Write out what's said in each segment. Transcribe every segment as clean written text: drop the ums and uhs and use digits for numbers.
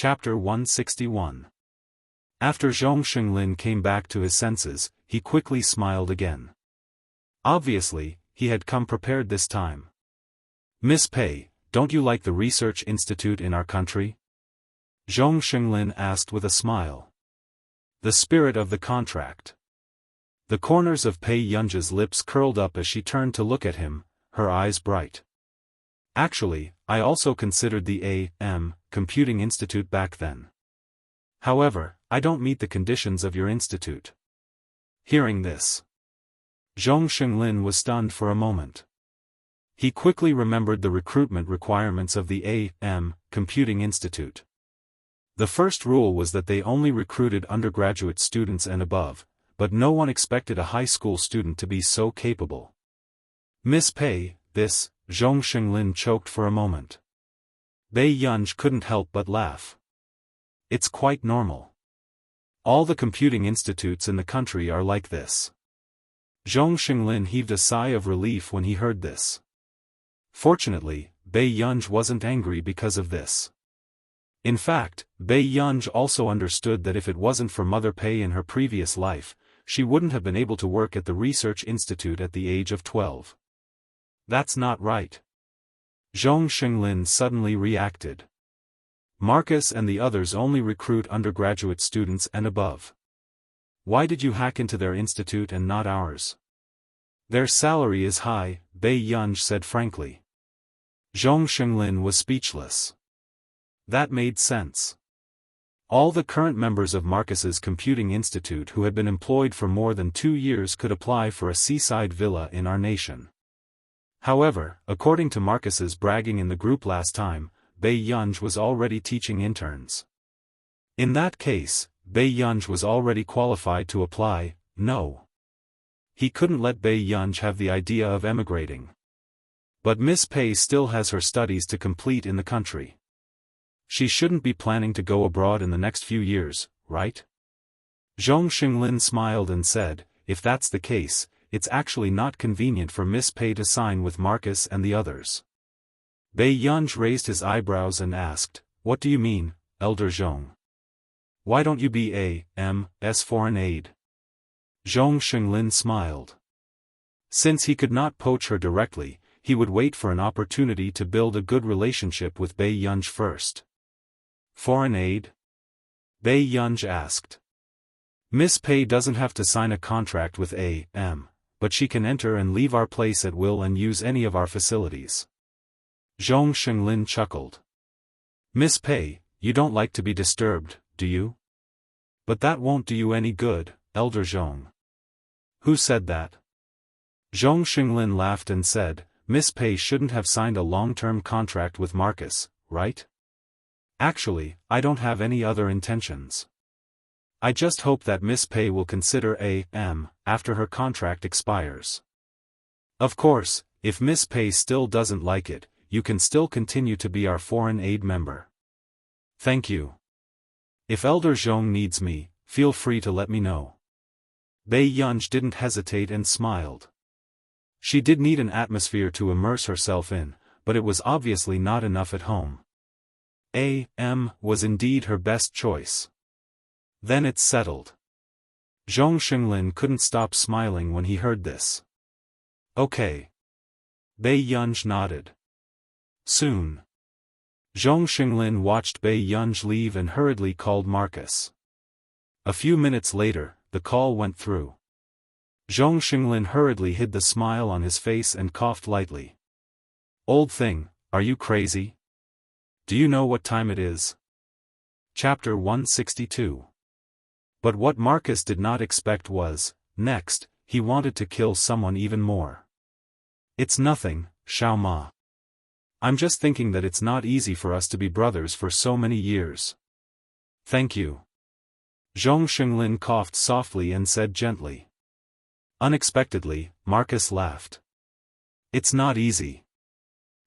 Chapter 161. After Zhong Xinglin came back to his senses, he quickly smiled again. Obviously, he had come prepared this time. "Miss Pei, don't you like the research institute in our country?" Zhong Xinglin asked with a smile. The spirit of the contract. The corners of Pei Yunji's lips curled up as she turned to look at him, her eyes bright. "Actually, I also considered the A.M. Computing Institute back then. However, I don't meet the conditions of your institute." Hearing this, Zhong Xinglin was stunned for a moment. He quickly remembered the recruitment requirements of the A.M. Computing Institute. The first rule was that they only recruited undergraduate students and above, but no one expected a high school student to be so capable. "Miss Pei, this," Zhong Xinglin choked for a moment. Bei Yunj couldn't help but laugh. "It's quite normal. All the computing institutes in the country are like this." Zhong Xinglin heaved a sigh of relief when he heard this. Fortunately, Bei Yunj wasn't angry because of this. In fact, Bei Yunj also understood that if it wasn't for Mother Pei in her previous life, she wouldn't have been able to work at the research institute at the age of 12. "That's not right." Zhong Xinglin suddenly reacted. "Marcus and the others only recruit undergraduate students and above. Why did you hack into their institute and not ours?" "Their salary is high," Bei Yunj said frankly. Zhong Xinglin was speechless. That made sense. All the current members of Marcus's Computing Institute who had been employed for more than 2 years could apply for a seaside villa in our nation. However, according to Marcus's bragging in the group last time, Bei Yunj was already teaching interns. In that case, Bei Yunj was already qualified to apply. No. He couldn't let Bei Yunj have the idea of emigrating. But Miss Pei still has her studies to complete in the country. She shouldn't be planning to go abroad in the next few years, right? Zhong Xinglin smiled and said, "If that's the case, it's actually not convenient for Miss Pei to sign with Marcus and the others." Bei Yunj raised his eyebrows and asked, "What do you mean, Elder Zhong? Why don't you be A.M.'s foreign aid?" Zhong Xinglin smiled. Since he could not poach her directly, he would wait for an opportunity to build a good relationship with Bei Yunj first. "Foreign aid?" Bei Yunj asked. "Miss Pei doesn't have to sign a contract with A.M., but she can enter and leave our place at will and use any of our facilities." Zhong Xinglin chuckled. "Miss Pei, you don't like to be disturbed, do you? But that won't do you any good, Elder Zhong." "Who said that?" Zhong Xinglin laughed and said, "Miss Pei shouldn't have signed a long-term contract with Marcus, right? Actually, I don't have any other intentions. I just hope that Miss Pei will consider A.M. after her contract expires. Of course, if Miss Pei still doesn't like it, you can still continue to be our foreign aid member." "Thank you. If Elder Zhong needs me, feel free to let me know." Bei Yunj didn't hesitate and smiled. She did need an atmosphere to immerse herself in, but it was obviously not enough at home. A.M. was indeed her best choice. "Then it's settled." Zhong Xinglin couldn't stop smiling when he heard this. "Okay." Bei Yunj nodded. Soon. Zhong Xinglin watched Bei Yunj leave and hurriedly called Marcus. A few minutes later, the call went through. Zhong Xinglin hurriedly hid the smile on his face and coughed lightly. "Old thing, are you crazy? Do you know what time it is?" Chapter 162. But what Marcus did not expect was, next, he wanted to kill someone even more. "It's nothing, Xiao Ma. I'm just thinking that it's not easy for us to be brothers for so many years." "Thank you." Zhong Xinglin coughed softly and said gently. Unexpectedly, Marcus laughed. "It's not easy.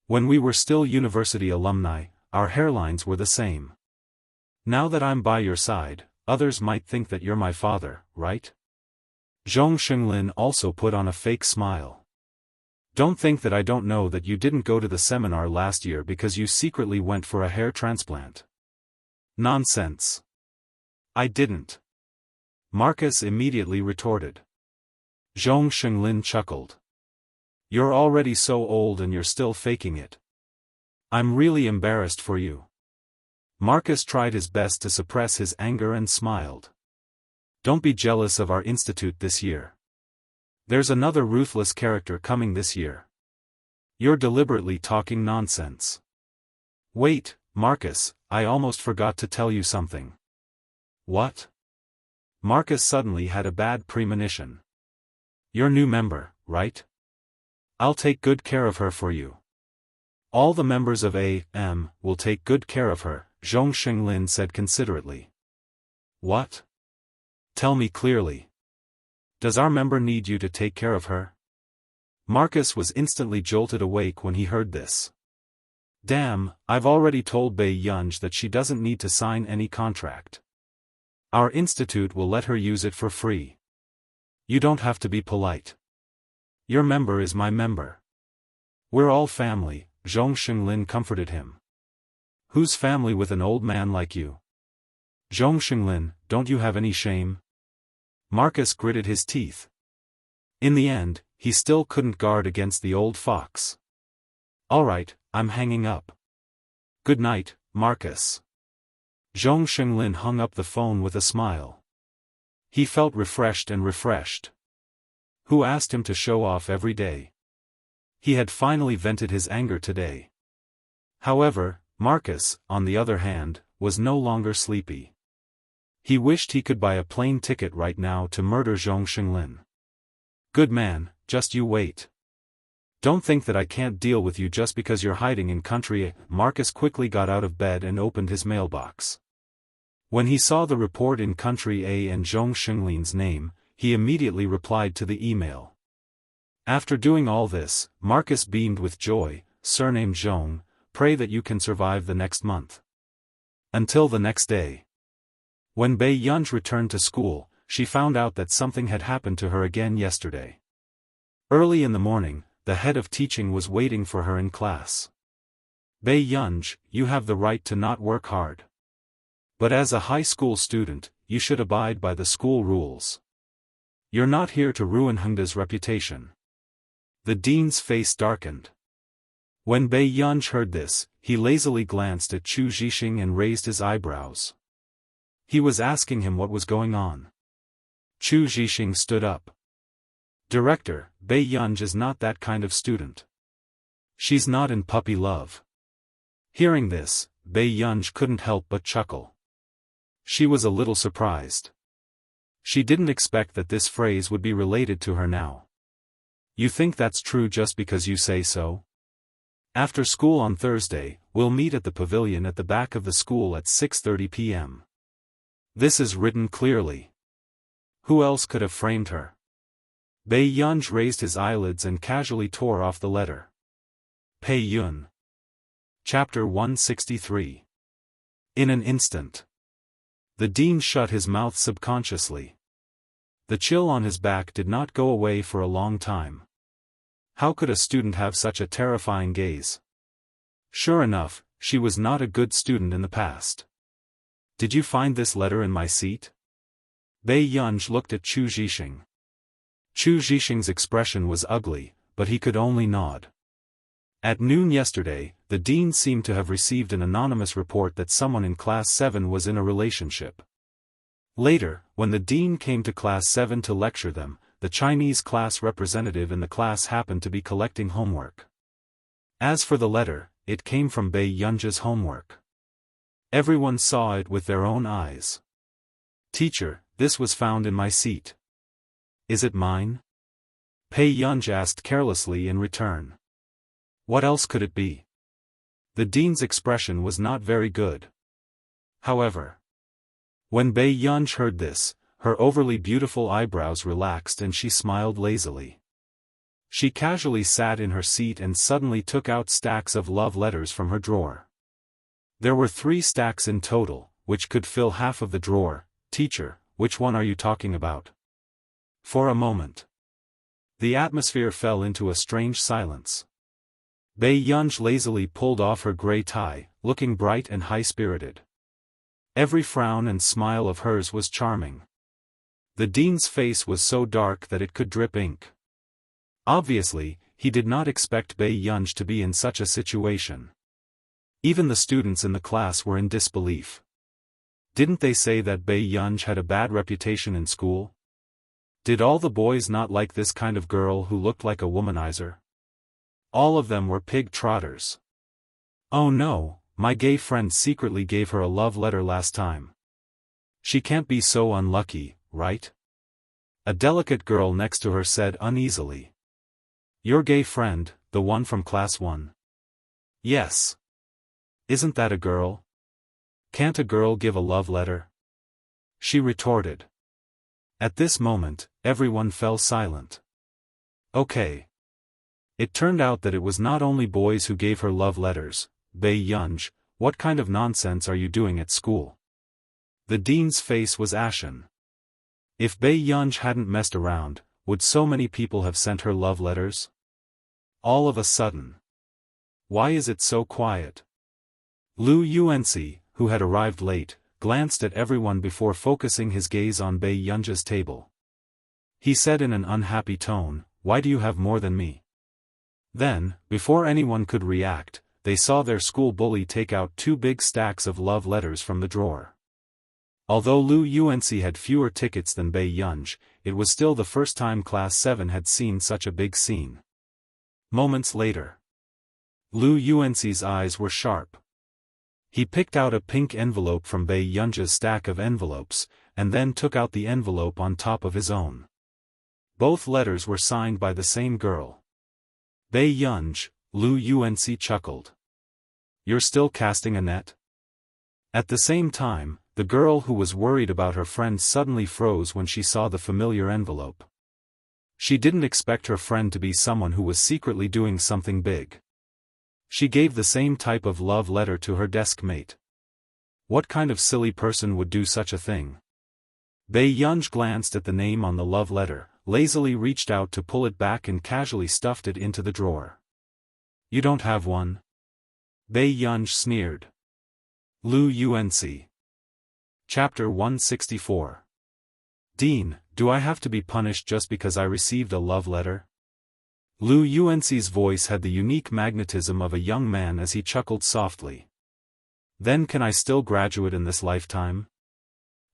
When we were still university alumni, our hairlines were the same. Now that I'm by your side, others might think that you're my father, right?" Zhong Xinglin also put on a fake smile. "Don't think that I don't know that you didn't go to the seminar last year because you secretly went for a hair transplant. Nonsense. I didn't. Marcus immediately retorted. Zhong Shenglin chuckled. You're already so old and you're still faking it. I'm really embarrassed for you. Marcus tried his best to suppress his anger and smiled. Don't be jealous of our institute this year. There's another ruthless character coming this year. You're deliberately talking nonsense. Wait, Marcus, I almost forgot to tell you something. What? Marcus suddenly had a bad premonition. Your new member, right? I'll take good care of her for you. All the members of A.M. will take good care of her, Zhong Shenglin said considerately. What? Tell me clearly. Does our member need you to take care of her? Marcus was instantly jolted awake when he heard this. Damn, I've already told Bei Yunj that she doesn't need to sign any contract. Our institute will let her use it for free. You don't have to be polite. Your member is my member. We're all family, Zhong Shenglin comforted him. Who's family with an old man like you? Zhong Shenglin, don't you have any shame? Marcus gritted his teeth. In the end, he still couldn't guard against the old fox. Alright, I'm hanging up. Good night, Marcus. Zhong Shenglin hung up the phone with a smile. He felt refreshed and refreshed. Who asked him to show off every day? He had finally vented his anger today. However, Marcus, on the other hand, was no longer sleepy. He wished he could buy a plane ticket right now to murder Zhong Shenglin. Good man, just you wait. Don't think that I can't deal with you just because you're hiding in country A. Marcus quickly got out of bed and opened his mailbox. When he saw the report in country A and Zhong Shenglin's name, he immediately replied to the email. After doing all this, Marcus beamed with joy. Surname Zhong, pray that you can survive the next month. Until the next day. When Bei Yunj returned to school, she found out that something had happened to her again yesterday. Early in the morning, the head of teaching was waiting for her in class. Bei Yunj, you have the right to not work hard. But as a high school student, you should abide by the school rules. You're not here to ruin Hengda's reputation. The dean's face darkened. When Bei Yunj heard this, he lazily glanced at Chu Zhixing and raised his eyebrows. He was asking him what was going on. Chu Zhixing stood up. Director, Bei Yunj is not that kind of student. She's not in puppy love. Hearing this, Bei Yunj couldn't help but chuckle. She was a little surprised. She didn't expect that this phrase would be related to her now. You think that's true just because you say so? After school on Thursday, we'll meet at the pavilion at the back of the school at 6:30 p.m. This is written clearly. Who else could have framed her? Bei Yunj raised his eyelids and casually tore off the letter. Pei Yun. Chapter 163. In an instant. The dean shut his mouth subconsciously. The chill on his back did not go away for a long time. How could a student have such a terrifying gaze? Sure enough, she was not a good student in the past. Did you find this letter in my seat? Bei Yunj looked at Chu Zhixing. Chu Zhixing's expression was ugly, but he could only nod. At noon yesterday, the dean seemed to have received an anonymous report that someone in Class 7 was in a relationship. Later, when the dean came to Class 7 to lecture them, the Chinese class representative in the class happened to be collecting homework. As for the letter, it came from Bei Yunj's homework. Everyone saw it with their own eyes. Teacher, this was found in my seat. Is it mine? Bei Yunj asked carelessly in return. What else could it be? The dean's expression was not very good. However, when Bei Yunj heard this, her overly beautiful eyebrows relaxed and she smiled lazily. She casually sat in her seat and suddenly took out stacks of love letters from her drawer. There were 3 stacks in total, which could fill half of the drawer. Teacher, which one are you talking about? For a moment, the atmosphere fell into a strange silence. Bei Yunj lazily pulled off her gray tie, looking bright and high-spirited. Every frown and smile of hers was charming. The dean's face was so dark that it could drip ink. Obviously, he did not expect Bai Yunj to be in such a situation. Even the students in the class were in disbelief. Didn't they say that Bai Yunj had a bad reputation in school? Did all the boys not like this kind of girl who looked like a womanizer? All of them were pig trotters. Oh no, my gay friend secretly gave her a love letter last time. She can't be so unlucky, right? A delicate girl next to her said uneasily. Your gay friend, the one from class 1? Yes. Isn't that a girl? Can't a girl give a love letter? She retorted. At this moment, everyone fell silent. Okay. It turned out that it was not only boys who gave her love letters. Bai Yunj, what kind of nonsense are you doing at school? The dean's face was ashen. If Bai Yunj hadn't messed around, would so many people have sent her love letters? All of a sudden. Why is it so quiet? Lu Yuanci, who had arrived late, glanced at everyone before focusing his gaze on Bai Yunj's table. He said in an unhappy tone, "Why do you have more than me?" Then, before anyone could react, they saw their school bully take out 2 big stacks of love letters from the drawer. Although Lu Yuanci had fewer tickets than Bai Yunj, it was still the first time Class 7 had seen such a big scene. Moments later. Lu Yuanci's eyes were sharp. He picked out a pink envelope from Bai Yunj's stack of envelopes, and then took out the envelope on top of his own. Both letters were signed by the same girl. Bai Yunj, Lu Yuanci chuckled. You're still casting a net? At the same time, the girl who was worried about her friend suddenly froze when she saw the familiar envelope. She didn't expect her friend to be someone who was secretly doing something big. She gave the same type of love letter to her desk mate. What kind of silly person would do such a thing? Bai Yunj glanced at the name on the love letter, lazily reached out to pull it back and casually stuffed it into the drawer. You don't have one? Bai Yunj sneered. Lu Yuanci. Chapter 164. Dean, do I have to be punished just because I received a love letter? Lu Yuanci's voice had the unique magnetism of a young man as he chuckled softly. Then can I still graduate in this lifetime?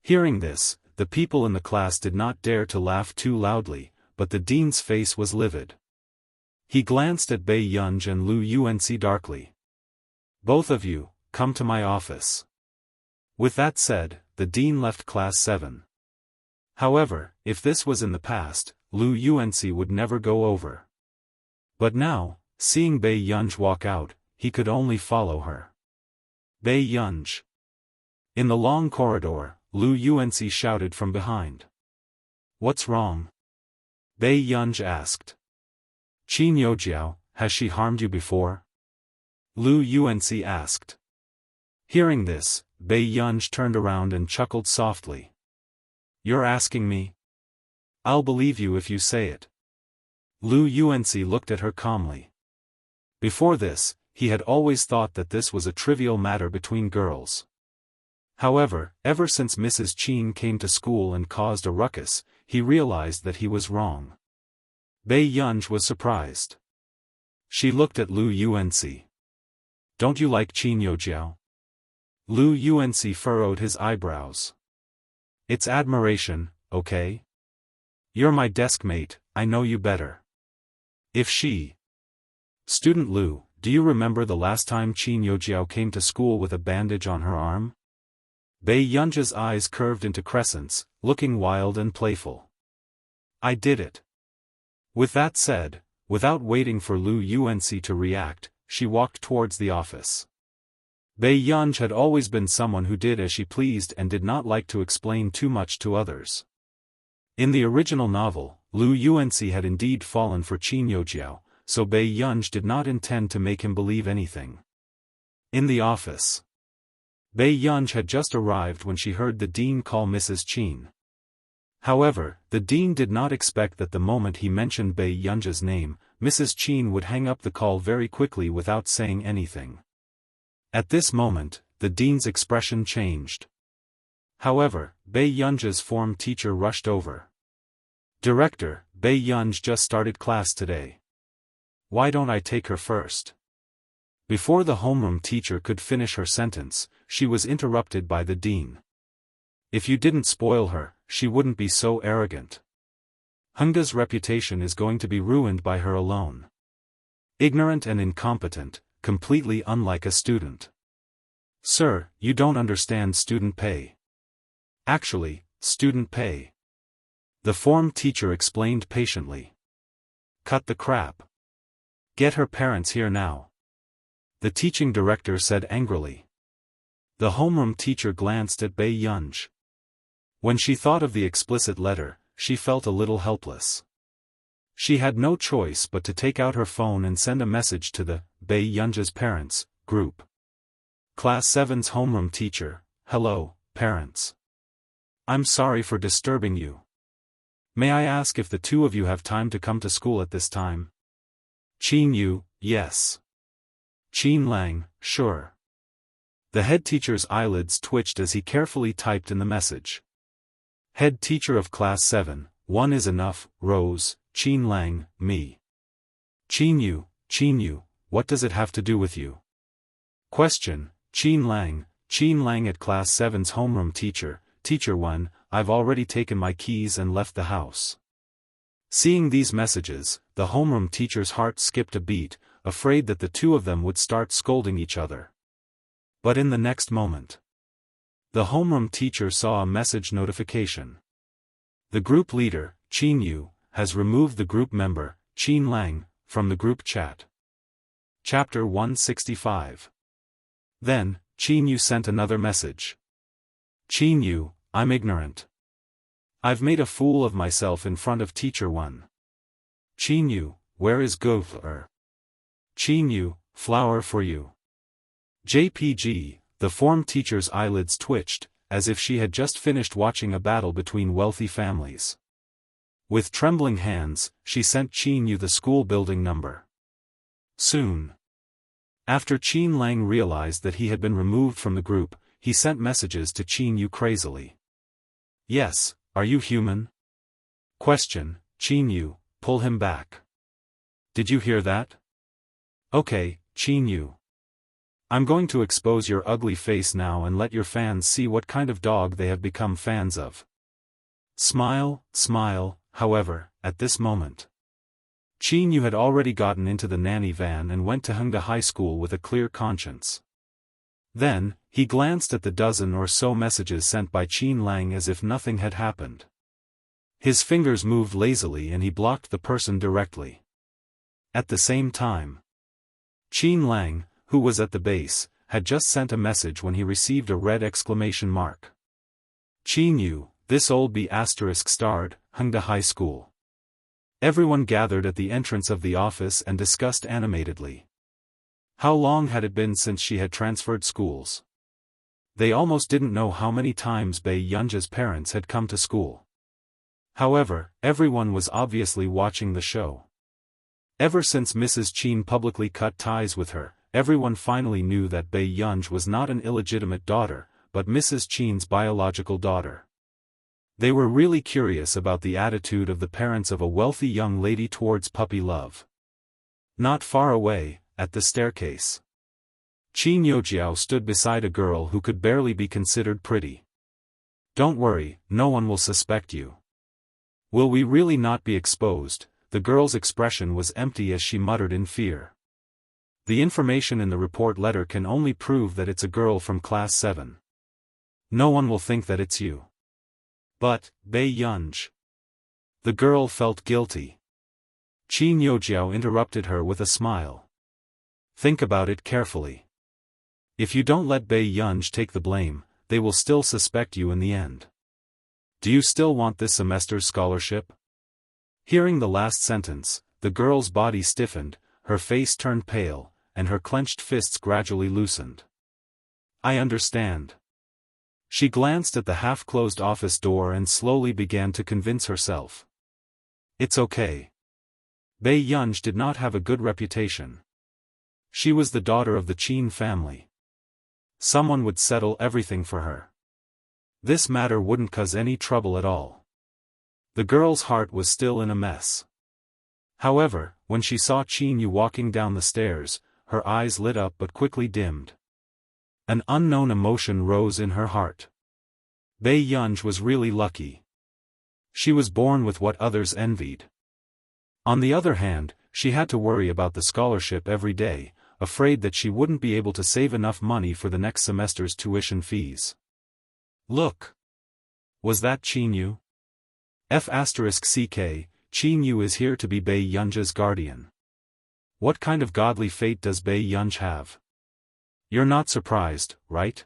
Hearing this, the people in the class did not dare to laugh too loudly, but the dean's face was livid. He glanced at Bai Yunj and Lu Yuanci darkly. Both of you, come to my office. With that said, the dean left class 7. However, if this was in the past, Lu Yuanci would never go over. But now, seeing Bai Yunj walk out, he could only follow her. Bai Yunj. In the long corridor, Lu Yuanci shouted from behind. What's wrong? Bai Yunj asked. Qin Youjiao, has she harmed you before? Lu Yuanci asked. Hearing this, Bai Yunj turned around and chuckled softly. You're asking me? I'll believe you if you say it. Lu Yuanci looked at her calmly. Before this, he had always thought that this was a trivial matter between girls. However, ever since Mrs. Qin came to school and caused a ruckus, he realized that he was wrong. Bai Yunj was surprised. She looked at Lu Yuanci. Don't you like Qin Youjiao? Lu Yuanci furrowed his eyebrows. It's admiration, okay? You're my desk mate, I know you better. If she... Student Lu, do you remember the last time Qin Youjiao came to school with a bandage on her arm? Bai Yunj's eyes curved into crescents, looking wild and playful. I did it. With that said, without waiting for Lu Yuanci to react, she walked towards the office. Bai Yunj had always been someone who did as she pleased and did not like to explain too much to others. In the original novel, Lu Yuanci had indeed fallen for Qin Youjiao, so Bai Yunj did not intend to make him believe anything. In the office. Bai Yunj had just arrived when she heard the dean call Mrs. Qin. However, the dean did not expect that the moment he mentioned Bai Yunj's name, Mrs. Qin would hang up the call very quickly without saying anything. At this moment, the dean's expression changed. However, Bei Yunja's form teacher rushed over. "Director, Bei Yunj just started class today. Why don't I take her first?" Before the homeroom teacher could finish her sentence, she was interrupted by the dean. "If you didn't spoil her, she wouldn't be so arrogant. Hunga's reputation is going to be ruined by her alone. Ignorant and incompetent, completely unlike a student. Sir, you don't understand student pay. Actually, student pay." The form teacher explained patiently. "Cut the crap. Get her parents here now," the teaching director said angrily. The homeroom teacher glanced at Bei Yunj. When she thought of the explicit letter, she felt a little helpless. She had no choice but to take out her phone and send a message to the Bei Yunja's parents group. Class 7's homeroom teacher. "Hello, parents. I'm sorry for disturbing you. May I ask if the two of you have time to come to school at this time?" Qin Yu, yes. Qin Lang, sure. The head teacher's eyelids twitched as he carefully typed in the message. Head teacher of class 7, one is enough, Rose, Qin Lang, me. Qin Yu, what does it have to do with you? Question, Qin Lang at class 7's homeroom teacher, Teacher 1, I've already taken my keys and left the house. Seeing these messages, the homeroom teacher's heart skipped a beat, afraid that the two of them would start scolding each other. But in the next moment, the homeroom teacher saw a message notification. The group leader, Qin Yu, has removed the group member, Qin Lang, from the group chat. Chapter 165. Then, Qin Yu sent another message. Qin Yu, I'm ignorant. I've made a fool of myself in front of Teacher 1. Qin Yu, where is Go-er? Qin Yu, flower for you. JPG, the form teacher's eyelids twitched, as if she had just finished watching a battle between wealthy families. With trembling hands, she sent Qin Yu the school building number. Soon after, Qin Lang realized that he had been removed from the group, he sent messages to Qin Yu crazily. Yes, are you human? Question, Qin Yu, pull him back. Did you hear that? Okay, Qin Yu. I'm going to expose your ugly face now and let your fans see what kind of dog they have become fans of. Smile, however, at this moment. Qin Yu had already gotten into the nanny van and went to Hengda High School with a clear conscience. Then, he glanced at the dozen or so messages sent by Qin Lang as if nothing had happened. His fingers moved lazily and he blocked the person directly. At the same time, Qin Lang, who was at the base, had just sent a message when he received a red exclamation mark. Qin Yu, this old B** starred, Hengda High School. Everyone gathered at the entrance of the office and discussed animatedly. How long had it been since she had transferred schools? They almost didn't know how many times Bei Yunja's parents had come to school. However, everyone was obviously watching the show. Ever since Mrs. Qin publicly cut ties with her, everyone finally knew that Bei Yunj was not an illegitimate daughter, but Mrs. Qin's biological daughter. They were really curious about the attitude of the parents of a wealthy young lady towards puppy love. Not far away, at the staircase, Qin Yojiao stood beside a girl who could barely be considered pretty. Don't worry, no one will suspect you. Will we really not be exposed? The girl's expression was empty as she muttered in fear. The information in the report letter can only prove that it's a girl from class 7. No one will think that it's you. But, Bei Yunj. The girl felt guilty. Qin Yojiao interrupted her with a smile. Think about it carefully. If you don't let Bei Yunj take the blame, they will still suspect you in the end. Do you still want this semester's scholarship? Hearing the last sentence, the girl's body stiffened, her face turned pale, and her clenched fists gradually loosened. I understand. She glanced at the half-closed office door and slowly began to convince herself. It's okay. Bei Yunj did not have a good reputation. She was the daughter of the Qin family. Someone would settle everything for her. This matter wouldn't cause any trouble at all. The girl's heart was still in a mess. However, when she saw Qin Yu walking down the stairs, her eyes lit up but quickly dimmed. An unknown emotion rose in her heart. Bei Yunj was really lucky. She was born with what others envied. On the other hand, she had to worry about the scholarship every day, afraid that she wouldn't be able to save enough money for the next semester's tuition fees. Look! Was that Qin Yu? F***ck, Qin Yu is here to be Bei Yunj's guardian. What kind of godly fate does Bei Yunj have? You're not surprised, right?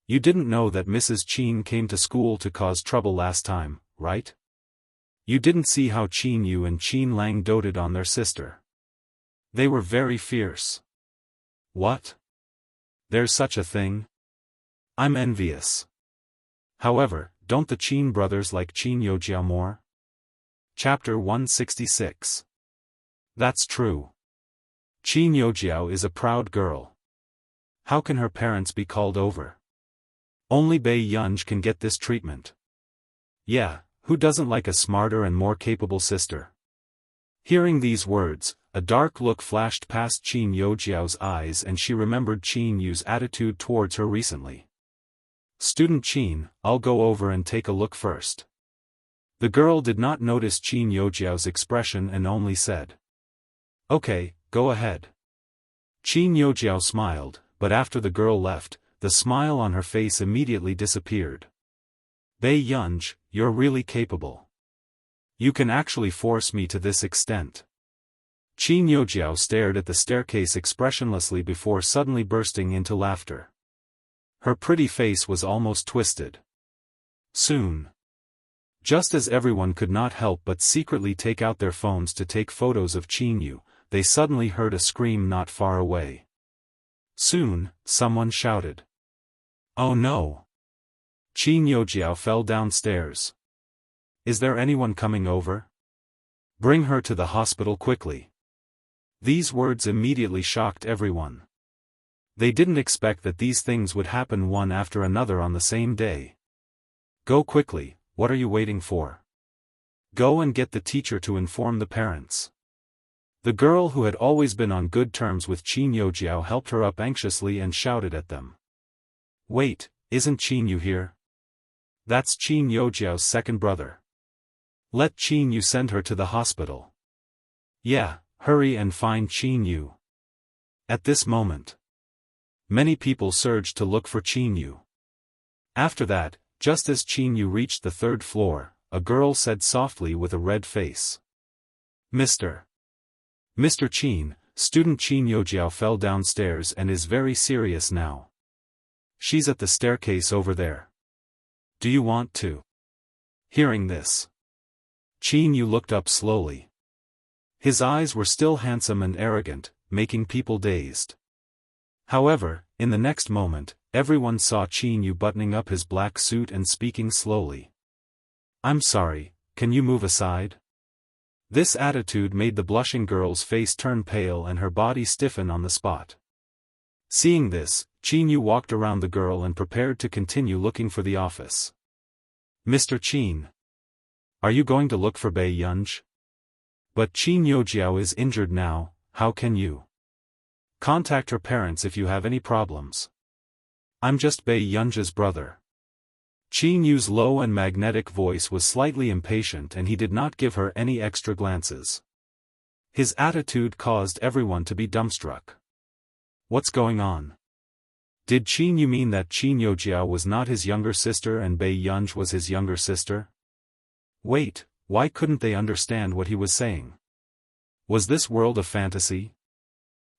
You didn't know that Mrs. Qin came to school to cause trouble last time, right? You didn't see how Qin Yu and Qin Lang doted on their sister. They were very fierce. What? There's such a thing? I'm envious. However, don't the Qin brothers like Qin Yojiao more? Chapter 166. That's true. Qin Yojiao is a proud girl. How can her parents be called over? Only Bei Yunj can get this treatment. Yeah, who doesn't like a smarter and more capable sister? Hearing these words, a dark look flashed past Qin Yojiao's eyes and she remembered Qin Yu's attitude towards her recently. Student Qin, I'll go over and take a look first. The girl did not notice Qin Yojiao's expression and only said, Okay, go ahead. Qin Yojiao smiled, but after the girl left, the smile on her face immediately disappeared. Bei Yunj, you're really capable. You can actually force me to this extent. Qin Yojiao stared at the staircase expressionlessly before suddenly bursting into laughter. Her pretty face was almost twisted. Soon. Just as everyone could not help but secretly take out their phones to take photos of Qin Yu, they suddenly heard a scream not far away. Soon, someone shouted. Oh no! Qin Yojiao fell downstairs. Is there anyone coming over? Bring her to the hospital quickly. These words immediately shocked everyone. They didn't expect that these things would happen one after another on the same day. Go quickly, what are you waiting for? Go and get the teacher to inform the parents. The girl who had always been on good terms with Qin Yojiao helped her up anxiously and shouted at them. Wait, isn't Qin Yu here? That's Qin Yojiao's second brother. Let Qin Yu send her to the hospital. Yeah, hurry and find Qin Yu. At this moment, many people surged to look for Qin Yu. After that, just as Qin Yu reached the third floor, a girl said softly with a red face. Mr. Qin, student Qin Yojiao fell downstairs and is very serious now. She's at the staircase over there. Do you want to? Hearing this, Qin Yu looked up slowly. His eyes were still handsome and arrogant, making people dazed. However, in the next moment, everyone saw Qin Yu buttoning up his black suit and speaking slowly. I'm sorry, can you move aside? This attitude made the blushing girl's face turn pale and her body stiffen on the spot. Seeing this, Qin Yu walked around the girl and prepared to continue looking for the office. Mr. Qin. Are you going to look for Bei Yunj? But Qin Yojiao is injured now, how can you? Contact her parents if you have any problems. I'm just Bei Yunj's brother. Qin Yu's low and magnetic voice was slightly impatient and he did not give her any extra glances. His attitude caused everyone to be dumbstruck. What's going on? Did Qin Yu mean that Qin Yojiao was not his younger sister and Bei Yunj was his younger sister? Wait, why couldn't they understand what he was saying? Was this world a fantasy?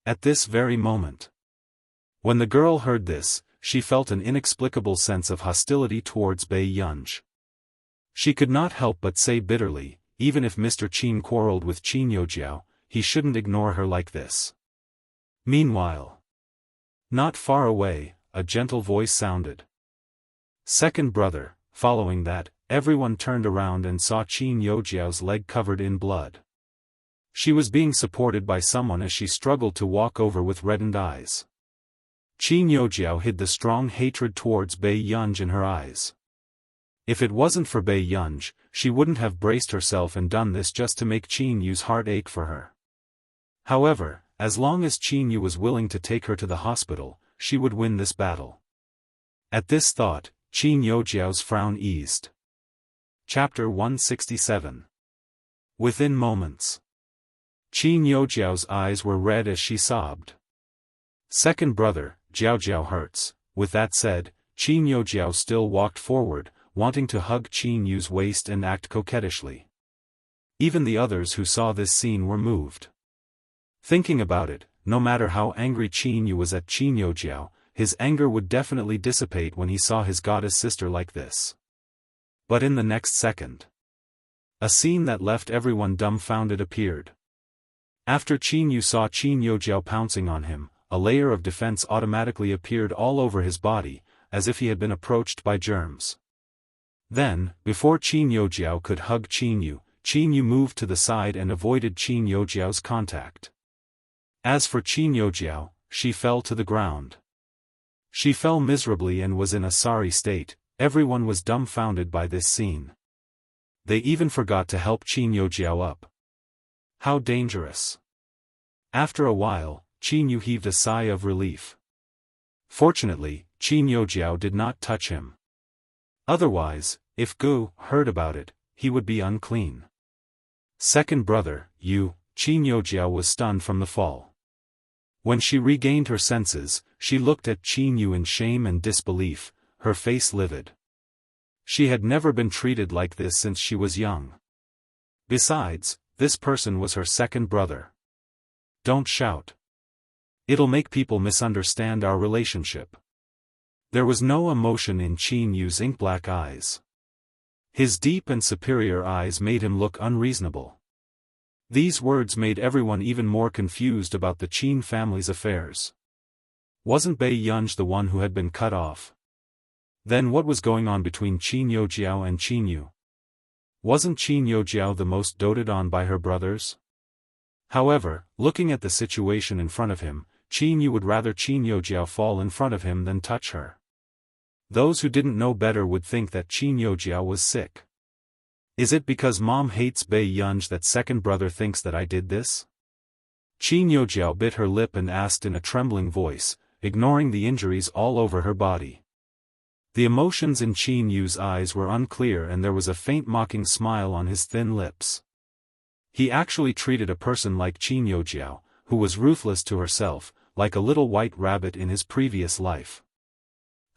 At this very moment, when the girl heard this, she felt an inexplicable sense of hostility towards Bei Yunj. She could not help but say bitterly, even if Mr. Qin quarreled with Qin Yojiao, he shouldn't ignore her like this. Meanwhile, not far away, a gentle voice sounded. Second brother. Following that, everyone turned around and saw Qin Yojiao's leg covered in blood. She was being supported by someone as she struggled to walk over with reddened eyes. Qin Yojiao hid the strong hatred towards Bei Yunj in her eyes. If it wasn't for Bei Yunj, she wouldn't have braced herself and done this just to make Qin Yu's heart ache for her. However, as long as Qin Yu was willing to take her to the hospital, she would win this battle. At this thought, Qin Yojiao's frown eased. Chapter 167. Within moments. Qin Yojiao's eyes were red as she sobbed. Second brother, Jiao hurts. With that said, Qin Yojiao still walked forward, wanting to hug Qin Yu's waist and act coquettishly. Even the others who saw this scene were moved. Thinking about it, no matter how angry Qin Yu was at Qin Yojiao, his anger would definitely dissipate when he saw his goddess sister like this. But in the next second, a scene that left everyone dumbfounded appeared. After Qin Yu saw Qin Yojiao pouncing on him, a layer of defense automatically appeared all over his body, as if he had been approached by germs. Then, before Qin Yojiao could hug Qin Yu moved to the side and avoided Qin Yojiao's contact. As for Qin Yojiao, she fell to the ground. She fell miserably and was in a sorry state. Everyone was dumbfounded by this scene. They even forgot to help Qin Yojiao up. How dangerous. After a while, Qin Yu heaved a sigh of relief. Fortunately, Qin Yojiao did not touch him. Otherwise, if Gu heard about it, he would be unclean. Second brother, Yu, Qin Yojiao was stunned from the fall. When she regained her senses, she looked at Qin Yu in shame and disbelief, her face livid. She had never been treated like this since she was young. Besides, this person was her second brother. Don't shout. It'll make people misunderstand our relationship. There was no emotion in Qin Yu's ink-black eyes. His deep and superior eyes made him look unreasonable. These words made everyone even more confused about the Qin family's affairs. Wasn't Bei Yunj the one who had been cut off? Then what was going on between Qin Yojiao and Qin Yu? Wasn't Qin Yojiao the most doted on by her brothers? However, looking at the situation in front of him, Qin Yu would rather Qin Yojiao fall in front of him than touch her. Those who didn't know better would think that Qin Yojiao was sick. Is it because mom hates Bei Yunj that second brother thinks that I did this? Qin Yojiao bit her lip and asked in a trembling voice, ignoring the injuries all over her body. The emotions in Qin Yu's eyes were unclear and there was a faint mocking smile on his thin lips. He actually treated a person like Qin Yojiao, who was ruthless to herself, like a little white rabbit in his previous life.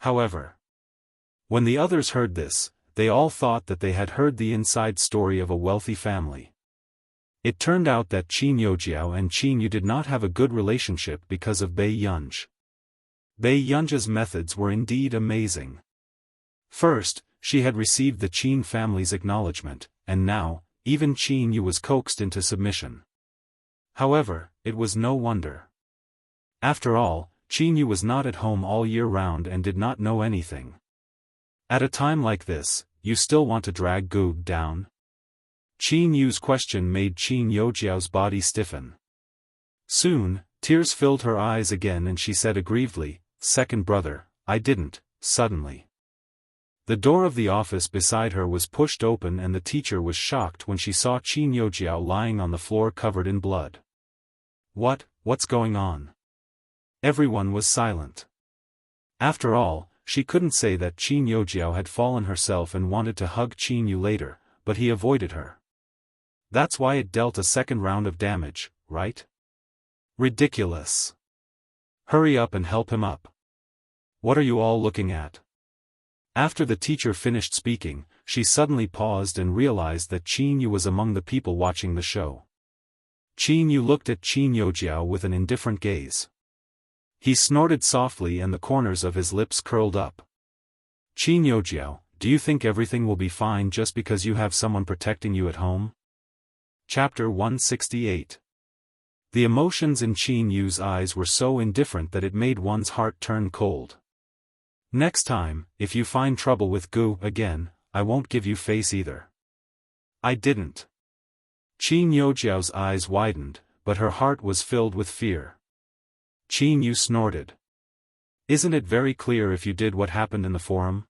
However, when the others heard this, they all thought that they had heard the inside story of a wealthy family. It turned out that Qin Yojiao and Qin Yu did not have a good relationship because of Bei Yunj. Bei Yunj's methods were indeed amazing. First, she had received the Qin family's acknowledgement, and now, even Qin Yu was coaxed into submission. However, it was no wonder. After all, Qin Yu was not at home all year round and did not know anything. At a time like this, you still want to drag Gu down? Qin Yu's question made Qin Yojiao's body stiffen. Soon, tears filled her eyes again and she said aggrievedly, "Second brother, I didn't." Suddenly, the door of the office beside her was pushed open and the teacher was shocked when she saw Qin Yojiao lying on the floor covered in blood. What's going on? Everyone was silent. After all, she couldn't say that Qin Yojiao had fallen herself and wanted to hug Qin Yu later, but he avoided her. That's why it dealt a second round of damage, right? Ridiculous. Hurry up and help him up. What are you all looking at? After the teacher finished speaking, she suddenly paused and realized that Qin Yu was among the people watching the show. Qin Yu looked at Qin Yojiao with an indifferent gaze. He snorted softly and the corners of his lips curled up. Qin Yojiao, do you think everything will be fine just because you have someone protecting you at home? Chapter 168. The emotions in Qin Yu's eyes were so indifferent that it made one's heart turn cold. Next time, if you find trouble with Gu again, I won't give you face either. I didn't. Qin Yojiao's eyes widened, but her heart was filled with fear. Qin Yu snorted. Isn't it very clear if you did what happened in the forum?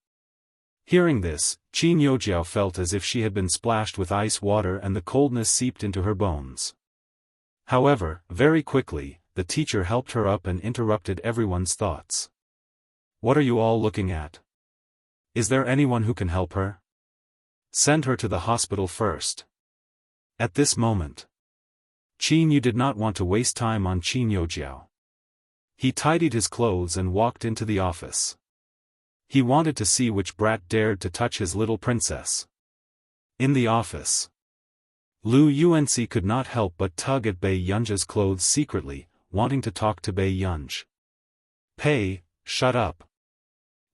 Hearing this, Qin Yojiao felt as if she had been splashed with ice water and the coldness seeped into her bones. However, very quickly, the teacher helped her up and interrupted everyone's thoughts. "What are you all looking at? Is there anyone who can help her? Send her to the hospital first." At this moment, Qin Yu did not want to waste time on Qin Yojiao. He tidied his clothes and walked into the office. He wanted to see which brat dared to touch his little princess. In the office, Lu Yuanxi could not help but tug at Bei Yunja's clothes secretly, wanting to talk to Bei Yunj. "Pei, shut up."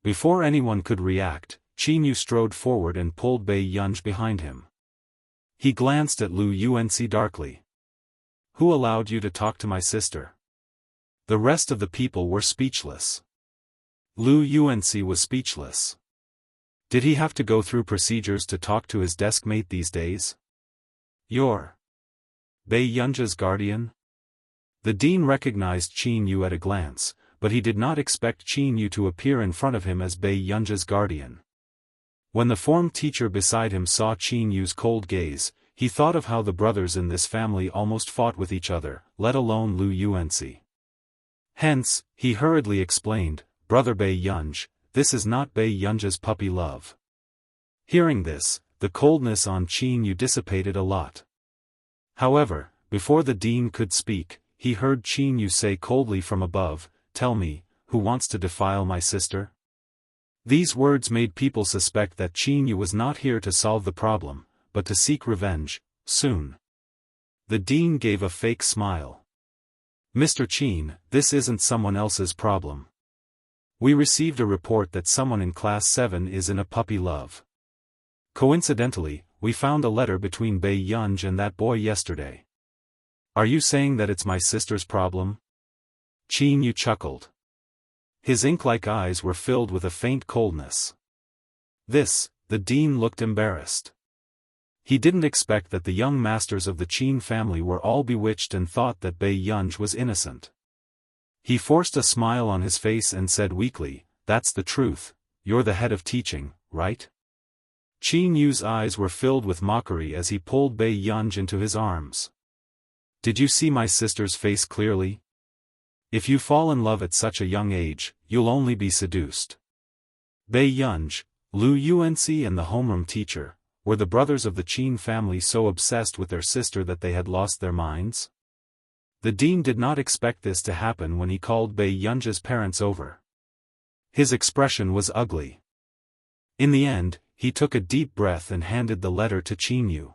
Before anyone could react, Qin Yu strode forward and pulled Bei Yunj behind him. He glanced at Lu Yuanxi darkly. "Who allowed you to talk to my sister?" The rest of the people were speechless. Lu Yuanxi was speechless. Did he have to go through procedures to talk to his desk mate these days? "You're Bei Yunja's guardian?" The dean recognized Qin Yu at a glance, but he did not expect Qin Yu to appear in front of him as Bei Yunja's guardian. When the form teacher beside him saw Qin Yu's cold gaze, he thought of how the brothers in this family almost fought with each other, let alone Lu Yuanxi. Hence, he hurriedly explained, "Brother Bei Yunj, this is not Bei Yunja's puppy love." Hearing this, the coldness on Qin Yu dissipated a lot. However, before the dean could speak, he heard Qin Yu say coldly from above, "Tell me, who wants to defile my sister?" These words made people suspect that Qin Yu was not here to solve the problem, but to seek revenge, soon. The dean gave a fake smile. "Mr. Qin, this isn't someone else's problem. We received a report that someone in Class 7 is in a puppy love. Coincidentally, we found a letter between Bei Yunj and that boy yesterday. Are you saying that it's my sister's problem?" Qin Yu chuckled. His ink-like eyes were filled with a faint coldness. The dean looked embarrassed. He didn't expect that the young masters of the Qin family were all bewitched and thought that Bei Yunj was innocent. He forced a smile on his face and said weakly, "That's the truth, you're the head of teaching, right?" Qin Yu's eyes were filled with mockery as he pulled Bei Yunj into his arms. "Did you see my sister's face clearly? If you fall in love at such a young age, you'll only be seduced." Bei Yunj, Lu Yuanxi and the homeroom teacher, were the brothers of the Qin family so obsessed with their sister that they had lost their minds? The dean did not expect this to happen when he called Bei Yunja's parents over. His expression was ugly. In the end, he took a deep breath and handed the letter to Qin Yu.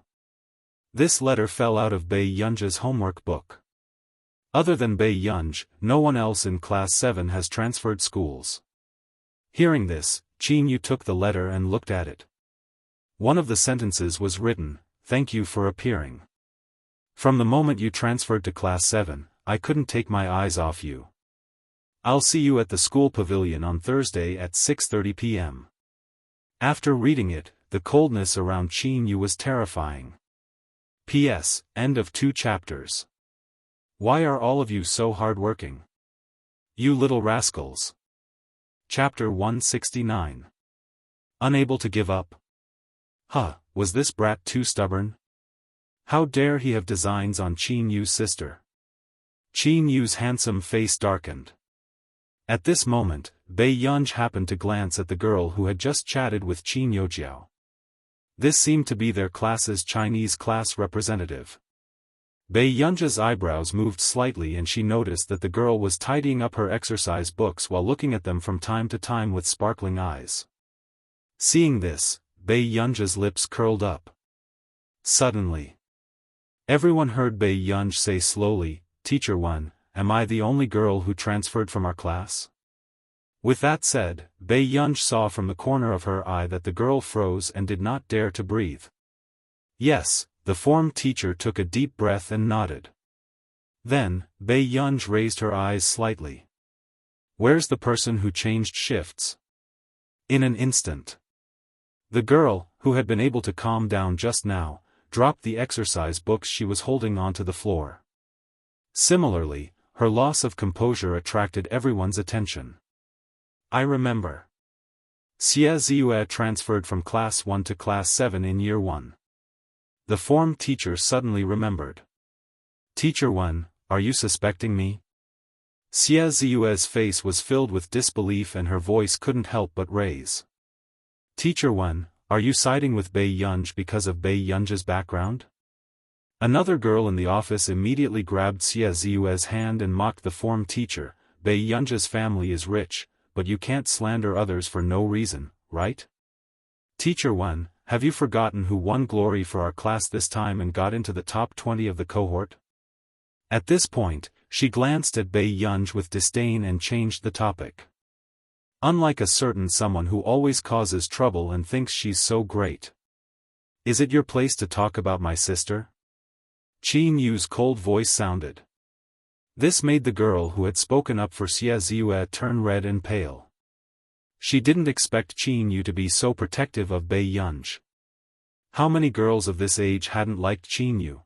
This letter fell out of Bei Yunja's homework book. Other than Bei Yunj, no one else in Class 7 has transferred schools. Hearing this, Qin Yu took the letter and looked at it. One of the sentences was written, "Thank you for appearing. From the moment you transferred to Class 7, I couldn't take my eyes off you. I'll see you at the school pavilion on Thursday at 6:30 p.m. After reading it, the coldness around Qin Yu was terrifying. P.S. End of 2 chapters. Why are all of you so hard-working? You little rascals. Chapter 169. Unable to give up. Was this brat too stubborn? How dare he have designs on Qin Yu's sister? Qin Yu's handsome face darkened. At this moment, Bei Yunj happened to glance at the girl who had just chatted with Qin Yojiao. This seemed to be their class's Chinese class representative. Bei Yunja's eyebrows moved slightly and she noticed that the girl was tidying up her exercise books while looking at them from time to time with sparkling eyes. Seeing this, Bei Yunja's lips curled up. Suddenly, everyone heard Bei Yunj say slowly, "Teacher 1, am I the only girl who transferred from our class?" With that said, Bei Yunj saw from the corner of her eye that the girl froze and did not dare to breathe. Yes, the form teacher took a deep breath and nodded. Then, Bei Yunj raised her eyes slightly. "Where's the person who changed shifts?" In an instant, the girl, who had been able to calm down just now, dropped the exercise books she was holding onto the floor. Similarly, her loss of composure attracted everyone's attention. "I remember. Xie Ziyue transferred from Class 1 to Class 7 in Year 1. The form teacher suddenly remembered. Teacher 1, are you suspecting me? Xie Ziyue's face was filled with disbelief and her voice couldn't help but raise. Teacher 1, are you siding with Bei Yunj because of Bei Yunj's background? Another girl in the office immediately grabbed Xie Ziyue's hand and mocked the form teacher. Bei Yunj's family is rich, but you can't slander others for no reason, right? Teacher 1, have you forgotten who won glory for our class this time and got into the top 20 of the cohort? At this point, she glanced at Bei Yunj with disdain and changed the topic. Unlike a certain someone who always causes trouble and thinks she's so great. Is it your place to talk about my sister? Qin Yu's cold voice sounded. This made the girl who had spoken up for Xie Ziyue turn red and pale. She didn't expect Qin Yu to be so protective of Bei Yunj. How many girls of this age hadn't liked Qin Yu?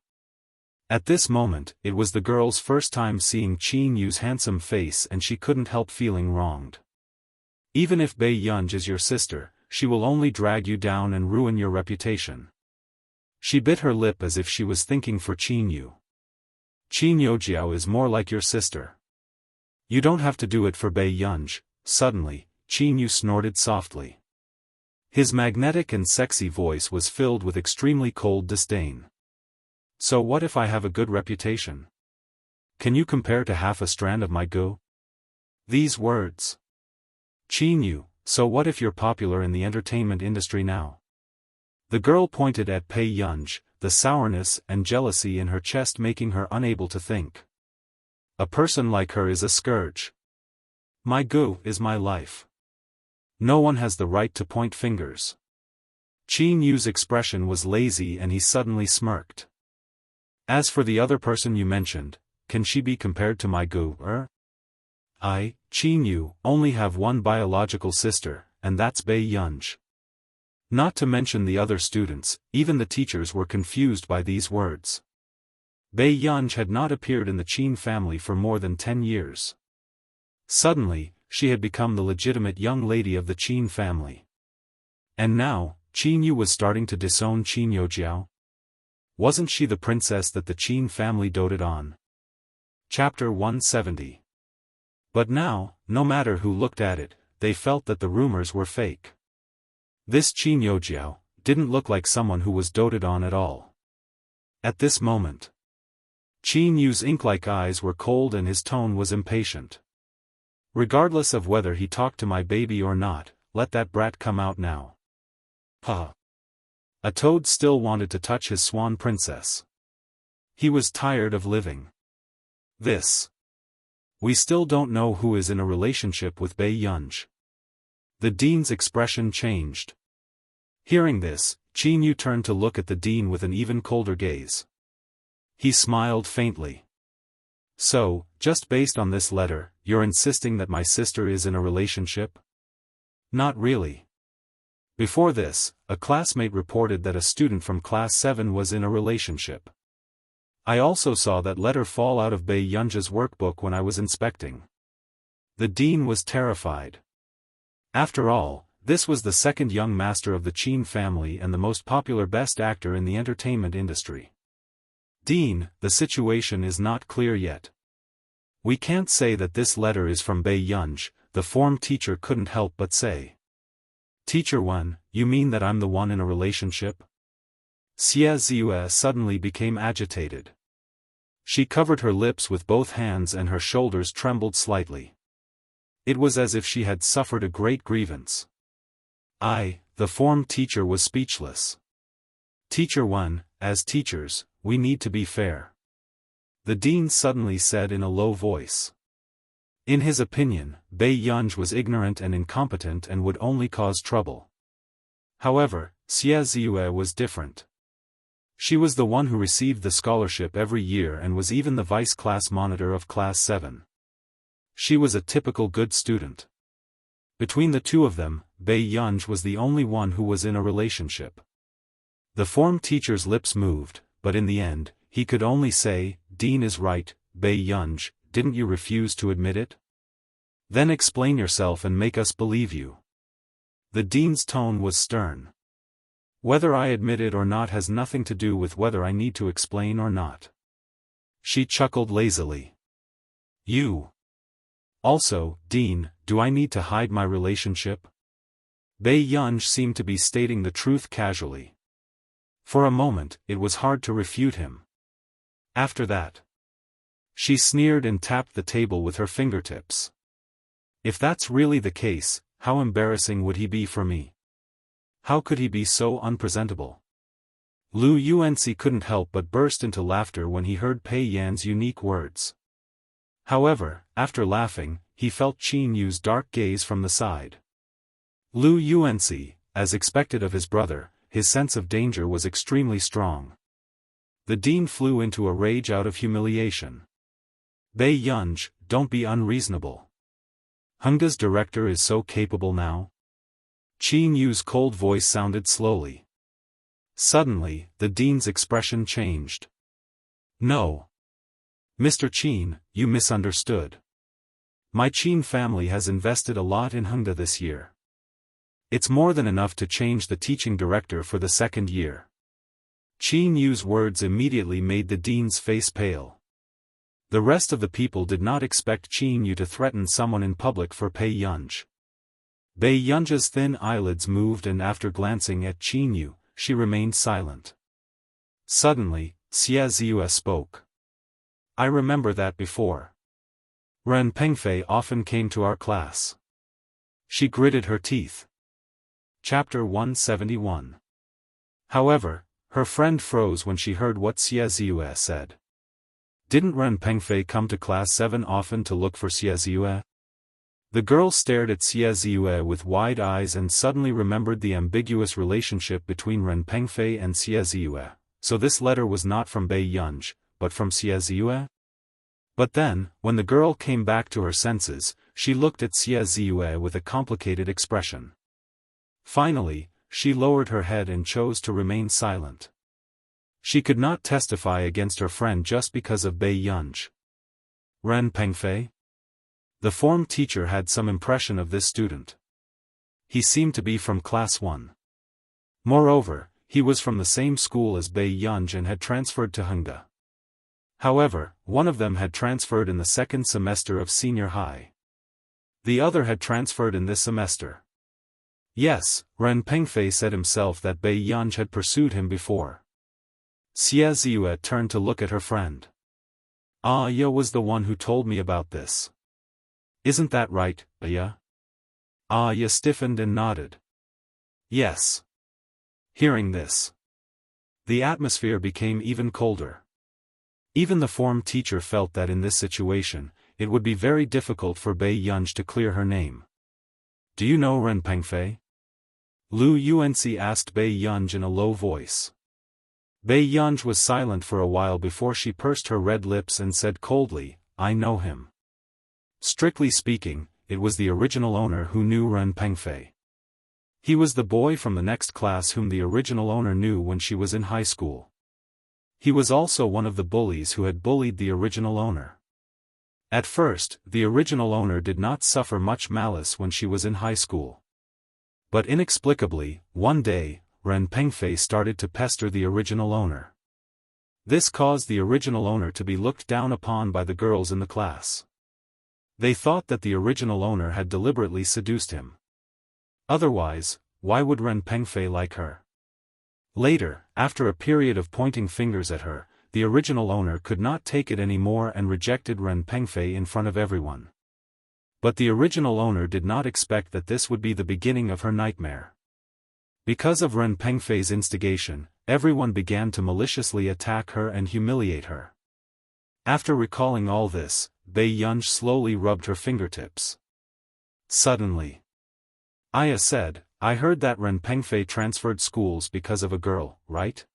At this moment, it was the girl's first time seeing Qin Yu's handsome face and she couldn't help feeling wronged. Even if Bei Yunj is your sister, she will only drag you down and ruin your reputation. She bit her lip as if she was thinking for Qin Yu. Qin Youjiao is more like your sister. You don't have to do it for Bei Yunj. Suddenly, Qin Yu snorted softly. His magnetic and sexy voice was filled with extremely cold disdain. So what if I have a good reputation? Can you compare to half a strand of my gu? These words. Qin Yu, so what if you're popular in the entertainment industry now? The girl pointed at Bei Yunj, the sourness and jealousy in her chest making her unable to think. A person like her is a scourge. My gu is my life. No one has the right to point fingers. Qin Yu's expression was lazy and he suddenly smirked. As for the other person you mentioned, can she be compared to my gu? I, Qin Yu, only have one biological sister, and that's Bei Yunj. Not to mention the other students, even the teachers were confused by these words. Bei Yunj had not appeared in the Qin family for more than 10 years. Suddenly, she had become the legitimate young lady of the Qin family. And now, Qin Yu was starting to disown Qin Youjiao. Wasn't she the princess that the Qin family doted on? Chapter 170. But now, no matter who looked at it, they felt that the rumors were fake. This Qin Youjiao didn't look like someone who was doted on at all. At this moment, Qin Yu's ink-like eyes were cold and his tone was impatient. Regardless of whether he talked to my baby or not, let that brat come out now. Ha! A toad still wanted to touch his swan princess. He was tired of living. We still don't know who is in a relationship with Bei Yunj. The dean's expression changed. Hearing this, Qin Yu turned to look at the dean with an even colder gaze. He smiled faintly. So, just based on this letter, you're insisting that my sister is in a relationship? Not really. Before this, a classmate reported that a student from Class 7 was in a relationship. I also saw that letter fall out of Bei Yunj's workbook when I was inspecting. The dean was terrified. After all, this was the second young master of the Qin family and the most popular best actor in the entertainment industry. Dean, the situation is not clear yet. We can't say that this letter is from Bei Yunj, the form teacher couldn't help but say. Teacher 1, you mean that I'm the one in a relationship? Xie Ziyue suddenly became agitated. She covered her lips with both hands and her shoulders trembled slightly. It was as if she had suffered a great grievance. The form teacher was speechless. Teacher 1, as teachers, we need to be fair. The dean suddenly said in a low voice. In his opinion, Bei Yunj was ignorant and incompetent and would only cause trouble. However, Xie Ziyue was different. She was the one who received the scholarship every year and was even the vice-class monitor of Class 7. She was a typical good student. Between the two of them, Bei Yunj was the only one who was in a relationship. The form teacher's lips moved, but in the end, he could only say, Dean is right, Bei Yunj, didn't you refuse to admit it? Then explain yourself and make us believe you. The dean's tone was stern. Whether I admit it or not has nothing to do with whether I need to explain or not. She chuckled lazily. You. Also, Dean, do I need to hide my relationship? Bei Yunj seemed to be stating the truth casually. For a moment, it was hard to refute him. After that, she sneered and tapped the table with her fingertips. If that's really the case, how embarrassing would he be for me? How could he be so unpresentable? Lu Yuanci couldn't help but burst into laughter when he heard Pei Yan's unique words. However, after laughing, he felt Qin Yu's dark gaze from the side. Lu Yuanci, as expected of his brother, his sense of danger was extremely strong. The dean flew into a rage out of humiliation. Bei Yunj, don't be unreasonable. Hengda's director is so capable now. Qin Yu's cold voice sounded slowly. Suddenly, the dean's expression changed. No. Mr. Qin, you misunderstood. My Qin family has invested a lot in Hengda this year. It's more than enough to change the teaching director for the second year. Qin Yu's words immediately made the dean's face pale. The rest of the people did not expect Qin Yu to threaten someone in public for Pei Yunj. Bei Yunja's thin eyelids moved, and after glancing at Qin Yu, she remained silent. Suddenly, Xie Ziyue spoke. I remember that before. Ren Pengfei often came to our class. She gritted her teeth. Chapter 171. However, her friend froze when she heard what Xie Ziyue said. Didn't Ren Pengfei come to class 7 often to look for Xie Ziyue? The girl stared at Xie Ziyue with wide eyes and suddenly remembered the ambiguous relationship between Ren Pengfei and Xie Ziyue. So this letter was not from Bei Yunj, but from Xie Ziyue? But then, when the girl came back to her senses, she looked at Xie Ziyue with a complicated expression. Finally, she lowered her head and chose to remain silent. She could not testify against her friend just because of Bei Yunj. Ren Pengfei? The form teacher had some impression of this student. He seemed to be from class 1. Moreover, he was from the same school as Bei Yunj and had transferred to Hengda. However, one of them had transferred in the second semester of senior high. The other had transferred in this semester. Yes, Ren Pengfei said himself that Bei Yunj had pursued him before. Xie Ziyue turned to look at her friend. Aya was the one who told me about this. Isn't that right, Aya? Aya stiffened and nodded. Yes. Hearing this, the atmosphere became even colder. Even the form teacher felt that in this situation, it would be very difficult for Bei Yunj to clear her name. Do you know Ren Pengfei? Lu Yuanci asked Bei Yunj in a low voice. Bei Yunj was silent for a while before she pursed her red lips and said coldly, I know him. Strictly speaking, it was the original owner who knew Ren Pengfei. He was the boy from the next class whom the original owner knew when she was in high school. He was also one of the bullies who had bullied the original owner. At first, the original owner did not suffer much malice when she was in high school. But inexplicably, one day, Ren Pengfei started to pester the original owner. This caused the original owner to be looked down upon by the girls in the class. They thought that the original owner had deliberately seduced him. Otherwise, why would Ren Pengfei like her? Later, after a period of pointing fingers at her, the original owner could not take it anymore and rejected Ren Pengfei in front of everyone. But the original owner did not expect that this would be the beginning of her nightmare. Because of Ren Pengfei's instigation, everyone began to maliciously attack her and humiliate her. After recalling all this, Bei Yunj slowly rubbed her fingertips. Suddenly, Aya said, I heard that Ren Pengfei transferred schools because of a girl, right?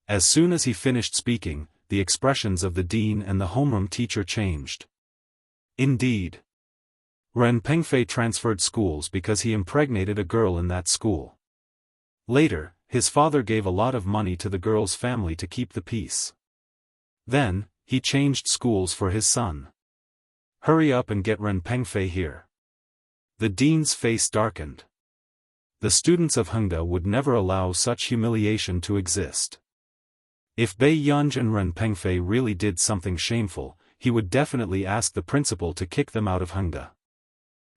As soon as he finished speaking, the expressions of the dean and the homeroom teacher changed. Indeed. Ren Pengfei transferred schools because he impregnated a girl in that school. Later, his father gave a lot of money to the girl's family to keep the peace. Then, he changed schools for his son. Hurry up and get Ren Pengfei here. The dean's face darkened. The students of Hengda would never allow such humiliation to exist. If Bei Yunj and Ren Pengfei really did something shameful, he would definitely ask the principal to kick them out of Hengda.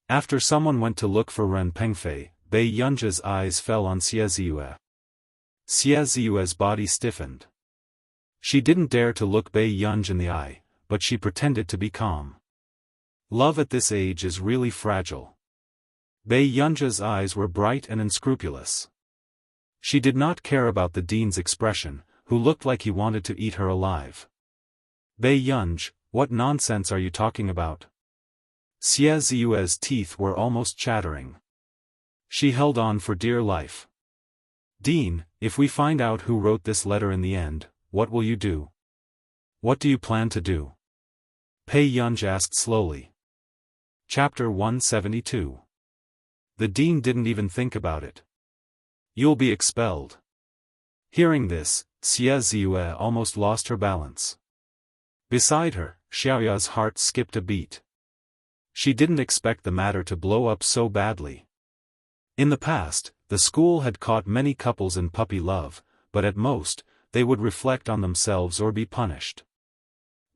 After someone went to look for Ren Pengfei, Bei Yunj's eyes fell on Xie Ziyue. Xie Ziyue's body stiffened. She didn't dare to look Bei Yunj in the eye, but she pretended to be calm. Love at this age is really fragile. Bei Yunj's eyes were bright and unscrupulous. She did not care about the dean's expression, who looked like he wanted to eat her alive. Bei Yunj, what nonsense are you talking about? Xie Ziyue's teeth were almost chattering. She held on for dear life. Dean, if we find out who wrote this letter in the end, what will you do? What do you plan to do? Bei Yunj asked slowly. Chapter 172. The dean didn't even think about it. You'll be expelled. Hearing this, Xie Ziyue almost lost her balance. Beside her, Xiaoya's heart skipped a beat. She didn't expect the matter to blow up so badly. In the past, the school had caught many couples in puppy love, but at most, they would reflect on themselves or be punished.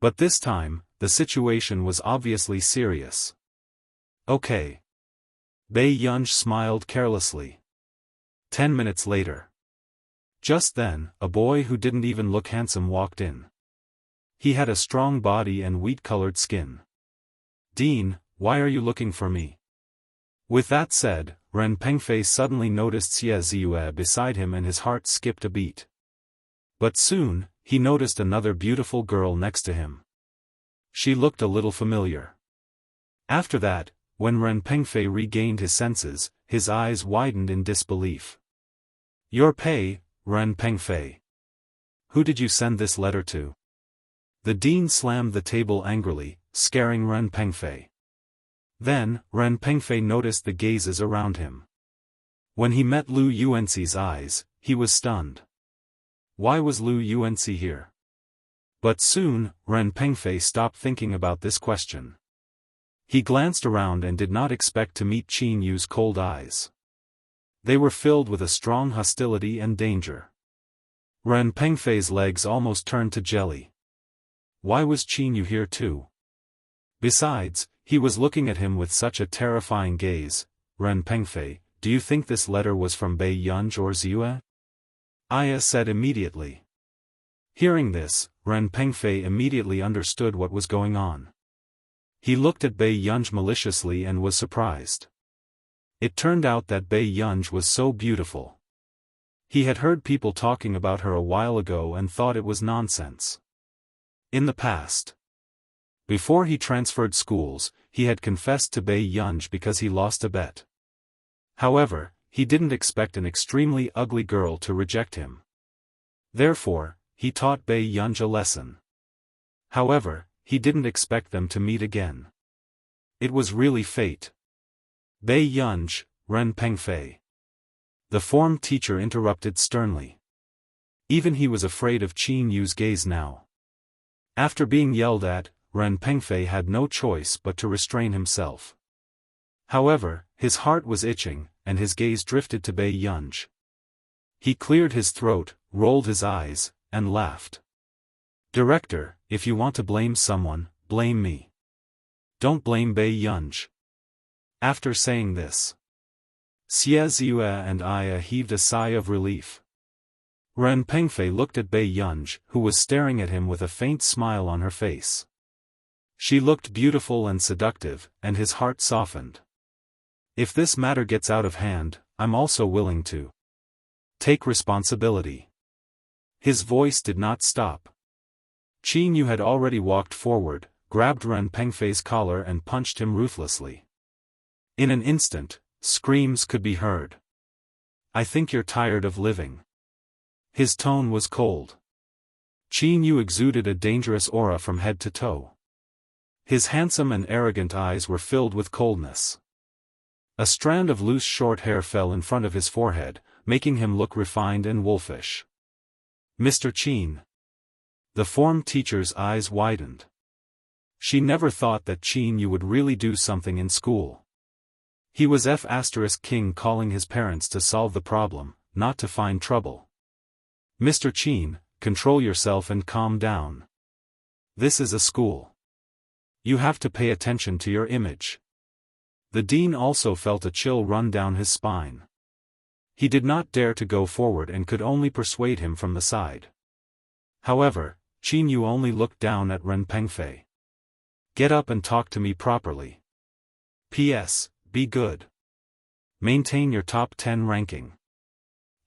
But this time, the situation was obviously serious. Okay. Bei Yunj smiled carelessly. 10 minutes later. Just then, a boy who didn't even look handsome walked in. He had a strong body and wheat-colored skin. Dean, why are you looking for me? With that said, Ren Pengfei suddenly noticed Xie Ziyue beside him and his heart skipped a beat. But soon, he noticed another beautiful girl next to him. She looked a little familiar. After that, when Ren Pengfei regained his senses, his eyes widened in disbelief. Your Pei, Ren Pengfei. Who did you send this letter to? The dean slammed the table angrily, scaring Ren Pengfei. Then, Ren Pengfei noticed the gazes around him. When he met Lu Yuanxi's eyes, he was stunned. Why was Lu Yuanxi here? But soon, Ren Pengfei stopped thinking about this question. He glanced around and did not expect to meet Qin Yu's cold eyes. They were filled with a strong hostility and danger. Ren Pengfei's legs almost turned to jelly. Why was Qin Yu here too? Besides, he was looking at him with such a terrifying gaze. Ren Pengfei, do you think this letter was from Bei Yunj or Ziyue? Aya said immediately. Hearing this, Ren Pengfei immediately understood what was going on. He looked at Bei Yunj maliciously and was surprised. It turned out that Bei Yunj was so beautiful. He had heard people talking about her a while ago and thought it was nonsense. In the past, before he transferred schools, he had confessed to Bei Yunj because he lost a bet. However, he didn't expect an extremely ugly girl to reject him. Therefore, he taught Bei Yunj a lesson. However, he didn't expect them to meet again. It was really fate. Bei Yunj, Ren Pengfei. The form teacher interrupted sternly. Even he was afraid of Qin Yu's gaze now. After being yelled at, Ren Pengfei had no choice but to restrain himself. However, his heart was itching, and his gaze drifted to Bei Yunj. He cleared his throat, rolled his eyes, and laughed. Director, if you want to blame someone, blame me. Don't blame Bei Yunj. After saying this, Xie Ziyue and Aya heaved a sigh of relief. Ren Pengfei looked at Bei Yunj, who was staring at him with a faint smile on her face. She looked beautiful and seductive, and his heart softened. If this matter gets out of hand, I'm also willing to take responsibility. His voice did not stop. Qin Yu had already walked forward, grabbed Ren Pengfei's collar and punched him ruthlessly. In an instant, screams could be heard. I think you're tired of living. His tone was cold. Qin Yu exuded a dangerous aura from head to toe. His handsome and arrogant eyes were filled with coldness. A strand of loose short hair fell in front of his forehead, making him look refined and wolfish. Mr. Qin. The form teacher's eyes widened. She never thought that Qin Yu would really do something in school. He was King calling his parents to solve the problem, not to find trouble. Mr. Qin, control yourself and calm down. This is a school. You have to pay attention to your image. The dean also felt a chill run down his spine. He did not dare to go forward and could only persuade him from the side. However, Qin Yu only looked down at Ren Pengfei. Get up and talk to me properly. P.S. Be good. Maintain your top 10 ranking.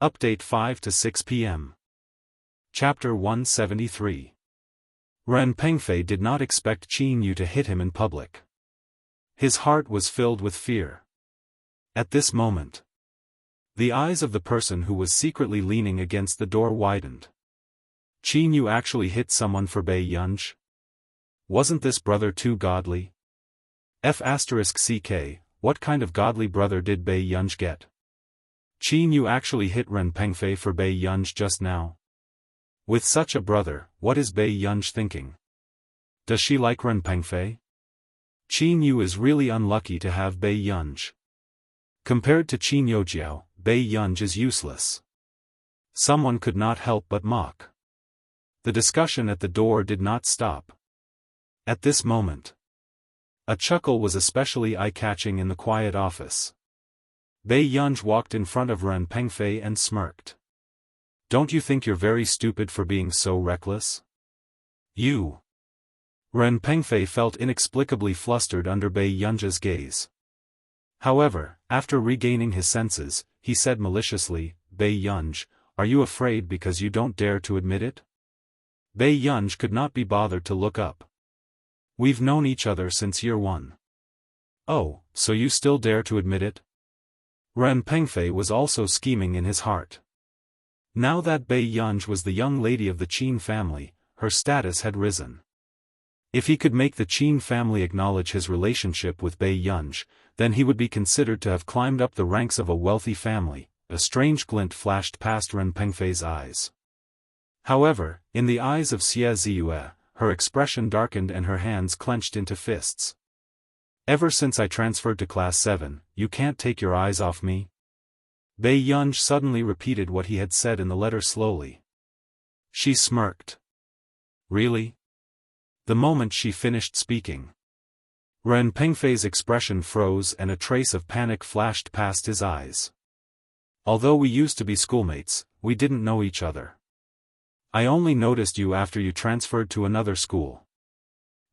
Update 5 to 6 p.m. Chapter 173. Ren Pengfei did not expect Qin Yu to hit him in public. His heart was filled with fear. At this moment, the eyes of the person who was secretly leaning against the door widened. Qin Yu actually hit someone for Bei Yunj? Wasn't this brother too godly? F***ck, what kind of godly brother did Bei Yunj get? Qin Yu actually hit Ren Pengfei for Bei Yunj just now? With such a brother, what is Bei Yunj thinking? Does she like Ren Pengfei? Qin Yu is really unlucky to have Bei Yunj. Compared to Qin Youjiao, Bei Yunj is useless. Someone could not help but mock. The discussion at the door did not stop. At this moment, a chuckle was especially eye-catching in the quiet office. Bei Yunj walked in front of Ren Pengfei and smirked. Don't you think you're very stupid for being so reckless? You. Ren Pengfei felt inexplicably flustered under Bei Yunj's gaze. However, after regaining his senses, he said maliciously, Bei Yunj, are you afraid because you don't dare to admit it? Bei Yunj could not be bothered to look up. We've known each other since year 1. Oh, so you still dare to admit it? Ren Pengfei was also scheming in his heart. Now that Bei Yunj was the young lady of the Qin family, her status had risen. If he could make the Qin family acknowledge his relationship with Bei Yunj, then he would be considered to have climbed up the ranks of a wealthy family. A strange glint flashed past Ren Pengfei's eyes. However, in the eyes of Xie Ziyue, her expression darkened and her hands clenched into fists. Ever since I transferred to Class 7, you can't take your eyes off me? Bei Yunj suddenly repeated what he had said in the letter slowly. She smirked. Really? The moment she finished speaking, Ren Pengfei's expression froze and a trace of panic flashed past his eyes. Although we used to be schoolmates, we didn't know each other. I only noticed you after you transferred to another school.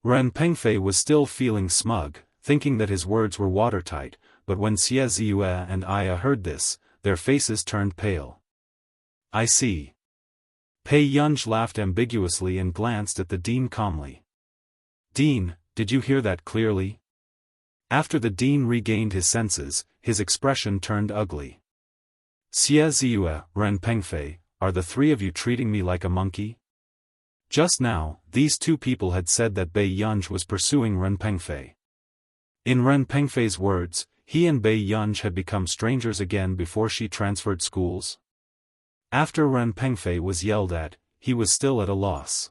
Ren Pengfei was still feeling smug, thinking that his words were watertight, but when Xie Ziyue and Aya heard this, their faces turned pale. I see. Bei Yunj laughed ambiguously and glanced at the dean calmly. Dean, did you hear that clearly? After the dean regained his senses, his expression turned ugly. Xie Ziyue, Ren Pengfei, are the three of you treating me like a monkey? Just now, these two people had said that Bei Yunj was pursuing Ren Pengfei. In Ren Pengfei's words, he and Bei Yunj had become strangers again before she transferred schools. After Ren Pengfei was yelled at, he was still at a loss.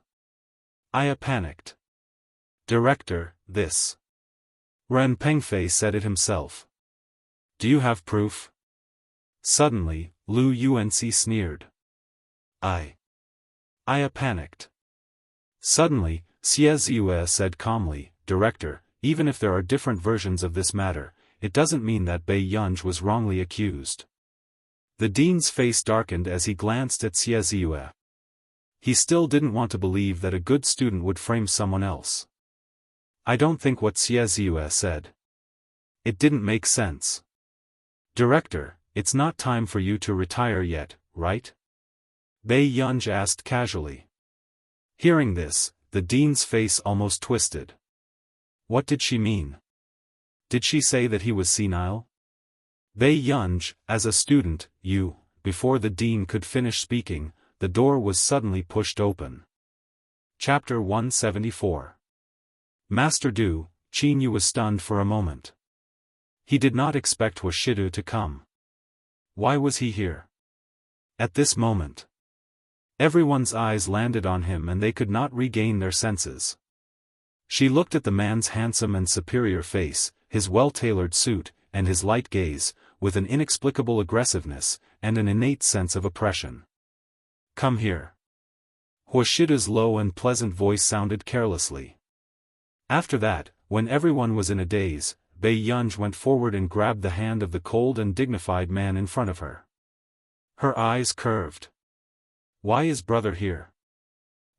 Aya panicked. Director, this. Ren Pengfei said it himself. Do you have proof? Suddenly, Lu Yuanci sneered. Aya panicked. Suddenly, Xie Ziyue said calmly, Director, even if there are different versions of this matter, it doesn't mean that Bei Yunj was wrongly accused. The dean's face darkened as he glanced at Xie Ziyue. He still didn't want to believe that a good student would frame someone else. I don't think what Xie Ziyue said. It didn't make sense. Director, it's not time for you to retire yet, right? Bei Yunj asked casually. Hearing this, the dean's face almost twisted. What did she mean? Did she say that he was senile? Bei Yunj, as a student, before the dean could finish speaking, the door was suddenly pushed open. Chapter 174. Master Du, Qin Yu was stunned for a moment. He did not expect Washidu to come. Why was he here? At this moment, everyone's eyes landed on him and they could not regain their senses. She looked at the man's handsome and superior face, his well-tailored suit, and his light gaze, with an inexplicable aggressiveness, and an innate sense of oppression. "Come here." Huashida's low and pleasant voice sounded carelessly. After that, when everyone was in a daze, Bei Yunj went forward and grabbed the hand of the cold and dignified man in front of her. Her eyes curved. "Why is brother here?"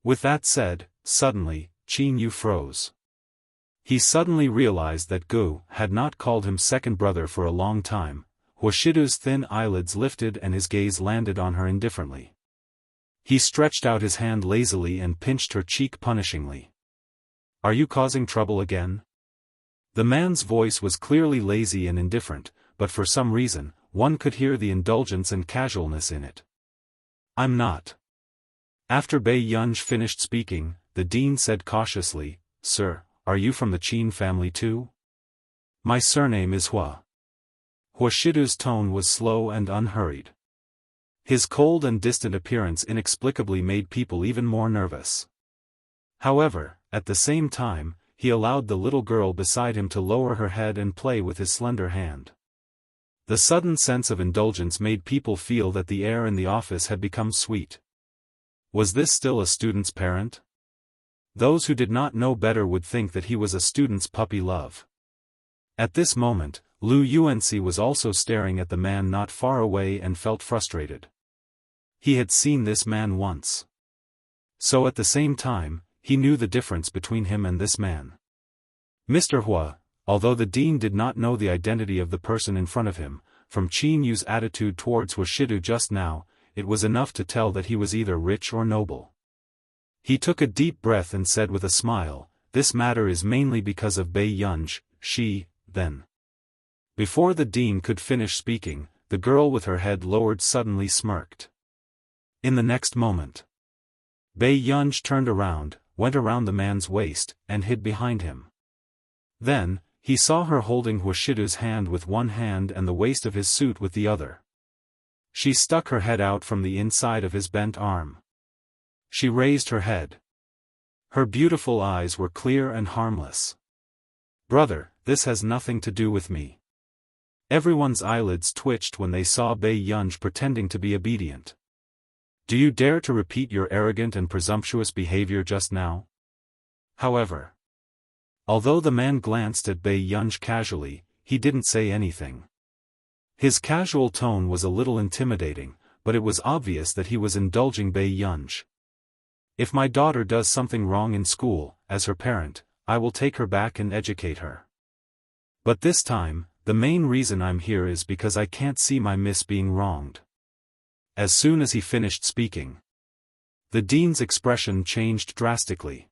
With that said, suddenly, Qin Yu froze. He suddenly realized that Gu had not called him second brother for a long time. Huashida's thin eyelids lifted and his gaze landed on her indifferently. He stretched out his hand lazily and pinched her cheek punishingly. "Are you causing trouble again?" The man's voice was clearly lazy and indifferent, but for some reason, one could hear the indulgence and casualness in it. "I'm not." After Bei Yunj finished speaking, the dean said cautiously, "Sir, are you from the Qin family too?" "My surname is Hua." Huashida's tone was slow and unhurried. His cold and distant appearance inexplicably made people even more nervous. However, at the same time, he allowed the little girl beside him to lower her head and play with his slender hand. The sudden sense of indulgence made people feel that the air in the office had become sweet. Was this still a student's parent? Those who did not know better would think that he was a student's puppy love. At this moment, Lu Yuanxi was also staring at the man not far away and felt frustrated. He had seen this man once. So at the same time, he knew the difference between him and this man. Mr. Hua, although the dean did not know the identity of the person in front of him, from Qin Yu's attitude towards Huashidu just now, it was enough to tell that he was either rich or noble. He took a deep breath and said with a smile, "This matter is mainly because of Bei Yunj, then." Before the dean could finish speaking, the girl with her head lowered suddenly smirked. In the next moment, Bei Yunj turned around, went around the man's waist, and hid behind him. Then, he saw her holding Huashidu's hand with one hand and the waist of his suit with the other. She stuck her head out from the inside of his bent arm. She raised her head. Her beautiful eyes were clear and harmless. "Brother, this has nothing to do with me." Everyone's eyelids twitched when they saw Bei Yunj pretending to be obedient. "Do you dare to repeat your arrogant and presumptuous behavior just now?" However, although the man glanced at Bei Yunj casually, he didn't say anything. His casual tone was a little intimidating, but it was obvious that he was indulging Bei Yunj. "If my daughter does something wrong in school, as her parent, I will take her back and educate her. But this time, the main reason I'm here is because I can't see my miss being wronged." As soon as he finished speaking, the dean's expression changed drastically.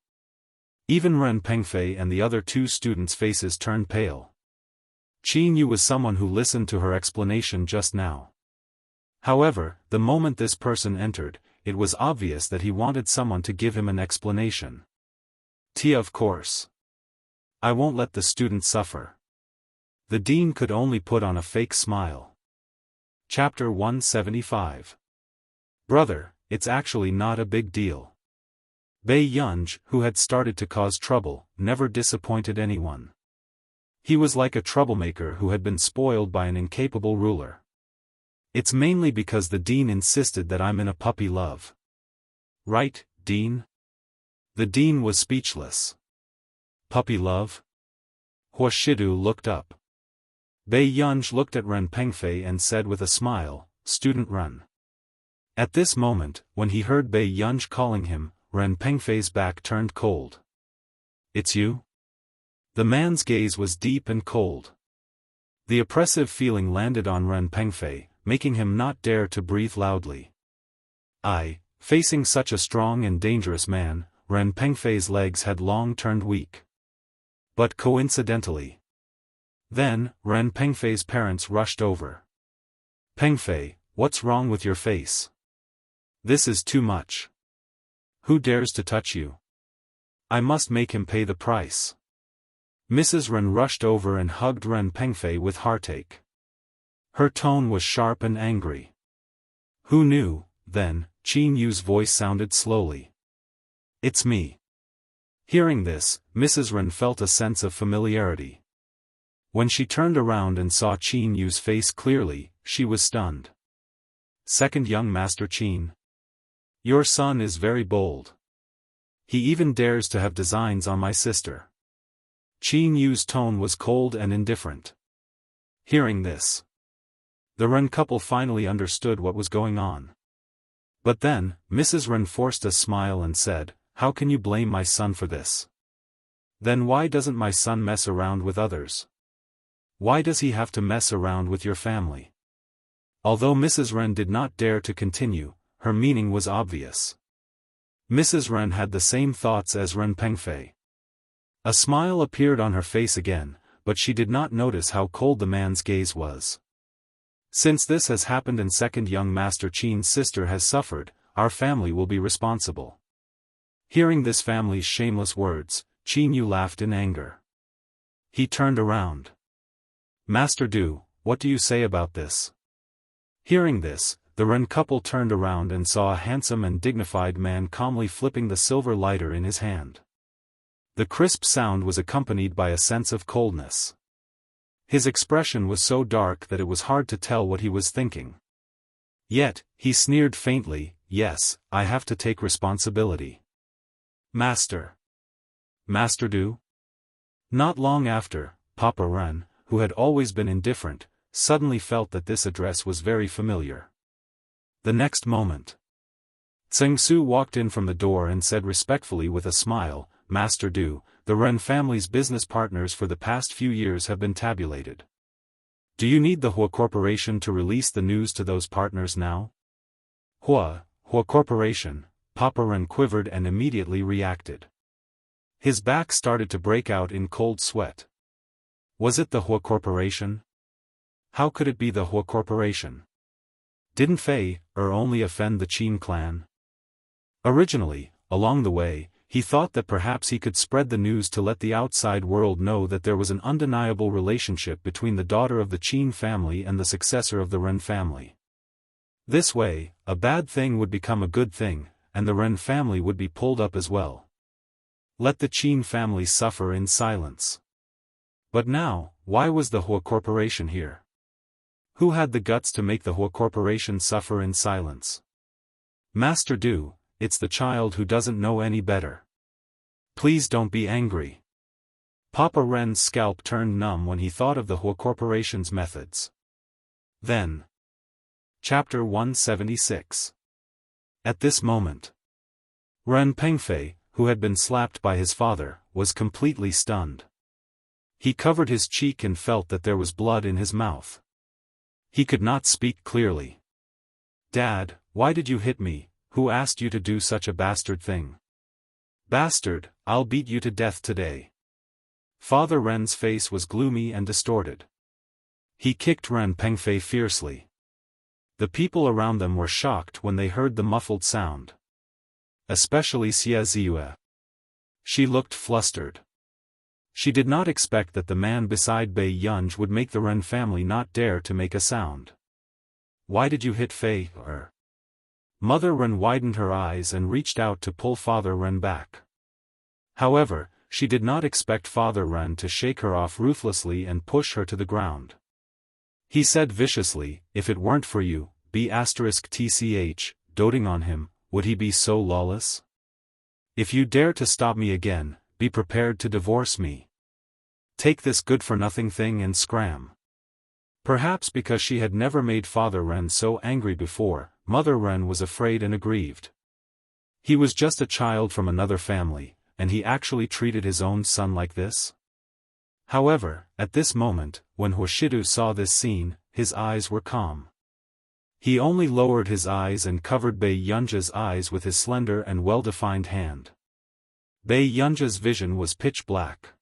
Even Ren Pengfei and the other two students' faces turned pale. Qin Yu was someone who listened to her explanation just now. However, the moment this person entered, it was obvious that he wanted someone to give him an explanation. Of course. I won't let the student suffer." The dean could only put on a fake smile. Chapter 175. Brother, it's actually not a big deal. Bei Yunj, who had started to cause trouble, never disappointed anyone. He was like a troublemaker who had been spoiled by an incapable ruler. "It's mainly because the dean insisted that I'm in a puppy love." "Right, dean?" The dean was speechless. "Puppy love?" Huashidu looked up. Bei Yunj looked at Ren Pengfei and said with a smile, "Student Ren." At this moment, when he heard Bei Yunj calling him, Ren Pengfei's back turned cold. "It's you?" The man's gaze was deep and cold. The oppressive feeling landed on Ren Pengfei, making him not dare to breathe loudly. Facing such a strong and dangerous man, Ren Pengfei's legs had long turned weak. But coincidentally, then, Ren Pengfei's parents rushed over. "Pengfei, what's wrong with your face? This is too much. Who dares to touch you? I must make him pay the price." Mrs. Ren rushed over and hugged Ren Pengfei with heartache. Her tone was sharp and angry. "Who knew?" Then, Qin Yu's voice sounded slowly. "It's me." Hearing this, Mrs. Ren felt a sense of familiarity. When she turned around and saw Qin Yu's face clearly, she was stunned. Second young Master Qin. Your son is very bold. He even dares to have designs on my sister. Qin Yu's tone was cold and indifferent. Hearing this, the Ren couple finally understood what was going on. But then, Mrs. Ren forced a smile and said, "How can you blame my son for this? Then why doesn't my son mess around with others? Why does he have to mess around with your family?" Although Mrs. Ren did not dare to continue, her meaning was obvious. Mrs. Ren had the same thoughts as Ren Pengfei. A smile appeared on her face again, but she did not notice how cold the man's gaze was. Since this has happened and second young Master Qin's sister has suffered, our family will be responsible. Hearing this family's shameless words, Qin Yu laughed in anger. He turned around. Master Du, what do you say about this? Hearing this, the Ren couple turned around and saw a handsome and dignified man calmly flipping the silver lighter in his hand. The crisp sound was accompanied by a sense of coldness. His expression was so dark that it was hard to tell what he was thinking. Yet, he sneered faintly, "Yes, I have to take responsibility. Master. Master Du?" Not long after, Papa Ren, who had always been indifferent, suddenly felt that this address was very familiar. The next moment, Tseng Su walked in from the door and said respectfully with a smile, "Master Du, the Ren family's business partners for the past few years have been tabulated. Do you need the Hua Corporation to release the news to those partners now?" Hua Corporation, Papa Ren quivered and immediately reacted. His back started to break out in cold sweat. Was it the Hua Corporation? How could it be the Hua Corporation? Didn't Fei only offend the Qin clan? Originally, along the way, he thought that perhaps he could spread the news to let the outside world know that there was an undeniable relationship between the daughter of the Qin family and the successor of the Ren family. This way, a bad thing would become a good thing, and the Ren family would be pulled up as well. Let the Qin family suffer in silence. But now, why was the Hua Corporation here? Who had the guts to make the Hua Corporation suffer in silence? Master Du, it's the child who doesn't know any better. Please don't be angry. Papa Ren's scalp turned numb when he thought of the Hua Corporation's methods. Then. Chapter 176. At this moment, Ren Pengfei, who had been slapped by his father, was completely stunned. He covered his cheek and felt that there was blood in his mouth. He could not speak clearly. "Dad, why did you hit me? Who asked you to do such a bastard thing?" "Bastard, I'll beat you to death today." Father Ren's face was gloomy and distorted. He kicked Ren Pengfei fiercely. The people around them were shocked when they heard the muffled sound. Especially Xie Ziyue. She looked flustered. She did not expect that the man beside Bei Yunj would make the Ren family not dare to make a sound. "Why did you hit Fei?" Mother Ren widened her eyes and reached out to pull Father Ren back. However, she did not expect Father Ren to shake her off ruthlessly and push her to the ground. He said viciously, "If it weren't for you, B*tch, doting on him, would he be so lawless? If you dare to stop me again, be prepared to divorce me. Take this good-for-nothing thing and scram." Perhaps because she had never made Father Ren so angry before, Mother Ren was afraid and aggrieved. He was just a child from another family, and he actually treated his own son like this? However, at this moment, when Hoshidu saw this scene, his eyes were calm. He only lowered his eyes and covered Bei Yunja's eyes with his slender and well-defined hand. Bei Yunja's vision was pitch black.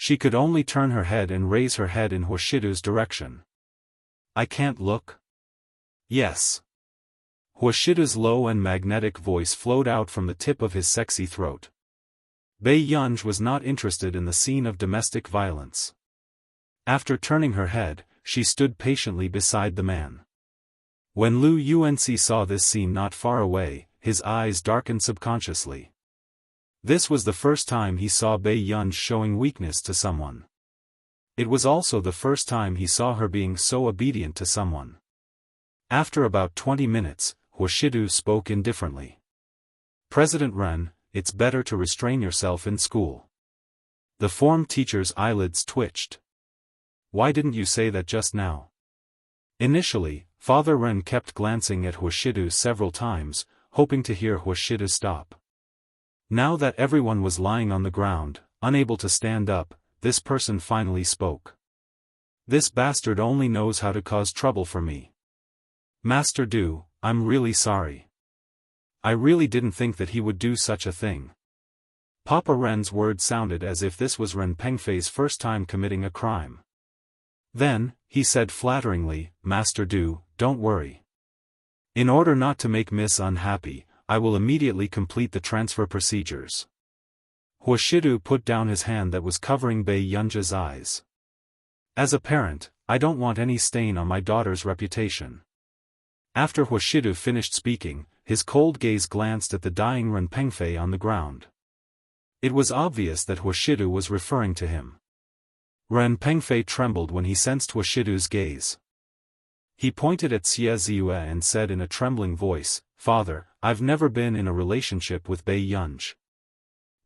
She could only turn her head and raise her head in Hoshidu's direction. "I can't look?" "Yes." Hoshidu's low and magnetic voice flowed out from the tip of his sexy throat. Bei Yunj was not interested in the scene of domestic violence. After turning her head, she stood patiently beside the man. When Lu Yuanci saw this scene not far away, his eyes darkened subconsciously. This was the first time he saw Bei Yunj showing weakness to someone. It was also the first time he saw her being so obedient to someone. After about 20 minutes, Huashidu spoke indifferently. President Ren, it's better to restrain yourself in school. The form teacher's eyelids twitched. Why didn't you say that just now? Initially, Father Ren kept glancing at Huashidu several times, hoping to hear Huashidu stop. Now that everyone was lying on the ground, unable to stand up, this person finally spoke. This bastard only knows how to cause trouble for me. Master Du, I'm really sorry. I really didn't think that he would do such a thing. Papa Ren's words sounded as if this was Ren Pengfei's first time committing a crime. Then, he said flatteringly, Master Du, don't worry. In order not to make Miss unhappy, I will immediately complete the transfer procedures. Huashidu put down his hand that was covering Bei Yunja's eyes. As a parent, I don't want any stain on my daughter's reputation. After Huashidu finished speaking, his cold gaze glanced at the dying Ren Pengfei on the ground. It was obvious that Huashidu was referring to him. Ren Pengfei trembled when he sensed Huashidu's gaze. He pointed at Xie Ziyue and said in a trembling voice, Father, I've never been in a relationship with Bei Yunj.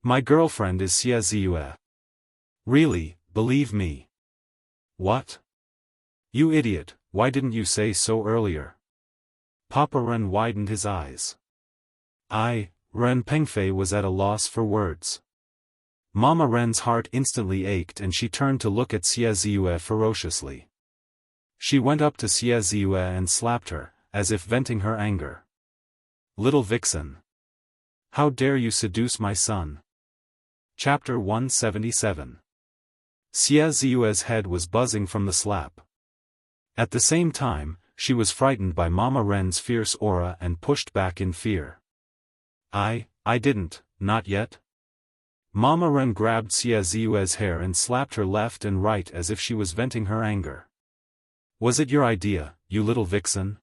My girlfriend is Xie Ziyue. Really, believe me. What? You idiot, why didn't you say so earlier? Papa Ren widened his eyes. Ren Pengfei was at a loss for words. Mama Ren's heart instantly ached and she turned to look at Xie Ziyue ferociously. She went up to Xie Ziyue and slapped her, as if venting her anger. Little vixen. How dare you seduce my son? Chapter 177. Xie Ziyue's head was buzzing from the slap. At the same time, she was frightened by Mama Ren's fierce aura and pushed back in fear. I didn't, not yet. Mama Ren grabbed Xie Ziyue's hair and slapped her left and right as if she was venting her anger. Was it your idea, you little vixen?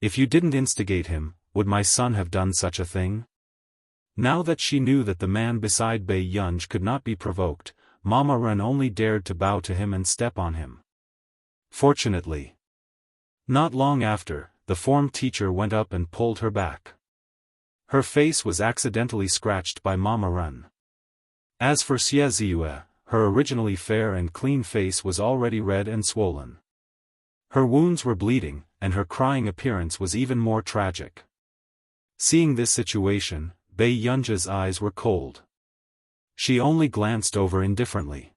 If you didn't instigate him, would my son have done such a thing? Now that she knew that the man beside Bei Yunj could not be provoked, Mama Ren only dared to bow to him and step on him. Fortunately. Not long after, the form teacher went up and pulled her back. Her face was accidentally scratched by Mama Ren. As for Xie Ziyue, her originally fair and clean face was already red and swollen. Her wounds were bleeding, and her crying appearance was even more tragic. Seeing this situation, Bei Yunja's eyes were cold. She only glanced over indifferently.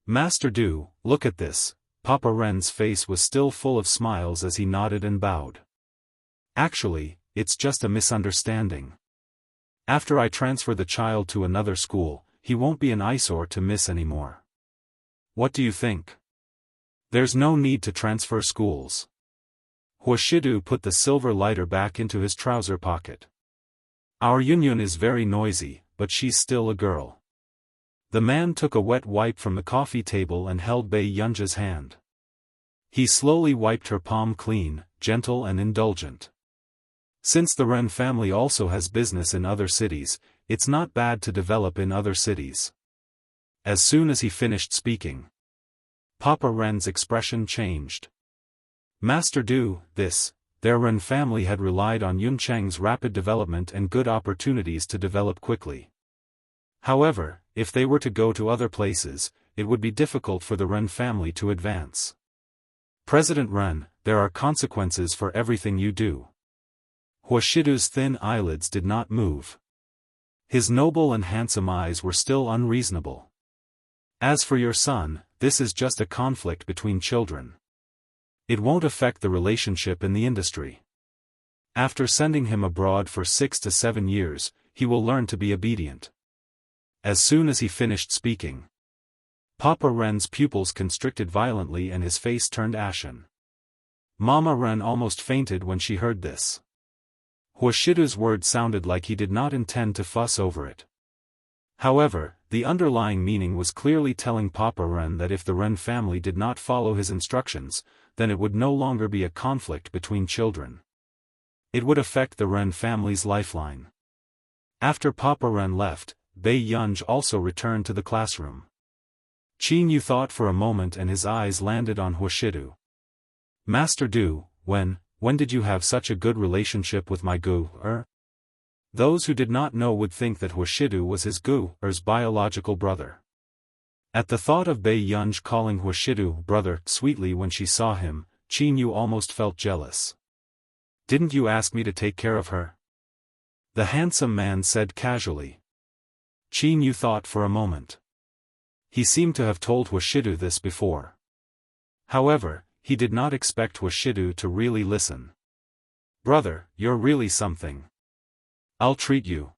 Master Du, look at this. Papa Ren's face was still full of smiles as he nodded and bowed. Actually, it's just a misunderstanding. After I transfer the child to another school, he won't be an eyesore to Miss anymore. What do you think? There's no need to transfer schools. Huashidu put the silver lighter back into his trouser pocket. Our Yunyun is very noisy, but she's still a girl. The man took a wet wipe from the coffee table and held Bei Yunja's hand. He slowly wiped her palm clean, gentle and indulgent. Since the Ren family also has business in other cities, it's not bad to develop in other cities. As soon as he finished speaking, Papa Ren's expression changed. Master Du, their Ren family had relied on Yun Cheng's rapid development and good opportunities to develop quickly. However, if they were to go to other places, it would be difficult for the Ren family to advance. President Ren, there are consequences for everything you do. Huashidu's thin eyelids did not move. His noble and handsome eyes were still unreasonable. As for your son, this is just a conflict between children. It won't affect the relationship in the industry. After sending him abroad for 6 to 7 years, he will learn to be obedient. As soon as he finished speaking, Papa Ren's pupils constricted violently and his face turned ashen. Mama Ren almost fainted when she heard this. Huashidu's words sounded like he did not intend to fuss over it. However, the underlying meaning was clearly telling Papa Ren that if the Ren family did not follow his instructions, then it would no longer be a conflict between children. It would affect the Ren family's lifeline. After Papa Ren left, Bei Yunj also returned to the classroom. Qin Yu thought for a moment and his eyes landed on Huashidu. Master Du, when did you have such a good relationship with my Gu-er? Those who did not know would think that Huashidu was his Gu-er's biological brother. At the thought of Bei Yunj calling Huashidu brother sweetly when she saw him, Qin Yu almost felt jealous. Didn't you ask me to take care of her? The handsome man said casually. Qin Yu thought for a moment. He seemed to have told Huashidu this before. However, he did not expect Huashidu to really listen. Brother, you're really something. I'll treat you.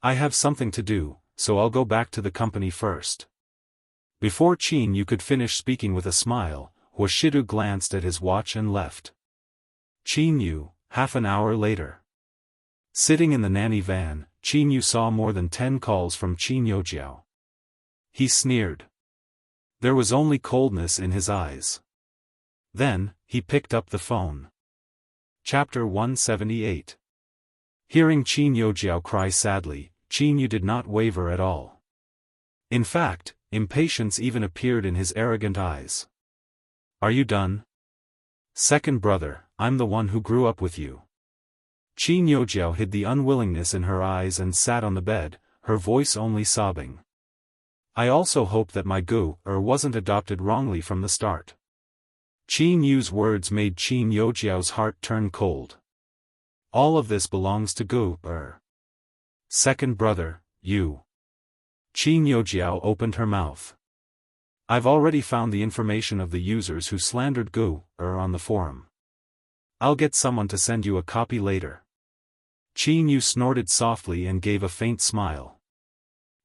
I have something to do, so I'll go back to the company first. Before Qin Yu could finish speaking with a smile, Huashidu glanced at his watch and left. Qin Yu, half an hour later. Sitting in the nanny van, Qin Yu saw more than 10 calls from Qin Youjiao. He sneered. There was only coldness in his eyes. Then, he picked up the phone. Chapter 178. Hearing Qin Youjiao cry sadly, Qin Yu did not waver at all. In fact, impatience even appeared in his arrogant eyes. Are you done? Second brother, I'm the one who grew up with you. Qin Youjiao hid the unwillingness in her eyes and sat on the bed, her voice only sobbing. I also hope that my Gu-er wasn't adopted wrongly from the start. Qin Yu's words made Qin Youjiao's heart turn cold. All of this belongs to Gu-er. Second brother, you. Qin Youjiao opened her mouth. I've already found the information of the users who slandered Gu-er on the forum. I'll get someone to send you a copy later. Qin Yu snorted softly and gave a faint smile.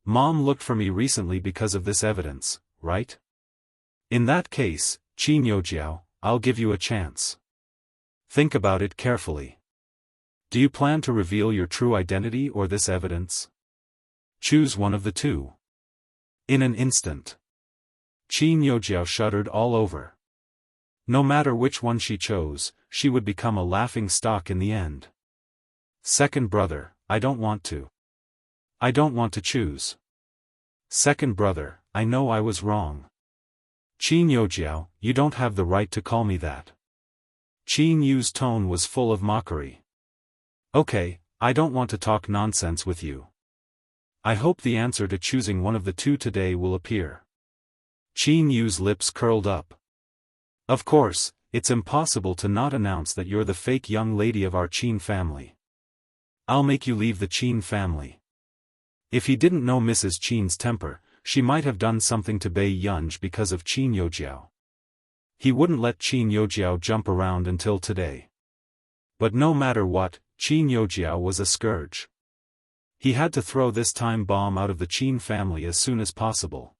Mom looked for me recently because of this evidence, right? In that case, Qin Youjiao, I'll give you a chance. Think about it carefully. Do you plan to reveal your true identity or this evidence? Choose one of the two. In an instant. Qin Youjiao shuddered all over. No matter which one she chose, she would become a laughing stock in the end. Second brother, I don't want to. I don't want to choose. Second brother, I know I was wrong. Qin Youjiao, you don't have the right to call me that. Qin Yu's tone was full of mockery. Okay, I don't want to talk nonsense with you. I hope the answer to choosing one of the two today will appear. Qin Yu's lips curled up. Of course, it's impossible to not announce that you're the fake young lady of our Qin family. I'll make you leave the Qin family. If he didn't know Mrs. Qin's temper, she might have done something to Bei Yunj because of Qin Youjiao. He wouldn't let Qin Youjiao jump around until today. But no matter what, Qin Youjiao was a scourge. He had to throw this time bomb out of the Qin family as soon as possible.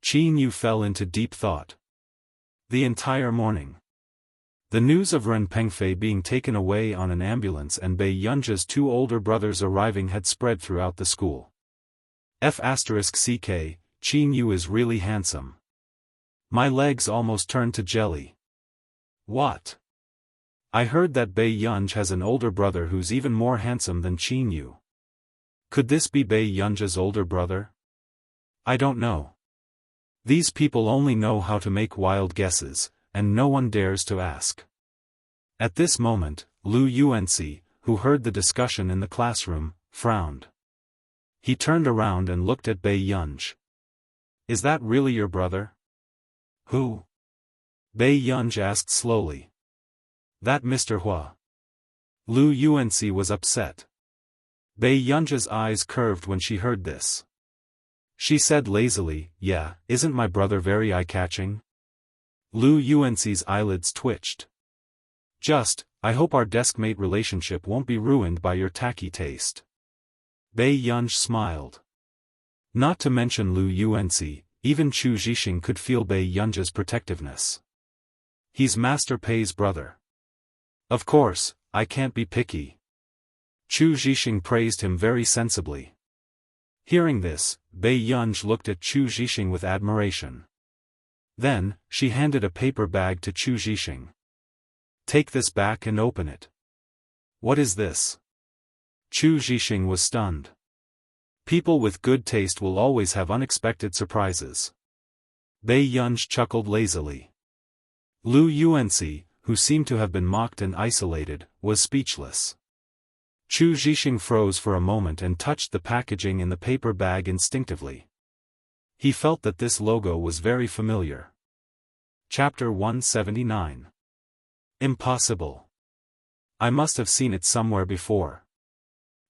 Qin Yu fell into deep thought. The entire morning. The news of Ren Pengfei being taken away on an ambulance and Bei Yunja's 2 older brothers arriving had spread throughout the school. F***ck, Qin Yu is really handsome. My legs almost turned to jelly. What? I heard that Bei Yunj has an older brother who's even more handsome than Qin Yu. Could this be Bei Yunja's older brother? I don't know. These people only know how to make wild guesses, and no one dares to ask. At this moment, Lu Yuanci, who heard the discussion in the classroom, frowned. He turned around and looked at Bei Yunj. Is that really your brother? Who? Bei Yunj asked slowly. That Mr. Hua. Lu Yuanci was upset. Bei Yunja's eyes curved when she heard this. She said lazily, yeah, isn't my brother very eye-catching? Lu Yuanci's eyelids twitched. I hope our deskmate relationship won't be ruined by your tacky taste. Bei Yunj smiled. Not to mention Lu Yuanci, even Chu Zhixing could feel Bei Yunja's protectiveness. He's Master Pei's brother. Of course, I can't be picky. Chu Zhixing praised him very sensibly. Hearing this, Bei Yunj looked at Chu Zhixing with admiration. Then, she handed a paper bag to Chu Zhixing. Take this back and open it. What is this? Chu Zhixing was stunned. People with good taste will always have unexpected surprises. Bei Yunj chuckled lazily. Lu Yuanxi, who seemed to have been mocked and isolated, was speechless. Chu Zhixing froze for a moment and touched the packaging in the paper bag instinctively. He felt that this logo was very familiar. Chapter 179. Impossible. I must have seen it somewhere before.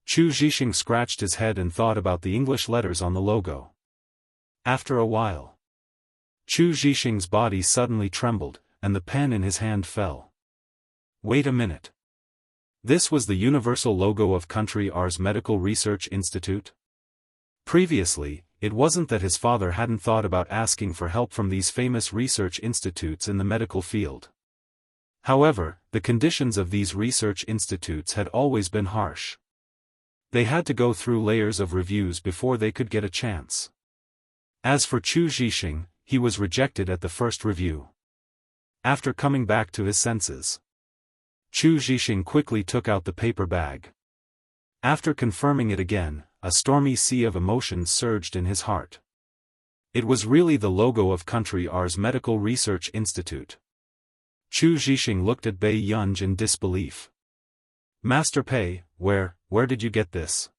Chu Zhixing scratched his head and thought about the English letters on the logo. After a while, Chu Zhixing's body suddenly trembled, and the pen in his hand fell. Wait a minute. This was the universal logo of Country R's Medical Research Institute? Previously, it wasn't that his father hadn't thought about asking for help from these famous research institutes in the medical field. However, the conditions of these research institutes had always been harsh. They had to go through layers of reviews before they could get a chance. As for Chu Zhixing, he was rejected at the first review. After coming back to his senses, Chu Zhixing quickly took out the paper bag. After confirming it again, a stormy sea of emotions surged in his heart. It was really the logo of Country R's Medical Research Institute. Chu Zhixing looked at Bei Yunj in disbelief. Master Pei, where did you get this?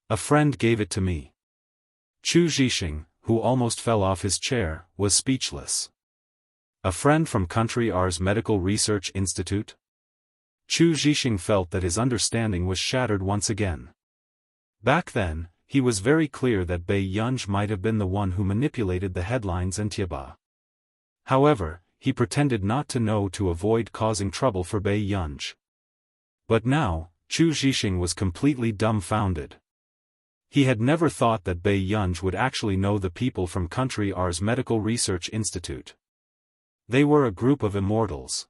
A friend gave it to me. Chu Zhixing, who almost fell off his chair, was speechless. A friend from Country R's Medical Research Institute? Chu Zhixing felt that his understanding was shattered once again. Back then, he was very clear that Bei Yunj might have been the one who manipulated the headlines and Tieba. However, he pretended not to know to avoid causing trouble for Bei Yunj. But now, Chu Zhixing was completely dumbfounded. He had never thought that Bei Yunj would actually know the people from Country R's Medical Research Institute. They were a group of immortals.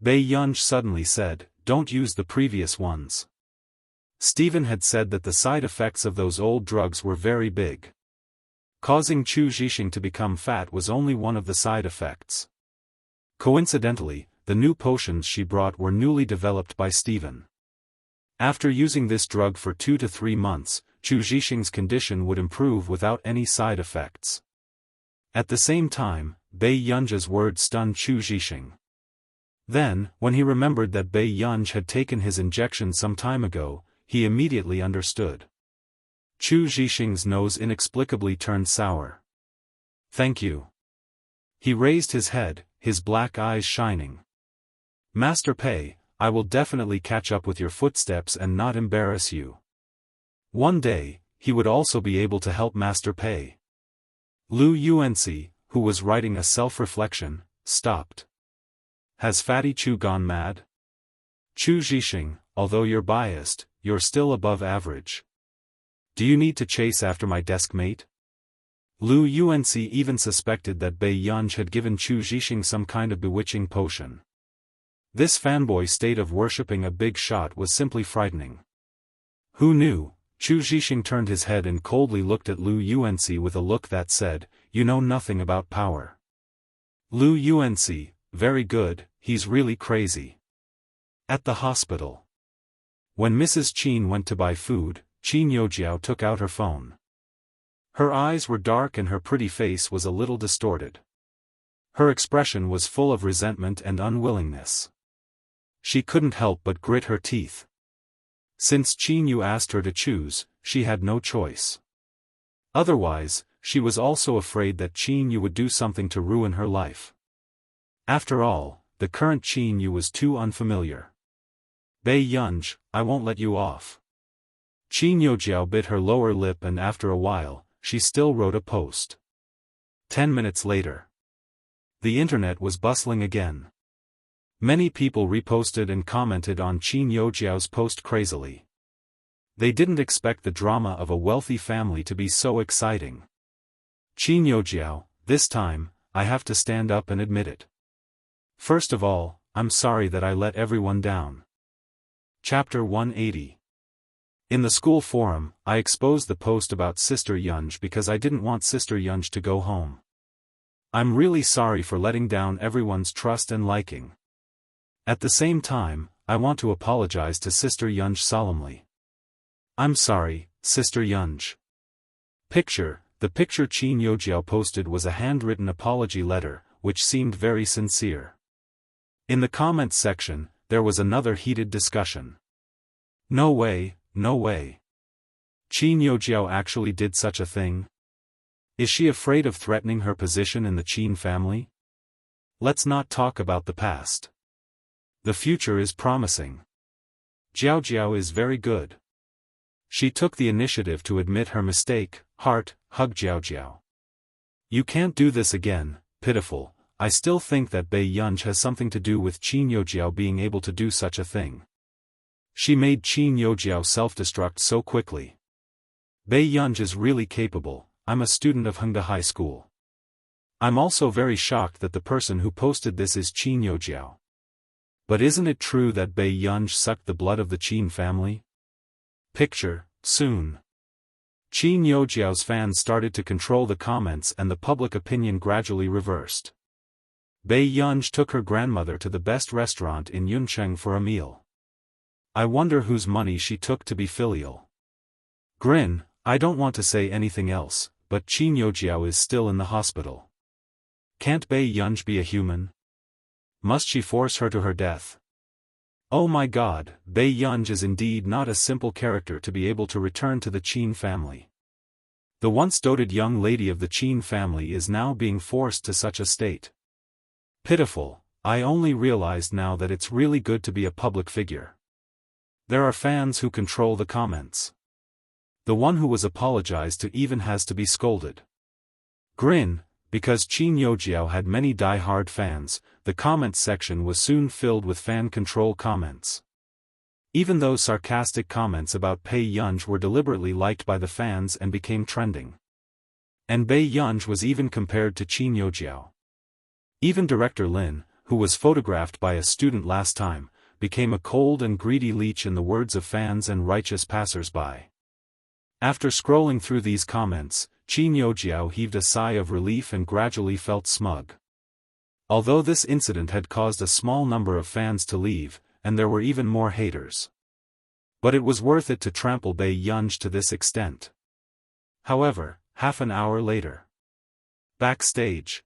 Bei Yunj suddenly said, "Don't use the previous ones." Stephen had said that the side effects of those old drugs were very big. Causing Chu Zhixing to become fat was only one of the side effects. Coincidentally, the new potions she brought were newly developed by Stephen. After using this drug for 2 to 3 months, Chu Zhixing's condition would improve without any side effects. At the same time, Bei Yunj's words stunned Chu Zhixing. Then, when he remembered that Bei Yunj had taken his injection some time ago, he immediately understood. Chu Zhixing's nose inexplicably turned sour. "Thank you." He raised his head, his black eyes shining. "Master Pei, I will definitely catch up with your footsteps and not embarrass you." One day, he would also be able to help Master Pei. Lu Yuanxi, who was writing a self-reflection, stopped. Has Fatty Chu gone mad? Chu Zhixing, although you're biased, you're still above average. Do you need to chase after my desk mate? Lu Yuanxi even suspected that Bei Yunj had given Chu Zhixing some kind of bewitching potion. This fanboy state of worshipping a big shot was simply frightening. Who knew? Chu Zhixing turned his head and coldly looked at Lu Yuanxi with a look that said, "You know nothing about power." Lu Yuanxi, very good, he's really crazy. At the hospital. When Mrs. Qin went to buy food, Qin Yojiao took out her phone. Her eyes were dark and her pretty face was a little distorted. Her expression was full of resentment and unwillingness. She couldn't help but grit her teeth. Since Qin Yu asked her to choose, she had no choice. Otherwise, she was also afraid that Qin Yu would do something to ruin her life. After all, the current Qin Yu was too unfamiliar. Bei Yunj, I won't let you off. Qin Yojiao bit her lower lip and after a while, she still wrote a post. 10 minutes later. The internet was bustling again. Many people reposted and commented on Qin Yojiao's post crazily. They didn't expect the drama of a wealthy family to be so exciting. Qin Yojiao, this time, I have to stand up and admit it. First of all, I'm sorry that I let everyone down. Chapter 180. In the school forum, I exposed the post about Sister Yunj because I didn't want Sister Yunj to go home. I'm really sorry for letting down everyone's trust and liking. At the same time, I want to apologize to Sister Yunj solemnly. I'm sorry, Sister Yunj. Picture, The picture Qin Yojiao posted was a handwritten apology letter, which seemed very sincere. In the comments section, there was another heated discussion. No way, no way. Qin Yojiao actually did such a thing? Is she afraid of threatening her position in the Qin family? Let's not talk about the past. The future is promising. Jiao Jiao is very good. She took the initiative to admit her mistake, hug Jiao Jiao. You can't do this again, pitiful. I still think that Bei Yunj has something to do with Qin Yojiao being able to do such a thing. She made Qin Yojiao self-destruct so quickly. Bei Yunj is really capable. I'm a student of Hengda High School. I'm also very shocked that the person who posted this is Qin Yojiao. But isn't it true that Bei Yunj sucked the blood of the Qin family? Picture, soon. Qin Yojiao's fans started to control the comments and the public opinion gradually reversed. Bei Yunj took her grandmother to the best restaurant in Yuncheng for a meal. I wonder whose money she took to be filial. Grin, I don't want to say anything else, but Qin Yojiao is still in the hospital. Can't Bei Yunj be a human? Must she force her to her death? Oh my god, Bei Yunj is indeed not a simple character to be able to return to the Qin family. The once doted young lady of the Qin family is now being forced to such a state. Pitiful, I only realized now that it's really good to be a public figure. There are fans who control the comments. The one who was apologized to even has to be scolded. Grin, because Qin Yojiao had many die-hard fans, the comments section was soon filled with fan control comments. Even those sarcastic comments about Bei Yunj were deliberately liked by the fans and became trending. And Bei Yunj was even compared to Qin Yojiao. Even director Lin, who was photographed by a student last time, became a cold and greedy leech in the words of fans and righteous passers-by. After scrolling through these comments, Qin Yojiao heaved a sigh of relief and gradually felt smug. Although this incident had caused a small number of fans to leave, and there were even more haters. But it was worth it to trample Bei Yunj to this extent. However, half an hour later. Backstage.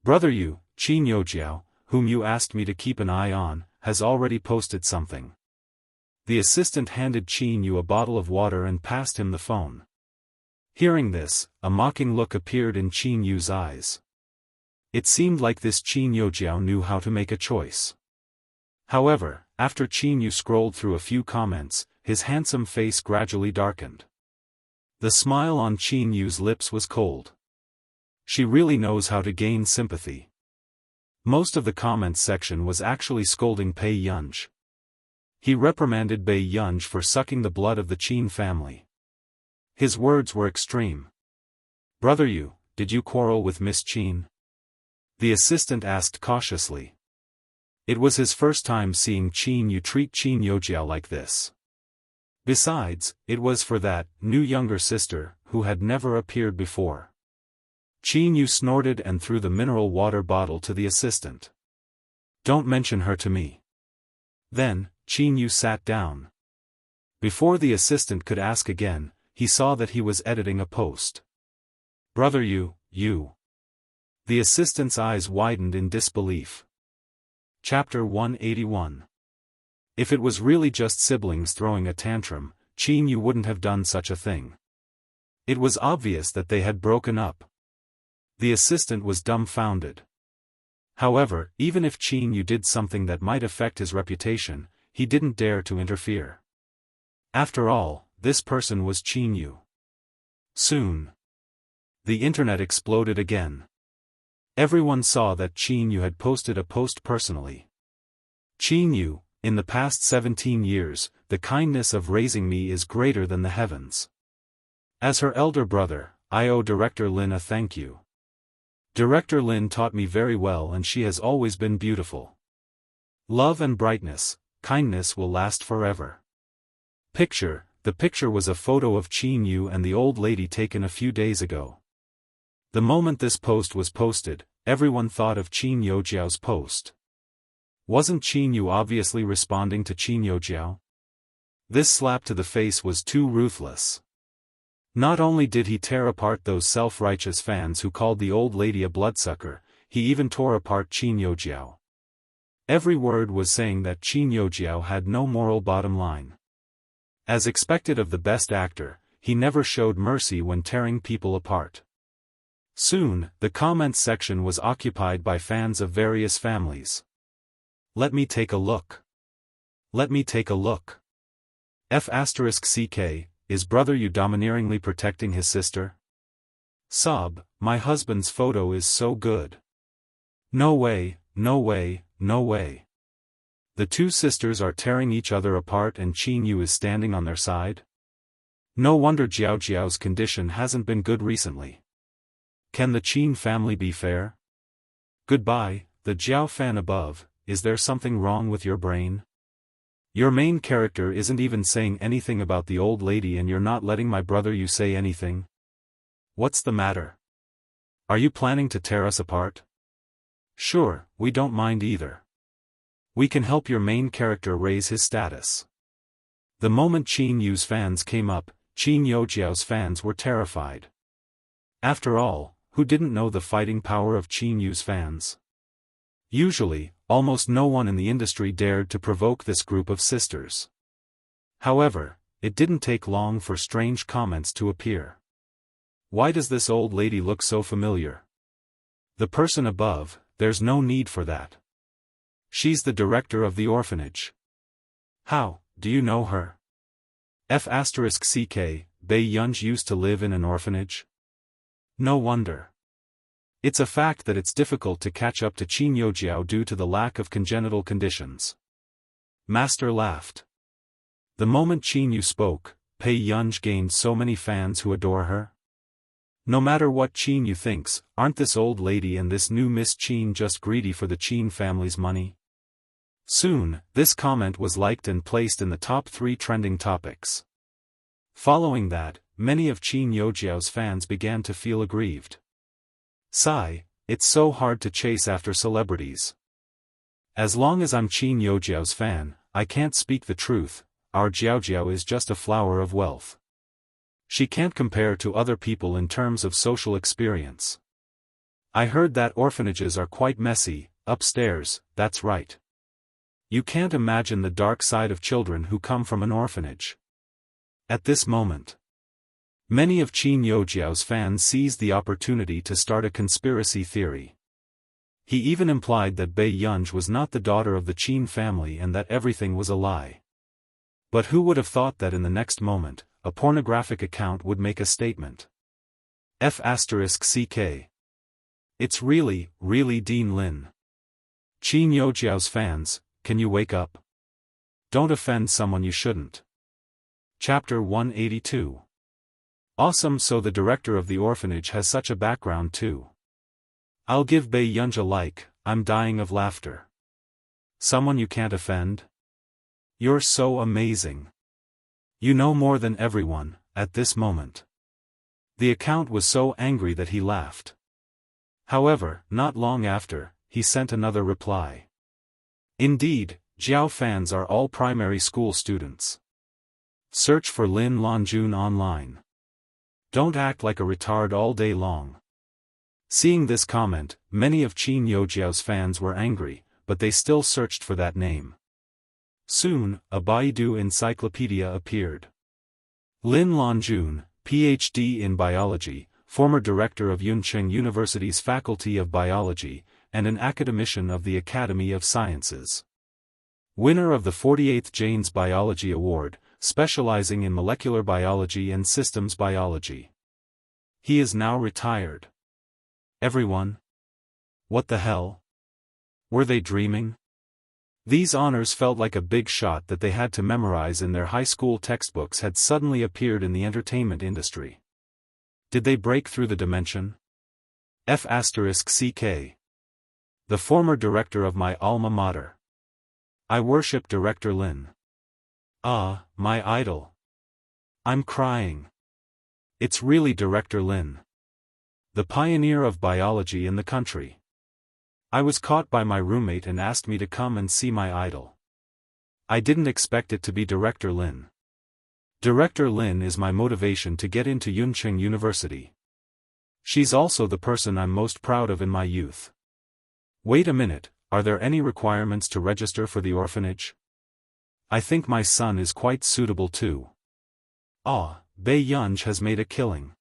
Brother Yu, Qin Yojiao, whom you asked me to keep an eye on, has already posted something. The assistant handed Qin Yu a bottle of water and passed him the phone. Hearing this, a mocking look appeared in Qin Yu's eyes. It seemed like this Qin Yojiao knew how to make a choice. However, after Qin Yu scrolled through a few comments, his handsome face gradually darkened. The smile on Qin Yu's lips was cold. She really knows how to gain sympathy. Most of the comments section was actually scolding Bei Yunj. He reprimanded Bei Yunj for sucking the blood of the Qin family. His words were extreme. Brother Yu, did you quarrel with Miss Qin? The assistant asked cautiously. It was his first time seeing Qin Yu treat Qin Yojiao like this. Besides, it was for that new younger sister, who had never appeared before. Qin Yu snorted and threw the mineral water bottle to the assistant. Don't mention her to me. Then, Qin Yu sat down. Before the assistant could ask again, he saw that he was editing a post. Brother Yu, you. The assistant's eyes widened in disbelief. Chapter 181. If it was really just siblings throwing a tantrum, Qin Yu wouldn't have done such a thing. It was obvious that they had broken up. The assistant was dumbfounded. However, even if Qin Yu did something that might affect his reputation, he didn't dare to interfere. After all, this person was Qin Yu. Soon, the internet exploded again. Everyone saw that Qin Yu had posted a post personally. Qin Yu, in the past 17 years, the kindness of raising me is greater than the heavens. As her elder brother, I owe Director Lin a thank you. Director Lin taught me very well and she has always been beautiful. Love and brightness, kindness will last forever. Picture. The picture was a photo of Qin Yu and the old lady taken a few days ago. The moment this post was posted, everyone thought of Qin Yojiao's post. Wasn't Qin Yu obviously responding to Qin Yojiao? This slap to the face was too ruthless. Not only did he tear apart those self-righteous fans who called the old lady a bloodsucker, he even tore apart Qin Youjiao. Every word was saying that Qin Youjiao had no moral bottom line. As expected of the best actor, he never showed mercy when tearing people apart. Soon, the comments section was occupied by fans of various families. Let me take a look. Let me take a look. F***ck, is brother you domineeringly protecting his sister? Sob, my husband's photo is so good. No way, no way, no way. The two sisters are tearing each other apart and Qin Yu is standing on their side? No wonder Jiao Jiao's condition hasn't been good recently. Can the Qin family be fair? Goodbye, the Jiao fan above, is there something wrong with your brain? Your main character isn't even saying anything about the old lady and you're not letting my brother you say anything? What's the matter? Are you planning to tear us apart? Sure, we don't mind either. We can help your main character raise his status. The moment Qin Yu's fans came up, Qin Youjiao's fans were terrified. After all, who didn't know the fighting power of Qin Yu's fans? Usually, almost no one in the industry dared to provoke this group of sisters. However, it didn't take long for strange comments to appear. Why does this old lady look so familiar? The person above, there's no need for that. She's the director of the orphanage. How, do you know her? F***ck, Bei Yunj used to live in an orphanage? No wonder. It's a fact that it's difficult to catch up to Qin Youjiao due to the lack of congenital conditions. Master laughed. The moment Qin Yu spoke, Pei Yunj gained so many fans who adore her. No matter what Qin Yu thinks, aren't this old lady and this new Miss Qin just greedy for the Qin family's money? Soon, this comment was liked and placed in the top 3 trending topics. Following that, many of Qin Youjiao's fans began to feel aggrieved. Sigh, it's so hard to chase after celebrities. As long as I'm Qin Youjiao's fan, I can't speak the truth, our Jiao Jiao is just a flower of wealth. She can't compare to other people in terms of social experience. I heard that orphanages are quite messy, upstairs, that's right. You can't imagine the dark side of children who come from an orphanage. At this moment, many of Qin Youjiao's fans seized the opportunity to start a conspiracy theory. He even implied that Bei Yunj was not the daughter of the Qin family and that everything was a lie. But who would have thought that in the next moment, a pornographic account would make a statement? F***ck. It's really Dean Lin. Qin Youjiao's fans, can you wake up? Don't offend someone you shouldn't. Chapter 182. Awesome, so the director of the orphanage has such a background too. I'll give Bei Yunj a like, I'm dying of laughter. Someone you can't offend? You're so amazing. You know more than everyone, at this moment. The account was so angry that he laughed. However, not long after, he sent another reply. Indeed, Jiao fans are all primary school students. Search for Lin Lanjun online. Don't act like a retard all day long. Seeing this comment, many of Qin Youjiao's fans were angry, but they still searched for that name. Soon, a Baidu encyclopedia appeared. Lin Lanjun, Ph.D. in biology, former director of Yuncheng University's Faculty of Biology, and an academician of the Academy of Sciences. Winner of the 48th Janes Biology Award, specializing in molecular biology and systems biology. He is now retired. Everyone? What the hell? Were they dreaming? These honors felt like a big shot that they had to memorize in their high school textbooks had suddenly appeared in the entertainment industry. Did they break through the dimension? F***ck. The former director of my alma mater. I worship Director Lin. Ah, my idol. I'm crying. It's really Director Lin. The pioneer of biology in the country. I was caught by my roommate and asked me to come and see my idol. I didn't expect it to be Director Lin. Director Lin is my motivation to get into Yunqing University. She's also the person I'm most proud of in my youth. Wait a minute, are there any requirements to register for the orphanage? I think my son is quite suitable too. Ah, Bei Yunj has made a killing.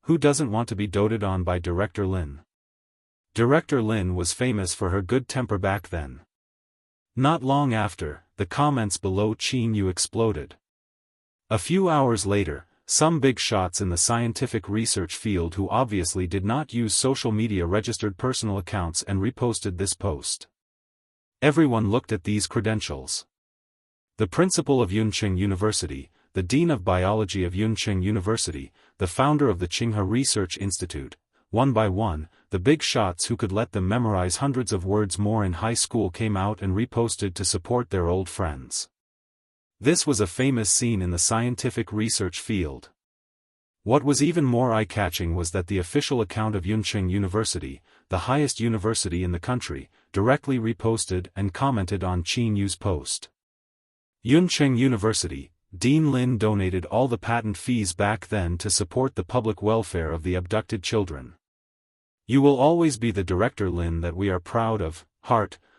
Who doesn't want to be doted on by Director Lin? Director Lin was famous for her good temper back then. Not long after, the comments below Qin Yu exploded. A few hours later, some big shots in the scientific research field who obviously did not use social media registered personal accounts and reposted this post. Everyone looked at these credentials. The principal of Yunqing University, the dean of biology of Yunqing University, the founder of the Tsinghua Research Institute. One by one, the big shots who could let them memorize hundreds of words more in high school came out and reposted to support their old friends. This was a famous scene in the scientific research field. What was even more eye-catching was that the official account of Yunqing University, the highest university in the country, directly reposted and commented on Qin Yu's post. Yunqing University, Dean Lin donated all the patent fees back then to support the public welfare of the abducted children. You will always be the Director Lin that we are proud of, //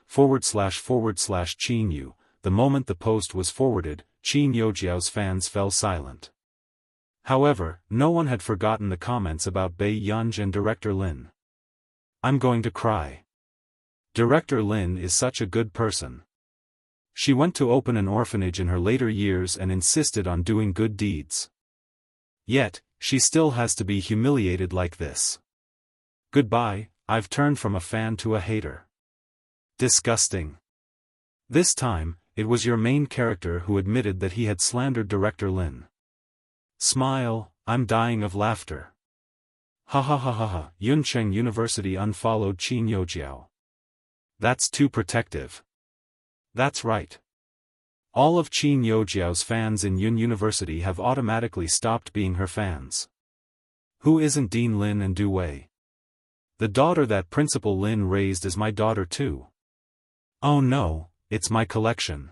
Qin Yu. The moment the post was forwarded, Qin Yojiao's fans fell silent. However, no one had forgotten the comments about Bei Yunj and Director Lin. I'm going to cry. Director Lin is such a good person. She went to open an orphanage in her later years and insisted on doing good deeds. Yet, she still has to be humiliated like this. Goodbye, I've turned from a fan to a hater. Disgusting. This time, it was your main character who admitted that he had slandered Director Lin. Smile, I'm dying of laughter. Ha ha ha ha ha, Yunqing University unfollowed Qin Yojiao. That's too protective. That's right. All of Qin Yojiao's fans in Yun University have automatically stopped being her fans. Who isn't Dean Lin and Du Wei? The daughter that Principal Lin raised is my daughter too. Oh no, it's my collection.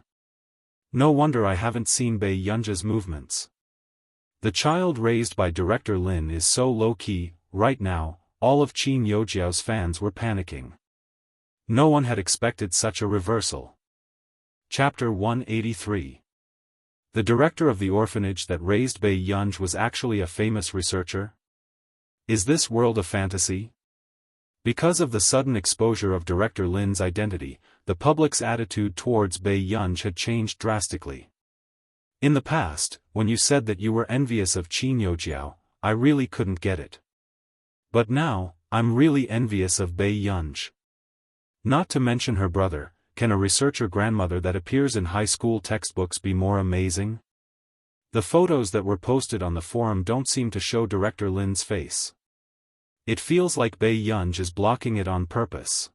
No wonder I haven't seen Bei Yunja's movements. The child raised by Director Lin is so low-key. Right now, all of Qin Yojiao's fans were panicking. No one had expected such a reversal. Chapter 183. The director of the orphanage that raised Bei Yunj was actually a famous researcher? Is this world a fantasy? Because of the sudden exposure of Director Lin's identity, the public's attitude towards Bei Yunj had changed drastically. In the past, when you said that you were envious of Qin Yojiao, I really couldn't get it. But now, I'm really envious of Bei Yunj. Not to mention her brother. Can a researcher grandmother that appears in high school textbooks be more amazing? The photos that were posted on the forum don't seem to show Director Lin's face. It feels like Bei Yunj is blocking it on purpose.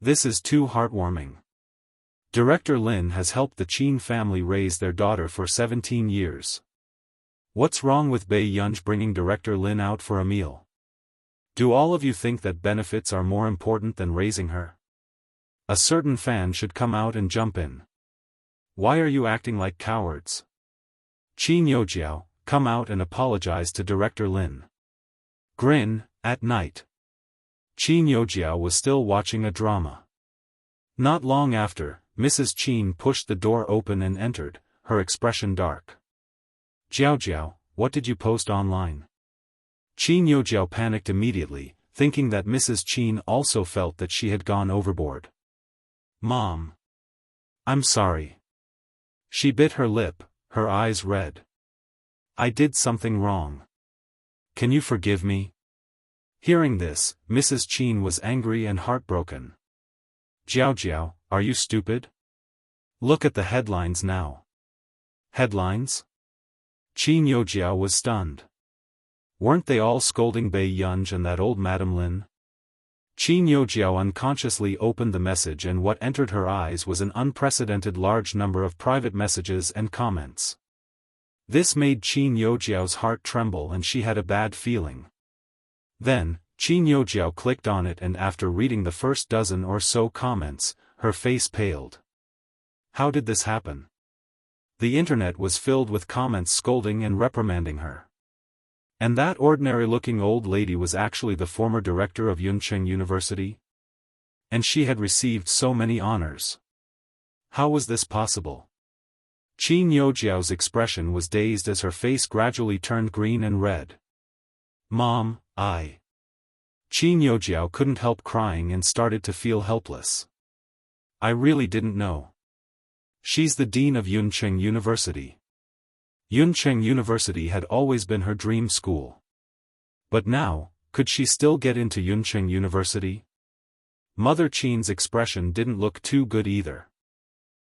This is too heartwarming. Director Lin has helped the Qin family raise their daughter for 17 years. What's wrong with Bei Yunj bringing Director Lin out for a meal? Do all of you think that benefits are more important than raising her? A certain fan should come out and jump in. Why are you acting like cowards? Qin Yojiao, come out and apologize to Director Lin. Grin, at night. Qin Yojiao was still watching a drama. Not long after, Mrs. Qin pushed the door open and entered, her expression dark. Jiao, what did you post online? Qin Yojiao panicked immediately, thinking that Mrs. Qin also felt that she had gone overboard. Mom. I'm sorry. She bit her lip, her eyes red. I did something wrong. Can you forgive me? Hearing this, Mrs. Qin was angry and heartbroken. Jiao, are you stupid? Look at the headlines now. Headlines? Qin Yojiao was stunned. Weren't they all scolding Bei Yunj and that old Madame Lin? Qin Yojiao unconsciously opened the message and what entered her eyes was an unprecedented large number of private messages and comments. This made Qin Yojiao's heart tremble and she had a bad feeling. Then, Qin Yojiao clicked on it and after reading the first dozen or so comments, her face paled. How did this happen? The internet was filled with comments scolding and reprimanding her. And that ordinary-looking old lady was actually the former director of Yuncheng University? And she had received so many honors. How was this possible? Qin Yojiao's expression was dazed as her face gradually turned green and red. Mom, Qin Yojiao couldn't help crying and started to feel helpless. I really didn't know. She's the dean of Yuncheng University. Yuncheng University had always been her dream school. But now, could she still get into Yuncheng University? Mother Qin's expression didn't look too good either.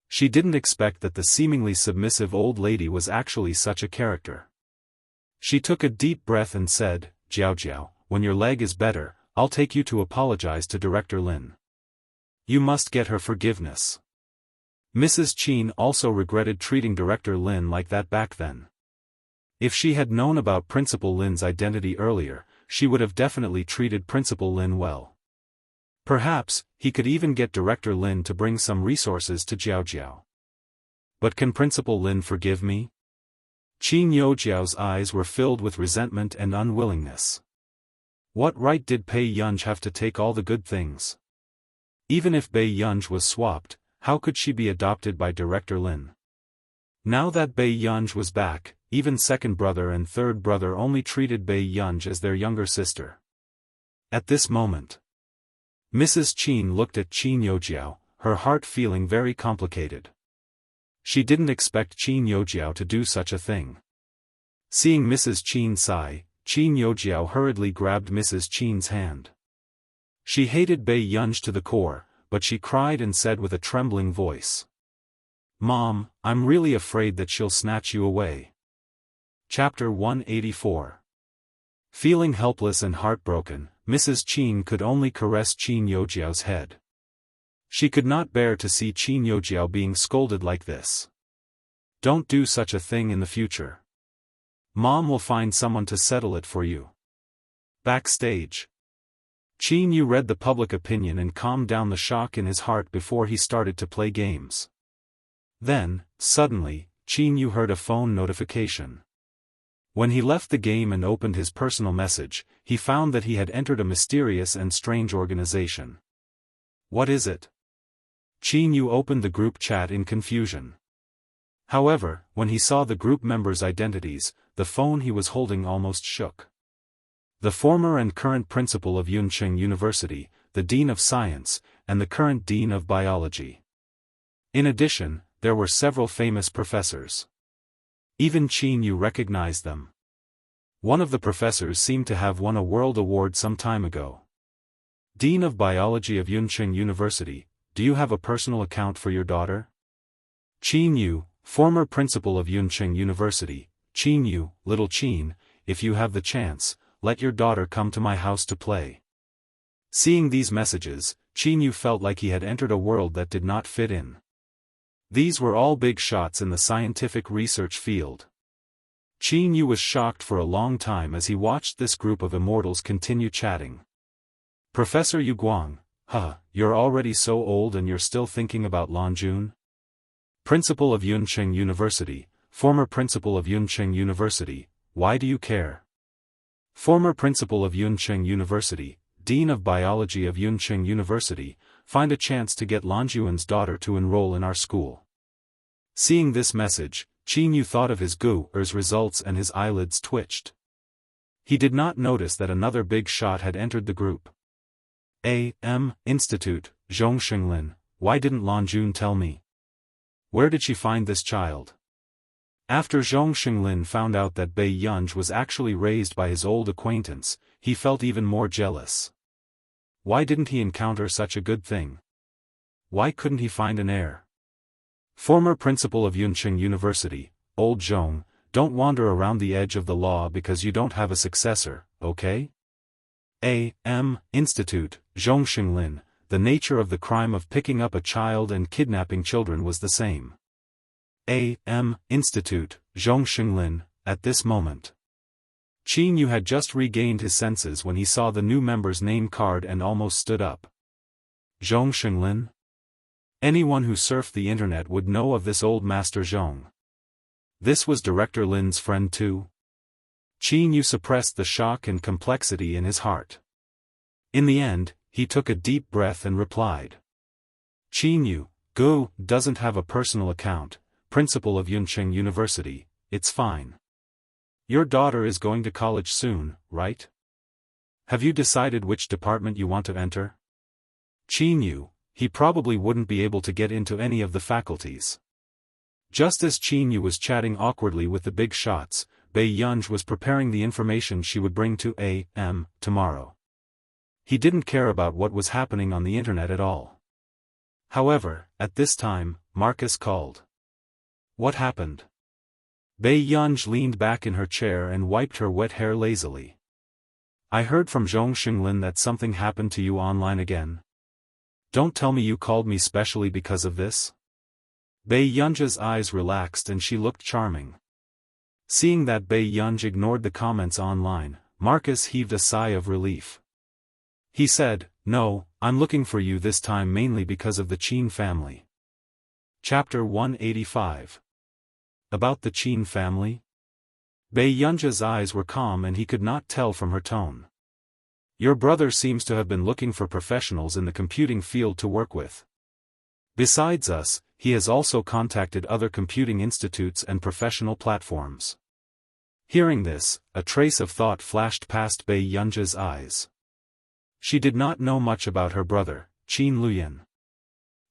She didn't expect that the seemingly submissive old lady was actually such a character. She took a deep breath and said, Jiao, when your leg is better, I'll take you to apologize to Director Lin. You must get her forgiveness. Mrs. Qin also regretted treating Director Lin like that back then. If she had known about Principal Lin's identity earlier, she would have definitely treated Principal Lin well. Perhaps, he could even get Director Lin to bring some resources to Jiao. But can Principal Lin forgive me? Qin Yojiao's eyes were filled with resentment and unwillingness. What right did Pei Yunj have to take all the good things? Even if Bei Yunj was swapped, how could she be adopted by Director Lin? Now that Bei Yunj was back, even second brother and third brother only treated Bei Yunj as their younger sister. At this moment, Mrs. Qin looked at Qin Yojiao, her heart feeling very complicated. She didn't expect Qin Yojiao to do such a thing. Seeing Mrs. Qin sigh, Qin Yojiao hurriedly grabbed Mrs. Qin's hand. She hated Bei Yunj to the core, but she cried and said with a trembling voice, Mom, I'm really afraid that she'll snatch you away. Chapter 184. Feeling helpless and heartbroken, Mrs. Qin could only caress Qin Yojiao's head. She could not bear to see Qin Yojiao being scolded like this. Don't do such a thing in the future. Mom will find someone to settle it for you. Backstage. Qin Yu read the public opinion and calmed down the shock in his heart before he started to play games. Then, suddenly, Qin Yu heard a phone notification. When he left the game and opened his personal message, he found that he had entered a mysterious and strange organization. What is it? Qin Yu opened the group chat in confusion. However, when he saw the group members' identities, the phone he was holding almost shook. The former and current principal of Yuncheng University, the Dean of Science, and the current Dean of Biology. In addition, there were several famous professors. Even Qin Yu recognized them. One of the professors seemed to have won a world award some time ago. Dean of Biology of Yuncheng University, do you have a personal account for your daughter? Qin Yu, former principal of Yuncheng University, Qin Yu, little Qin, if you have the chance, let your daughter come to my house to play. Seeing these messages, Qin Yu felt like he had entered a world that did not fit in. These were all big shots in the scientific research field. Qin Yu was shocked for a long time as he watched this group of immortals continue chatting. Professor Yu Guang, you're already so old and you're still thinking about Lanjun? Principal of Yuncheng University, former principal of Yuncheng University, why do you care? Former principal of Yuncheng University, Dean of Biology of Yuncheng University, find a chance to get Lanjuan's daughter to enroll in our school. Seeing this message, Qin Yu thought of his GU's results and his eyelids twitched. He did not notice that another big shot had entered the group. Institute, Zhongxinglin, why didn't Lanjun tell me? Where did she find this child? After Zhongxinglin found out that Bei Yunj was actually raised by his old acquaintance, he felt even more jealous. Why didn't he encounter such a good thing? Why couldn't he find an heir? Former principal of Yuncheng University, old Zhong, don't wander around the edge of the law because you don't have a successor, okay? Institute, Zhongxinglin, the nature of the crime of picking up a child and kidnapping children was the same. Institute, Zhongxinglin, at this moment. Qin Yu had just regained his senses when he saw the new member's name card and almost stood up. Zhongxinglin? Anyone who surfed the internet would know of this old Master Zhong. This was Director Lin's friend too? Qin Yu suppressed the shock and complexity in his heart. In the end, he took a deep breath and replied. Qin Yu, Gu, doesn't have a personal account, principal of Yuncheng University, it's fine. Your daughter is going to college soon, right? Have you decided which department you want to enter? Qin Yu, he probably wouldn't be able to get into any of the faculties. Just as Qin Yu was chatting awkwardly with the big shots, Bei Yunj was preparing the information she would bring to A.M. tomorrow. He didn't care about what was happening on the internet at all. However, at this time, Marcus called. What happened? Bei Yunj leaned back in her chair and wiped her wet hair lazily. I heard from Zhong Xinglin that something happened to you online again. Don't tell me you called me specially because of this? Bei Yunj's eyes relaxed and she looked charming. Seeing that Bei Yunj ignored the comments online, Marcus heaved a sigh of relief. He said, no, I'm looking for you this time mainly because of the Qin family. Chapter 185. About the Qin family? Bei Yunj's eyes were calm and he could not tell from her tone. Your brother seems to have been looking for professionals in the computing field to work with. Besides us, he has also contacted other computing institutes and professional platforms. Hearing this, a trace of thought flashed past Bei Yunj's eyes. She did not know much about her brother, Qin Luyan.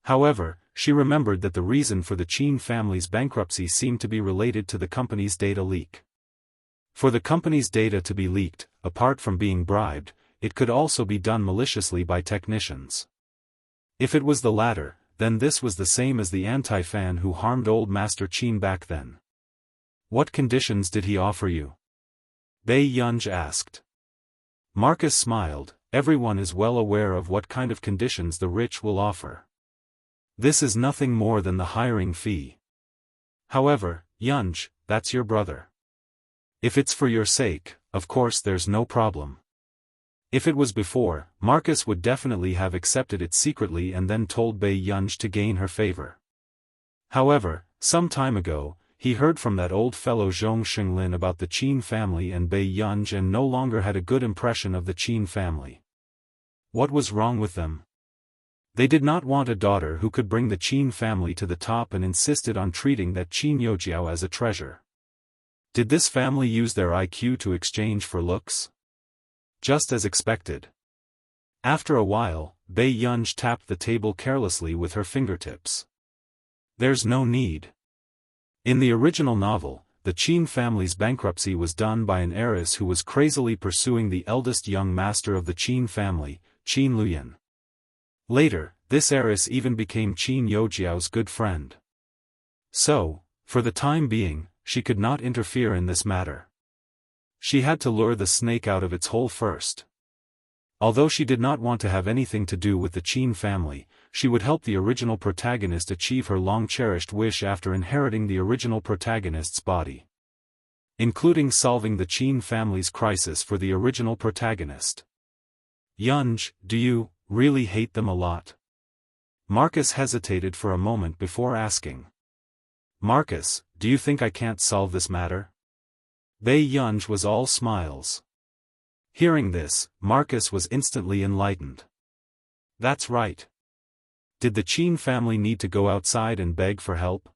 However, she remembered that the reason for the Qin family's bankruptcy seemed to be related to the company's data leak. For the company's data to be leaked, apart from being bribed, it could also be done maliciously by technicians. If it was the latter, then this was the same as the anti-fan who harmed old Master Qin back then. What conditions did he offer you? Bei Yunj asked. Marcus smiled. Everyone is well aware of what kind of conditions the rich will offer. This is nothing more than the hiring fee. However, Yunj, that's your brother. If it's for your sake, of course there's no problem. If it was before, Marcus would definitely have accepted it secretly and then told Bei Yunj to gain her favor. However, some time ago, he heard from that old fellow Zhong Xinglin about the Qin family and Bei Yunj and no longer had a good impression of the Qin family. What was wrong with them? They did not want a daughter who could bring the Qin family to the top and insisted on treating that Qin Yojiao as a treasure. Did this family use their IQ to exchange for looks? Just as expected. After a while, Bei Yunj tapped the table carelessly with her fingertips. There's no need. In the original novel, the Qin family's bankruptcy was done by an heiress who was crazily pursuing the eldest young master of the Qin family, Qin Luyan. Later, this heiress even became Qin Yojiao's good friend. So, for the time being, she could not interfere in this matter. She had to lure the snake out of its hole first. Although she did not want to have anything to do with the Qin family, she would help the original protagonist achieve her long-cherished wish after inheriting the original protagonist's body. Including solving the Qin family's crisis for the original protagonist. Yunj, do you really hate them a lot? Marcus hesitated for a moment before asking. Marcus, do you think I can't solve this matter? Bei Yunj was all smiles. Hearing this, Marcus was instantly enlightened. That's right. Did the Qin family need to go outside and beg for help?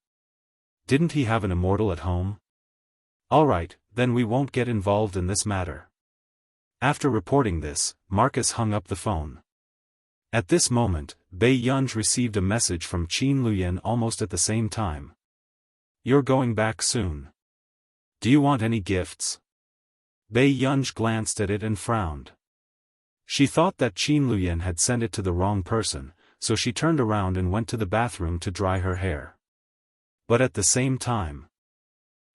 Didn't he have an immortal at home? Alright, then we won't get involved in this matter. After reporting this, Marcus hung up the phone. At this moment, Bei Yunj received a message from Qin Luyan almost at the same time. You're going back soon. Do you want any gifts? Bei Yunj glanced at it and frowned. She thought that Qin Luyan had sent it to the wrong person, so she turned around and went to the bathroom to dry her hair. But at the same time,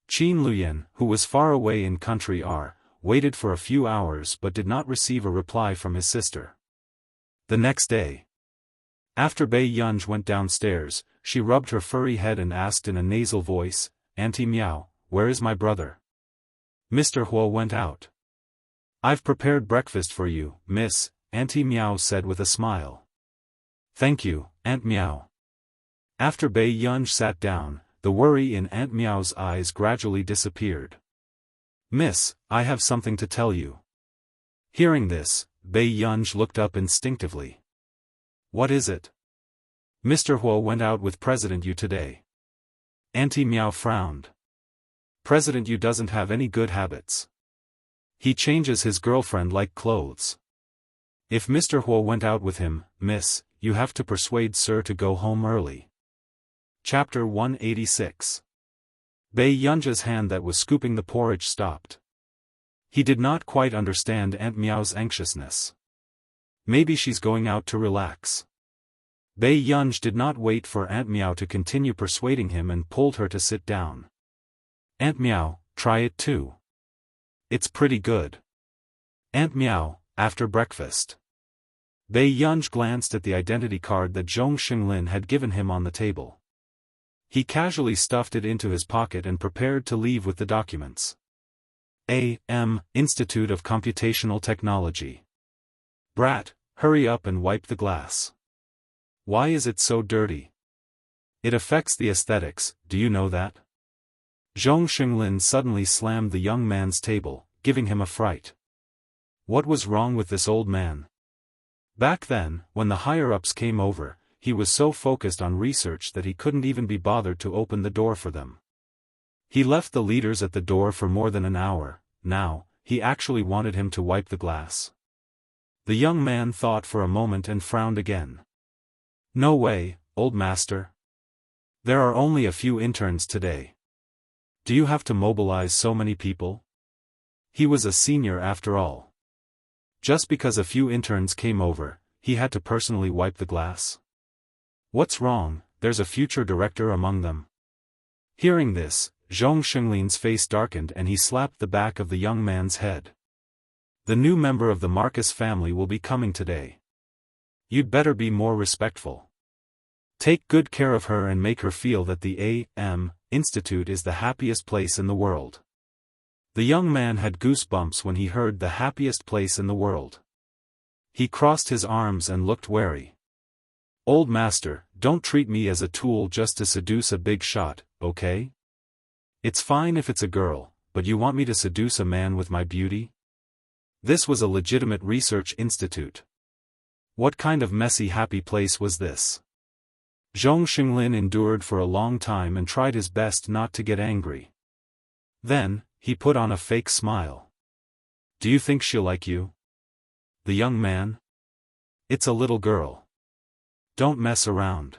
Qin Luyan, who was far away in country R, waited for a few hours but did not receive a reply from his sister. The next day, after Bei Yunj went downstairs, she rubbed her furry head and asked in a nasal voice, Auntie Meow, where is my brother? Mr. Huo went out. I've prepared breakfast for you, miss, Auntie Meow said with a smile. Thank you, Aunt Meow. After Bei Yunj sat down, the worry in Aunt Meow's eyes gradually disappeared. "Miss, I have something to tell you." Hearing this, Bei Yunj looked up instinctively. "What is it?" "Mr. Huo went out with President Yu today." Auntie Meow frowned. "President Yu doesn't have any good habits. He changes his girlfriend like clothes. If Mr. Huo went out with him, miss, you have to persuade sir to go home early." Chapter 186. Bei Yunja's hand that was scooping the porridge stopped. He did not quite understand Aunt Meow's anxiousness. Maybe she's going out to relax. Bei Yunj did not wait for Aunt Meow to continue persuading him and pulled her to sit down. "Aunt Meow, try it too. It's pretty good." "Aunt Meow, after breakfast." Bei Yunj glanced at the identity card that Zhong Xinglin had given him on the table. He casually stuffed it into his pocket and prepared to leave with the documents. A.M. Institute of Computational Technology. "Brat, hurry up and wipe the glass. Why is it so dirty? It affects the aesthetics, do you know that?" Zhong Xinglin suddenly slammed the young man's table, giving him a fright. What was wrong with this old man? Back then, when the higher-ups came over, he was so focused on research that he couldn't even be bothered to open the door for them. He left the leaders at the door for more than an hour. Now, he actually wanted him to wipe the glass. The young man thought for a moment and frowned again. "No way, old master. There are only a few interns today. Do you have to mobilize so many people?" He was a senior after all. Just because a few interns came over, he had to personally wipe the glass? What's wrong? There's a future director among them. Hearing this, Zhong Xinglin's face darkened and he slapped the back of the young man's head. "The new member of the Marcus family will be coming today. You'd better be more respectful. Take good care of her and make her feel that the A.M. Institute is the happiest place in the world." The young man had goosebumps when he heard the happiest place in the world. He crossed his arms and looked wary. "Old master, don't treat me as a tool just to seduce a big shot, okay? It's fine if it's a girl, but you want me to seduce a man with my beauty?" This was a legitimate research institute. What kind of messy happy place was this? Zhong Xinglin endured for a long time and tried his best not to get angry. Then, he put on a fake smile. "Do you think she'll like you?" "The young man? It's a little girl. Don't mess around."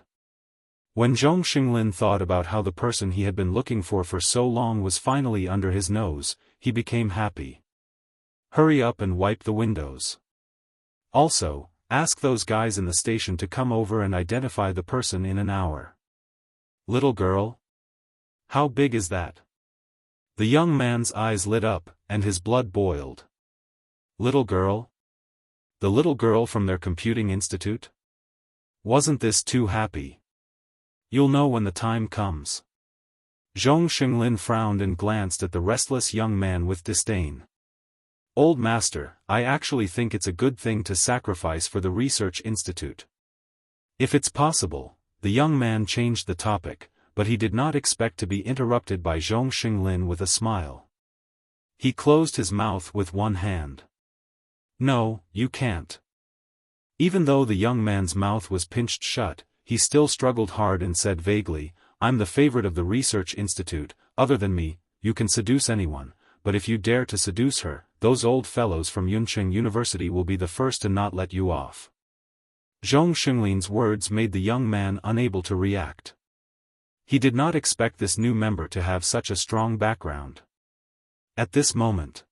When Zhong Xinglin thought about how the person he had been looking for so long was finally under his nose, he became happy. "Hurry up and wipe the windows. Also, ask those guys in the station to come over and identify the person in an hour." "Little girl? How big is that?" The young man's eyes lit up, and his blood boiled. "Little girl? The little girl from their computing institute? Wasn't this too happy? You'll know when the time comes." Zhong Xinglin frowned and glanced at the restless young man with disdain. "Old master, I actually think it's a good thing to sacrifice for the research institute. If it's possible." The young man changed the topic, but he did not expect to be interrupted by Zhong Xinglin with a smile. He closed his mouth with one hand. "No, you can't." Even though the young man's mouth was pinched shut, he still struggled hard and said vaguely, "I'm the favorite of the research institute. Other than me, you can seduce anyone, but if you dare to seduce her, those old fellows from Yuncheng University will be the first to not let you off." Zhong Xinglin's words made the young man unable to react. He did not expect this new member to have such a strong background. At this moment,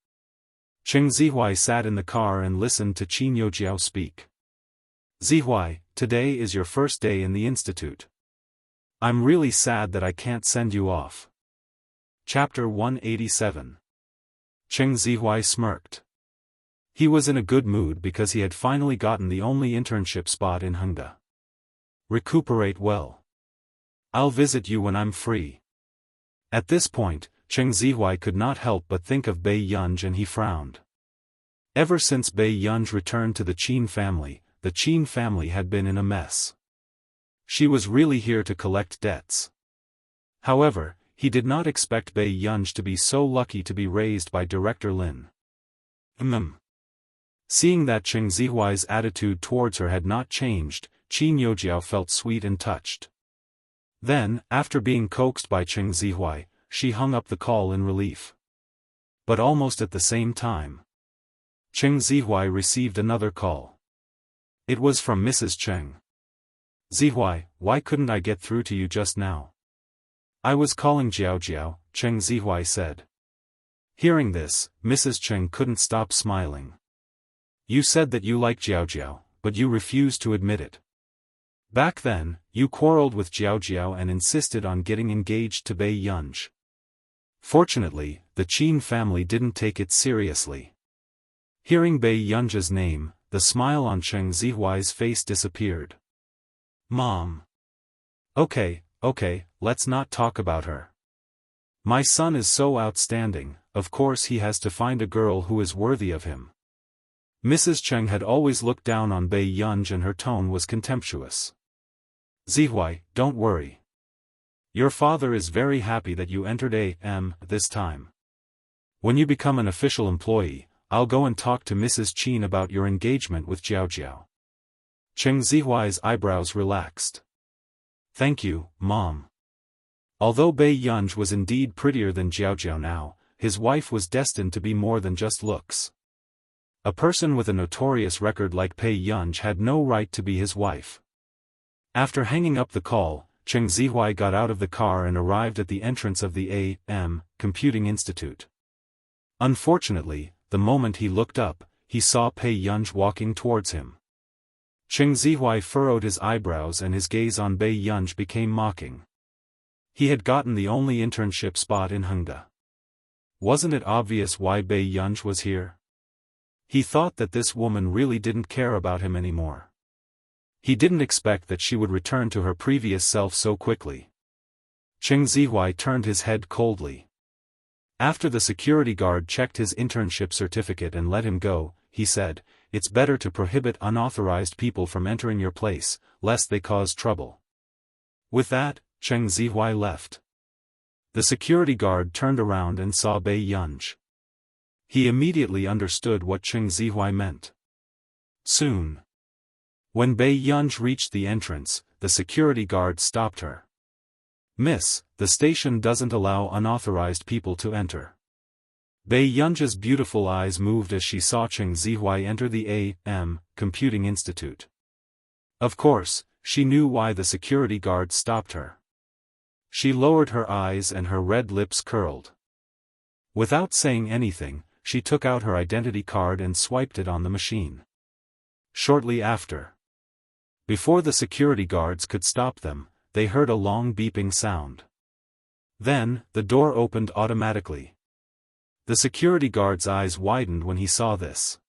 Cheng Zihuai sat in the car and listened to Qin Youjiao speak. "Zihuai, today is your first day in the institute. I'm really sad that I can't send you off." Chapter 187. Cheng Zihuai smirked. He was in a good mood because he had finally gotten the only internship spot in Hengda. "Recuperate well. I'll visit you when I'm free." At this point, Cheng Zihuai could not help but think of Bei Yunj and he frowned. Ever since Bei Yunj returned to the Qin family, the Qin family had been in a mess. She was really here to collect debts. However, he did not expect Bei Yunj to be so lucky to be raised by Director Lin. Seeing that Cheng Zihuai's attitude towards her had not changed, Qin Youjiao felt sweet and touched. Then, after being coaxed by Cheng Zihuai, she hung up the call in relief. But almost at the same time, Cheng Zihuai received another call. It was from Mrs. Cheng. "Zihuai, why couldn't I get through to you just now?" "I was calling Jiao," Cheng Zihuai said. Hearing this, Mrs. Cheng couldn't stop smiling. "You said that you like Jiao, but you refused to admit it. Back then, you quarreled with Jiao and insisted on getting engaged to Bei Yunj. Fortunately, the Qin family didn't take it seriously." Hearing Bei Yunj's name, the smile on Cheng Zihuai's face disappeared. "Mom. Okay, let's not talk about her. My son is so outstanding, of course he has to find a girl who is worthy of him." Mrs. Cheng had always looked down on Bei Yunj and her tone was contemptuous. "Zihuai, don't worry. Your father is very happy that you entered AM this time. When you become an official employee, I'll go and talk to Mrs. Qin about your engagement with Jiao. Cheng Zihuai's eyebrows relaxed. "Thank you, Mom." Although Bei Yunj was indeed prettier than Jiao now, his wife was destined to be more than just looks. A person with a notorious record like Bei Yunj had no right to be his wife. After hanging up the call, Cheng Zihuai got out of the car and arrived at the entrance of the AM Computing Institute. Unfortunately, the moment he looked up, he saw Bei Yunj walking towards him. Cheng Zihuai furrowed his eyebrows and his gaze on Bei Yunj became mocking. He had gotten the only internship spot in Hengda. Wasn't it obvious why Bei Yunj was here? He thought that this woman really didn't care about him anymore. He didn't expect that she would return to her previous self so quickly. Cheng Zihuai turned his head coldly. After the security guard checked his internship certificate and let him go, he said, "It's better to prohibit unauthorized people from entering your place, lest they cause trouble." With that, Cheng Zihuai left. The security guard turned around and saw Bei Yunj. He immediately understood what Cheng Zihuai meant. Soon. When Bei Yunj reached the entrance, the security guard stopped her. "Miss, the station doesn't allow unauthorized people to enter." Bei Yunj's beautiful eyes moved as she saw Cheng Zihuai enter the AM Computing Institute. Of course, she knew why the security guard stopped her. She lowered her eyes and her red lips curled. Without saying anything, she took out her identity card and swiped it on the machine. Shortly after, before the security guards could stop them, they heard a long beeping sound. Then, the door opened automatically. The security guard's eyes widened when he saw this.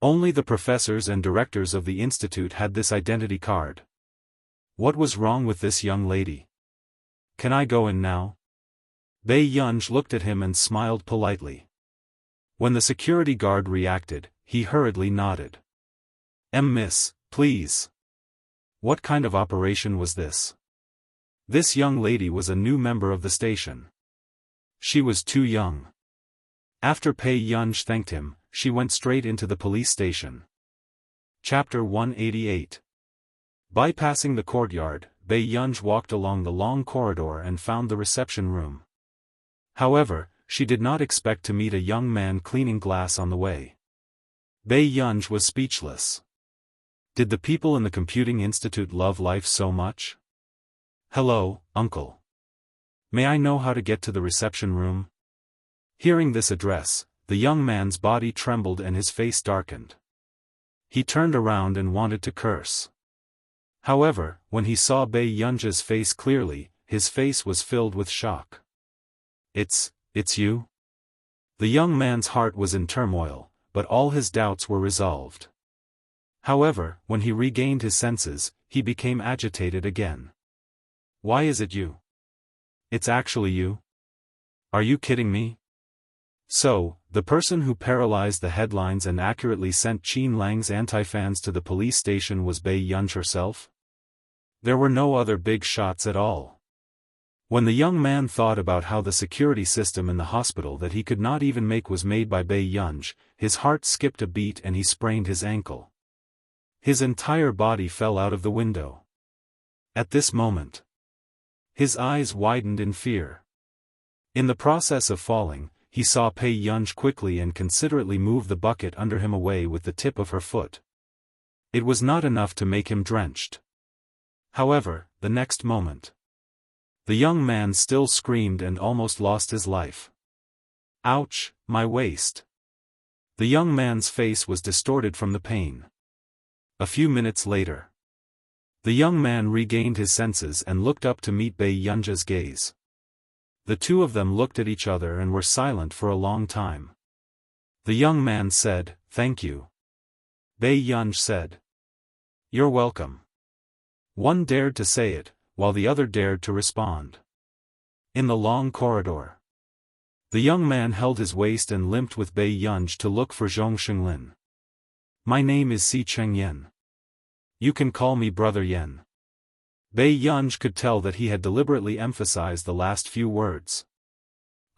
Only the professors and directors of the institute had this identity card. What was wrong with this young lady? "Can I go in now?" Bei Yunj looked at him and smiled politely. When the security guard reacted, he hurriedly nodded. Miss, please." What kind of operation was this? This young lady was a new member of the station. She was too young. After Bei Yunj thanked him, she went straight into the police station. Chapter 188. Bypassing the courtyard, Bei Yunj walked along the long corridor and found the reception room. However, she did not expect to meet a young man cleaning glass on the way. Bei Yunj was speechless. Did the people in the computing institute love life so much? "Hello, uncle. May I know how to get to the reception room?" Hearing this address, the young man's body trembled and his face darkened. He turned around and wanted to curse. However, when he saw Bei Yunj's face clearly, his face was filled with shock. It's you?" The young man's heart was in turmoil, but all his doubts were resolved. However, when he regained his senses, he became agitated again. "Why is it you? It's actually you? Are you kidding me?" So, the person who paralyzed the headlines and accurately sent Qin Lang's anti-fans to the police station was Bei Yunj herself? There were no other big shots at all. When the young man thought about how the security system in the hospital that he could not even make was made by Bei Yunj, his heart skipped a beat and he sprained his ankle. His entire body fell out of the window. At this moment, his eyes widened in fear. In the process of falling, he saw Bei Yunj quickly and considerately move the bucket under him away with the tip of her foot. It was not enough to make him drenched. However, the next moment, the young man still screamed and almost lost his life. Ouch, my waist. The young man's face was distorted from the pain. A few minutes later, the young man regained his senses and looked up to meet Bei Yunj's gaze. The two of them looked at each other and were silent for a long time. The young man said, "Thank you." Bei Yunj said, "You're welcome." One dared to say it, while the other dared to respond. In the long corridor, the young man held his waist and limped with Bei Yunj to look for Zhong Xinglin. "My name is Si Cheng Yen. You can call me Brother Yen." Bei Yunj could tell that he had deliberately emphasized the last few words.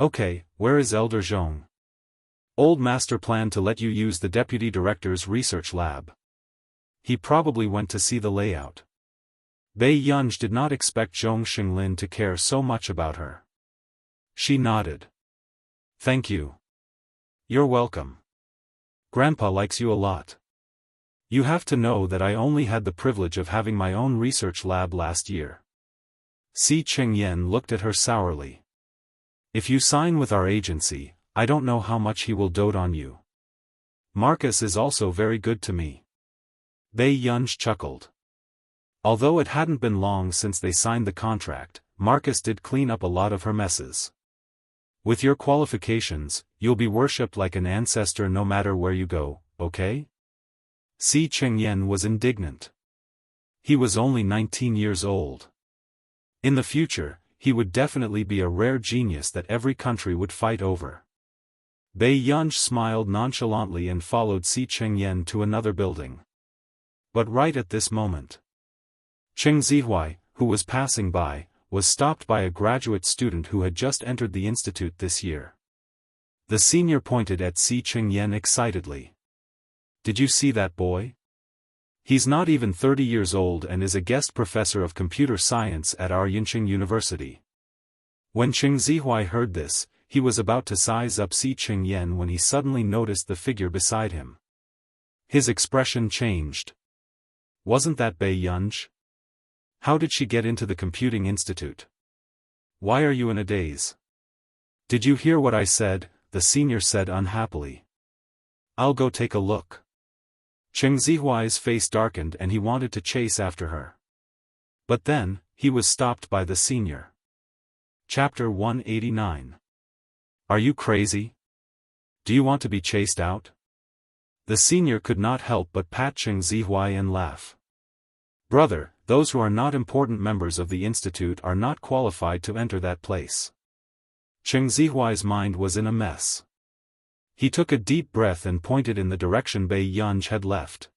"Okay, where is Elder Zhong?" "Old Master planned to let you use the Deputy Director's research lab. He probably went to see the layout." Bei Yunj did not expect Zhong Xinglin to care so much about her. She nodded. "Thank you." "You're welcome. Grandpa likes you a lot. You have to know that I only had the privilege of having my own research lab last year." Si Cheng Yen looked at her sourly. "If you sign with our agency, I don't know how much he will dote on you. Marcus is also very good to me." Bei Yunj chuckled. Although it hadn't been long since they signed the contract, Marcus did clean up a lot of her messes. "With your qualifications, you'll be worshipped like an ancestor no matter where you go, okay?" Si Cheng Yen was indignant. He was only 19 years old. In the future, he would definitely be a rare genius that every country would fight over. Bei Yunj smiled nonchalantly and followed Si Cheng Yen to another building. But right at this moment, Cheng Zihuai, who was passing by, was stopped by a graduate student who had just entered the institute this year. The senior pointed at Si Cheng Yen excitedly. "Did you see that boy? He's not even 30 years old and is a guest professor of computer science at our Yinqing University." When Cheng Zihuai heard this, he was about to size up Si Cheng Yen when he suddenly noticed the figure beside him. His expression changed. "Wasn't that Bei Yunj? How did she get into the computing institute? Why are you in a daze?" "Did you hear what I said?" the senior said unhappily. "I'll go take a look." Cheng Zihuai's face darkened and he wanted to chase after her. But then, he was stopped by the senior. Chapter 189. Are you crazy? Do you want to be chased out? The senior could not help but pat Cheng Zihuai and laugh. "Brother, those who are not important members of the institute are not qualified to enter that place." Cheng Zihuai's mind was in a mess. He took a deep breath and pointed in the direction Bei Yunj had left.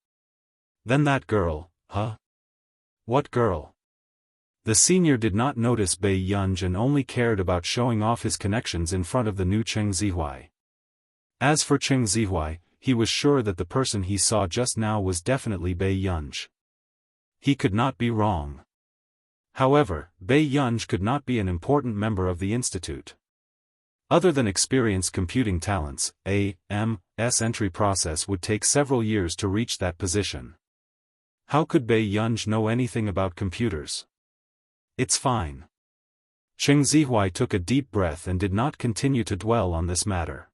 "Then that girl, huh?" "What girl?" The senior did not notice Bei Yunj and only cared about showing off his connections in front of the new Cheng Zihuai. As for Cheng Zihuai, he was sure that the person he saw just now was definitely Bei Yunj. He could not be wrong. However, Bei Yunj could not be an important member of the institute. Other than experienced computing talents, A.M.'s entry process would take several years to reach that position. How could Bei Yunj know anything about computers? "It's fine." Cheng Zihuai took a deep breath and did not continue to dwell on this matter.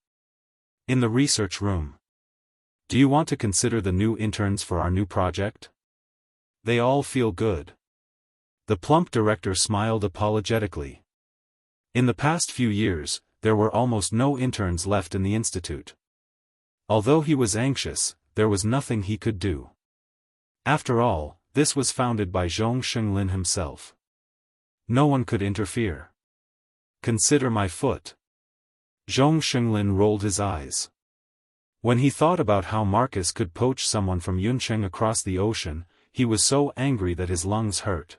In the research room. "Do you want to consider the new interns for our new project? They all feel good." The plump director smiled apologetically. In the past few years, there were almost no interns left in the institute. Although he was anxious, there was nothing he could do. After all, this was founded by Zhong Xinglin himself. No one could interfere. "Consider my foot." Zhong Xinglin rolled his eyes. When he thought about how Marcus could poach someone from Yuncheng across the ocean, he was so angry that his lungs hurt.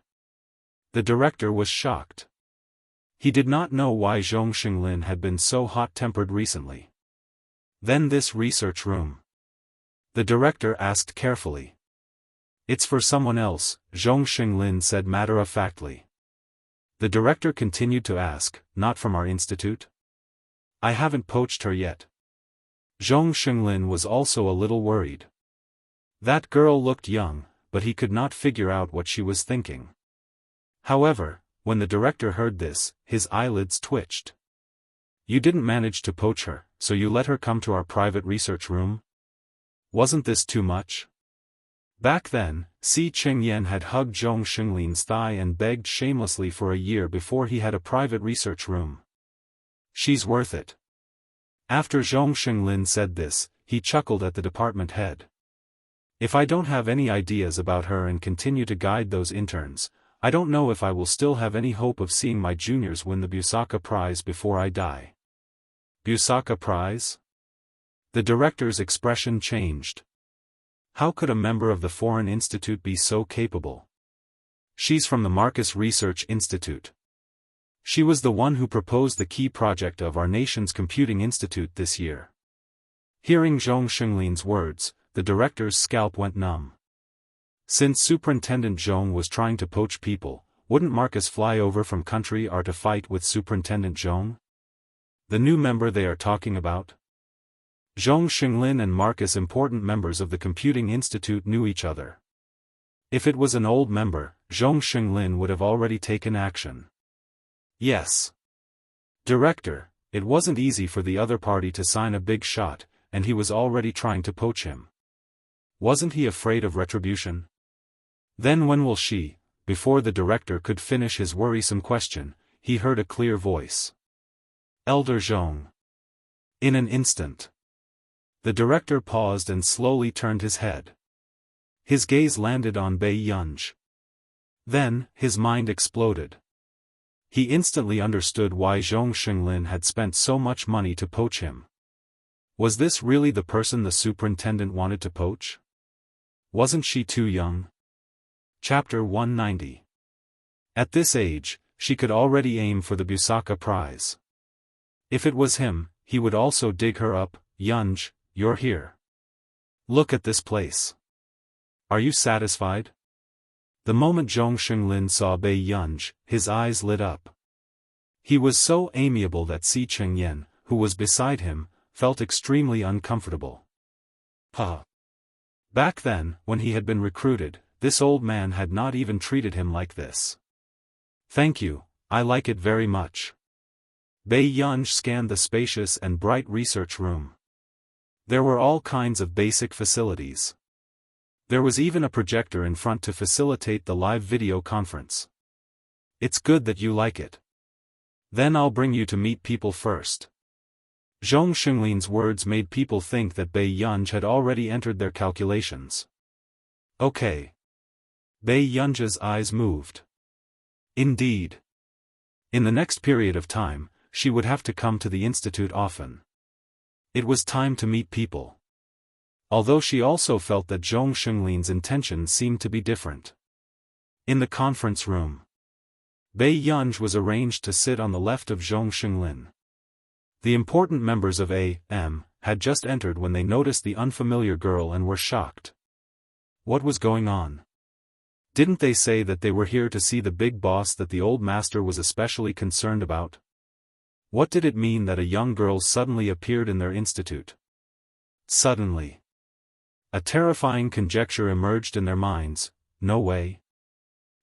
The director was shocked. He did not know why Zhong Xinglin had been so hot-tempered recently. Then this research room. The director asked carefully. It's for someone else, Zhong Xinglin said matter-of-factly. The director continued to ask, not from our institute? I haven't poached her yet. Zhong Xinglin was also a little worried. That girl looked young, but he could not figure out what she was thinking. However, when the director heard this, his eyelids twitched. You didn't manage to poach her, so you let her come to our private research room? Wasn't this too much? Back then, Si Qingyan had hugged Zhong Xinglin's thigh and begged shamelessly for a year before he had a private research room. She's worth it. After Zhong Xinglin said this, he chuckled at the department head. If I don't have any ideas about her and continue to guide those interns, I don't know if I will still have any hope of seeing my juniors win the Busaka Prize before I die. Busaka Prize? The director's expression changed. How could a member of the Foreign Institute be so capable? She's from the Marcus Research Institute. She was the one who proposed the key project of our nation's computing institute this year. Hearing Zhong Xinglin's words, the director's scalp went numb. Since Superintendent Zhong was trying to poach people, wouldn't Marcus fly over from country R to fight with Superintendent Zhong? The new member they are talking about? Zhong Xinglin and Marcus, important members of the Computing Institute, knew each other. If it was an old member, Zhong Xinglin would have already taken action. Yes. Director, it wasn't easy for the other party to sign a big shot, and he was already trying to poach him. Wasn't he afraid of retribution? Then when will she? Before the director could finish his worrisome question, he heard a clear voice. Elder Zhong. In an instant. The director paused and slowly turned his head. His gaze landed on Bei Yunj. Then, his mind exploded. He instantly understood why Zhong Xinglin had spent so much money to poach him. Was this really the person the superintendent wanted to poach? Wasn't she too young? Chapter 190. At this age, she could already aim for the Busaka Prize. If it was him, he would also dig her up. Yunj, you're here. Look at this place. Are you satisfied? The moment Zhong Xinglin saw Bei Yunj, his eyes lit up. He was so amiable that Si Qingyan, who was beside him, felt extremely uncomfortable. Back then, when he had been recruited, this old man had not even treated him like this. Thank you, I like it very much. Bei Yunj scanned the spacious and bright research room. There were all kinds of basic facilities. There was even a projector in front to facilitate the live video conference. It's good that you like it. Then I'll bring you to meet people first. Zhong Xinglin's words made people think that Bei Yunj had already entered their calculations. Okay. Bei Yunj's eyes moved. Indeed. In the next period of time, she would have to come to the institute often. It was time to meet people. Although she also felt that Zhong Xinglin's intentions seemed to be different. In the conference room, Bei Yunj was arranged to sit on the left of Zhong Xinglin. The important members of A.M. had just entered when they noticed the unfamiliar girl and were shocked. What was going on? Didn't they say that they were here to see the big boss that the old master was especially concerned about? What did it mean that a young girl suddenly appeared in their institute? Suddenly. A terrifying conjecture emerged in their minds. No way.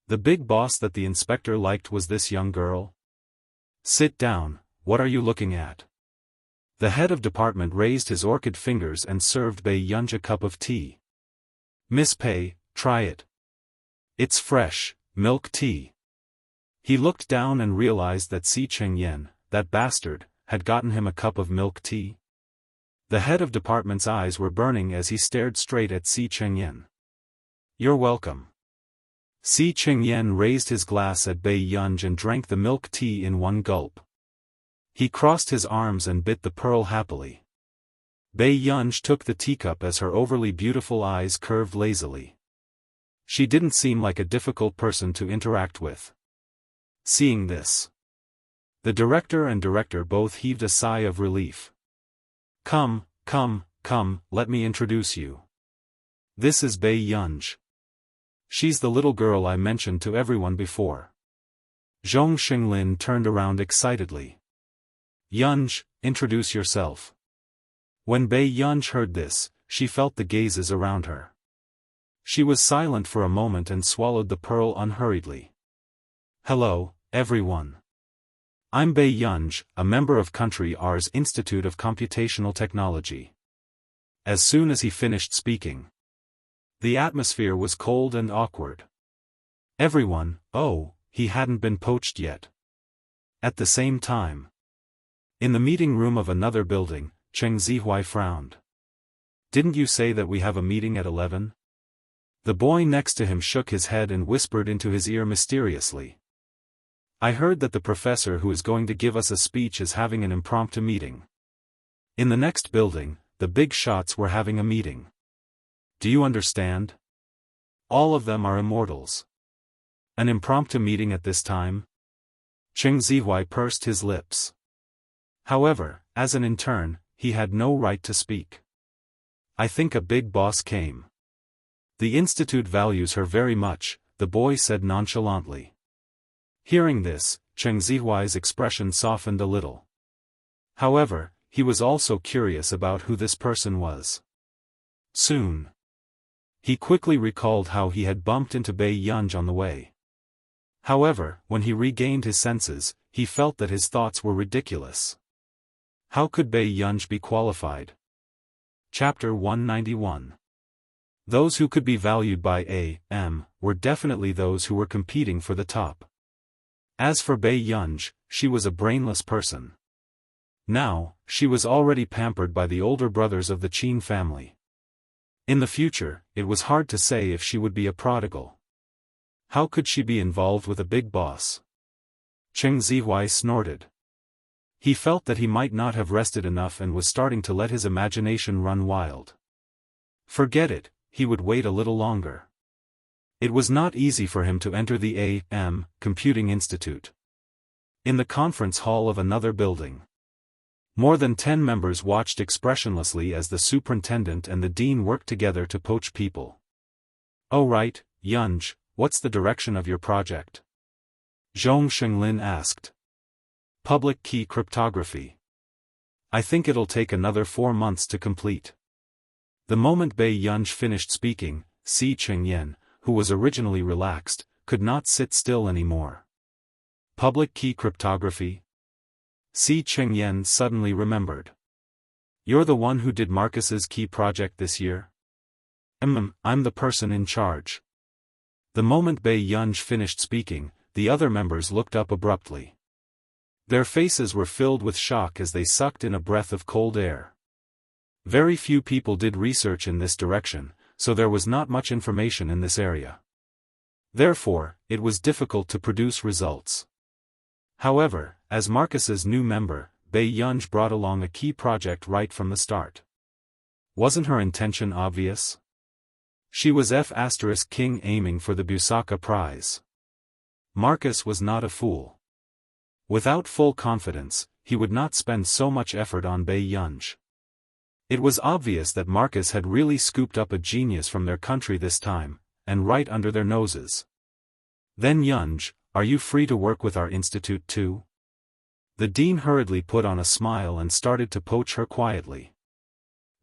The big boss that the inspector liked was this young girl? Sit down, what are you looking at? The head of department raised his orchid fingers and served Bei Yunj a cup of tea. Miss Pei, try it. It's fresh, milk tea. He looked down and realized that Si Qingyan, that bastard, had gotten him a cup of milk tea. The head of department's eyes were burning as he stared straight at Si Qingyan. You're welcome. Si Qingyan raised his glass at Bei Yunj and drank the milk tea in one gulp. He crossed his arms and bit the pearl happily. Bei Yunj took the teacup as her overly beautiful eyes curved lazily. She didn't seem like a difficult person to interact with. Seeing this, The director and director both heaved a sigh of relief. Come, let me introduce you. This is Bei Yunj. She's the little girl I mentioned to everyone before. Zhong Xinglin turned around excitedly. Yunj, introduce yourself. When Bei Yunj heard this, she felt the gazes around her. She was silent for a moment and swallowed the pearl unhurriedly. Hello, everyone. I'm Bei Yunj, a member of Country R's Institute of Computational Technology. As soon as he finished speaking, the atmosphere was cold and awkward. Everyone, oh, he hadn't been poached yet. At the same time, in the meeting room of another building, Cheng Zihuai frowned. Didn't you say that we have a meeting at 11? The boy next to him shook his head and whispered into his ear mysteriously. I heard that the professor who is going to give us a speech is having an impromptu meeting. In the next building, the big shots were having a meeting. Do you understand? All of them are immortals. An impromptu meeting at this time? Cheng Zihuai pursed his lips. However, as an intern, he had no right to speak. I think a big boss came. The institute values her very much, the boy said nonchalantly. Hearing this, Cheng Zihuai's expression softened a little. However, he was also curious about who this person was. Soon, he quickly recalled how he had bumped into Bei Yunj on the way. However, when he regained his senses, he felt that his thoughts were ridiculous. How could Bei Yunj be qualified? Chapter 191. Those who could be valued by A.M. were definitely those who were competing for the top. As for Bei Yunj, she was a brainless person. Now, she was already pampered by the older brothers of the Qin family. In the future, it was hard to say if she would be a prodigal. How could she be involved with a big boss? Cheng Zihuai snorted. He felt that he might not have rested enough and was starting to let his imagination run wild. Forget it, he would wait a little longer. It was not easy for him to enter the A.M. Computing Institute. In the conference hall of another building, more than 10 members watched expressionlessly as the superintendent and the dean worked together to poach people. Oh right, Yunj, what's the direction of your project? Zhong Xinglin asked. Public key cryptography. I think it'll take another 4 months to complete. The moment Bei Yunj finished speaking, Si Chengyan, who was originally relaxed, could not sit still anymore. Public key cryptography? Si Chengyan suddenly remembered. You're the one who did Marcus's key project this year? I'm the person in charge. The moment Bei Yunj finished speaking, the other members looked up abruptly. Their faces were filled with shock as they sucked in a breath of cold air. Very few people did research in this direction, so there was not much information in this area. Therefore, it was difficult to produce results. However, as Marcus's new member, Bei Yunj brought along a key project right from the start. Wasn't her intention obvious? She was F*King aiming for the Busaka prize. Marcus was not a fool. Without full confidence, he would not spend so much effort on Bei Yunj. It was obvious that Marcus had really scooped up a genius from their country this time, and right under their noses. Then Yunj, are you free to work with our institute too? The dean hurriedly put on a smile and started to poach her quietly.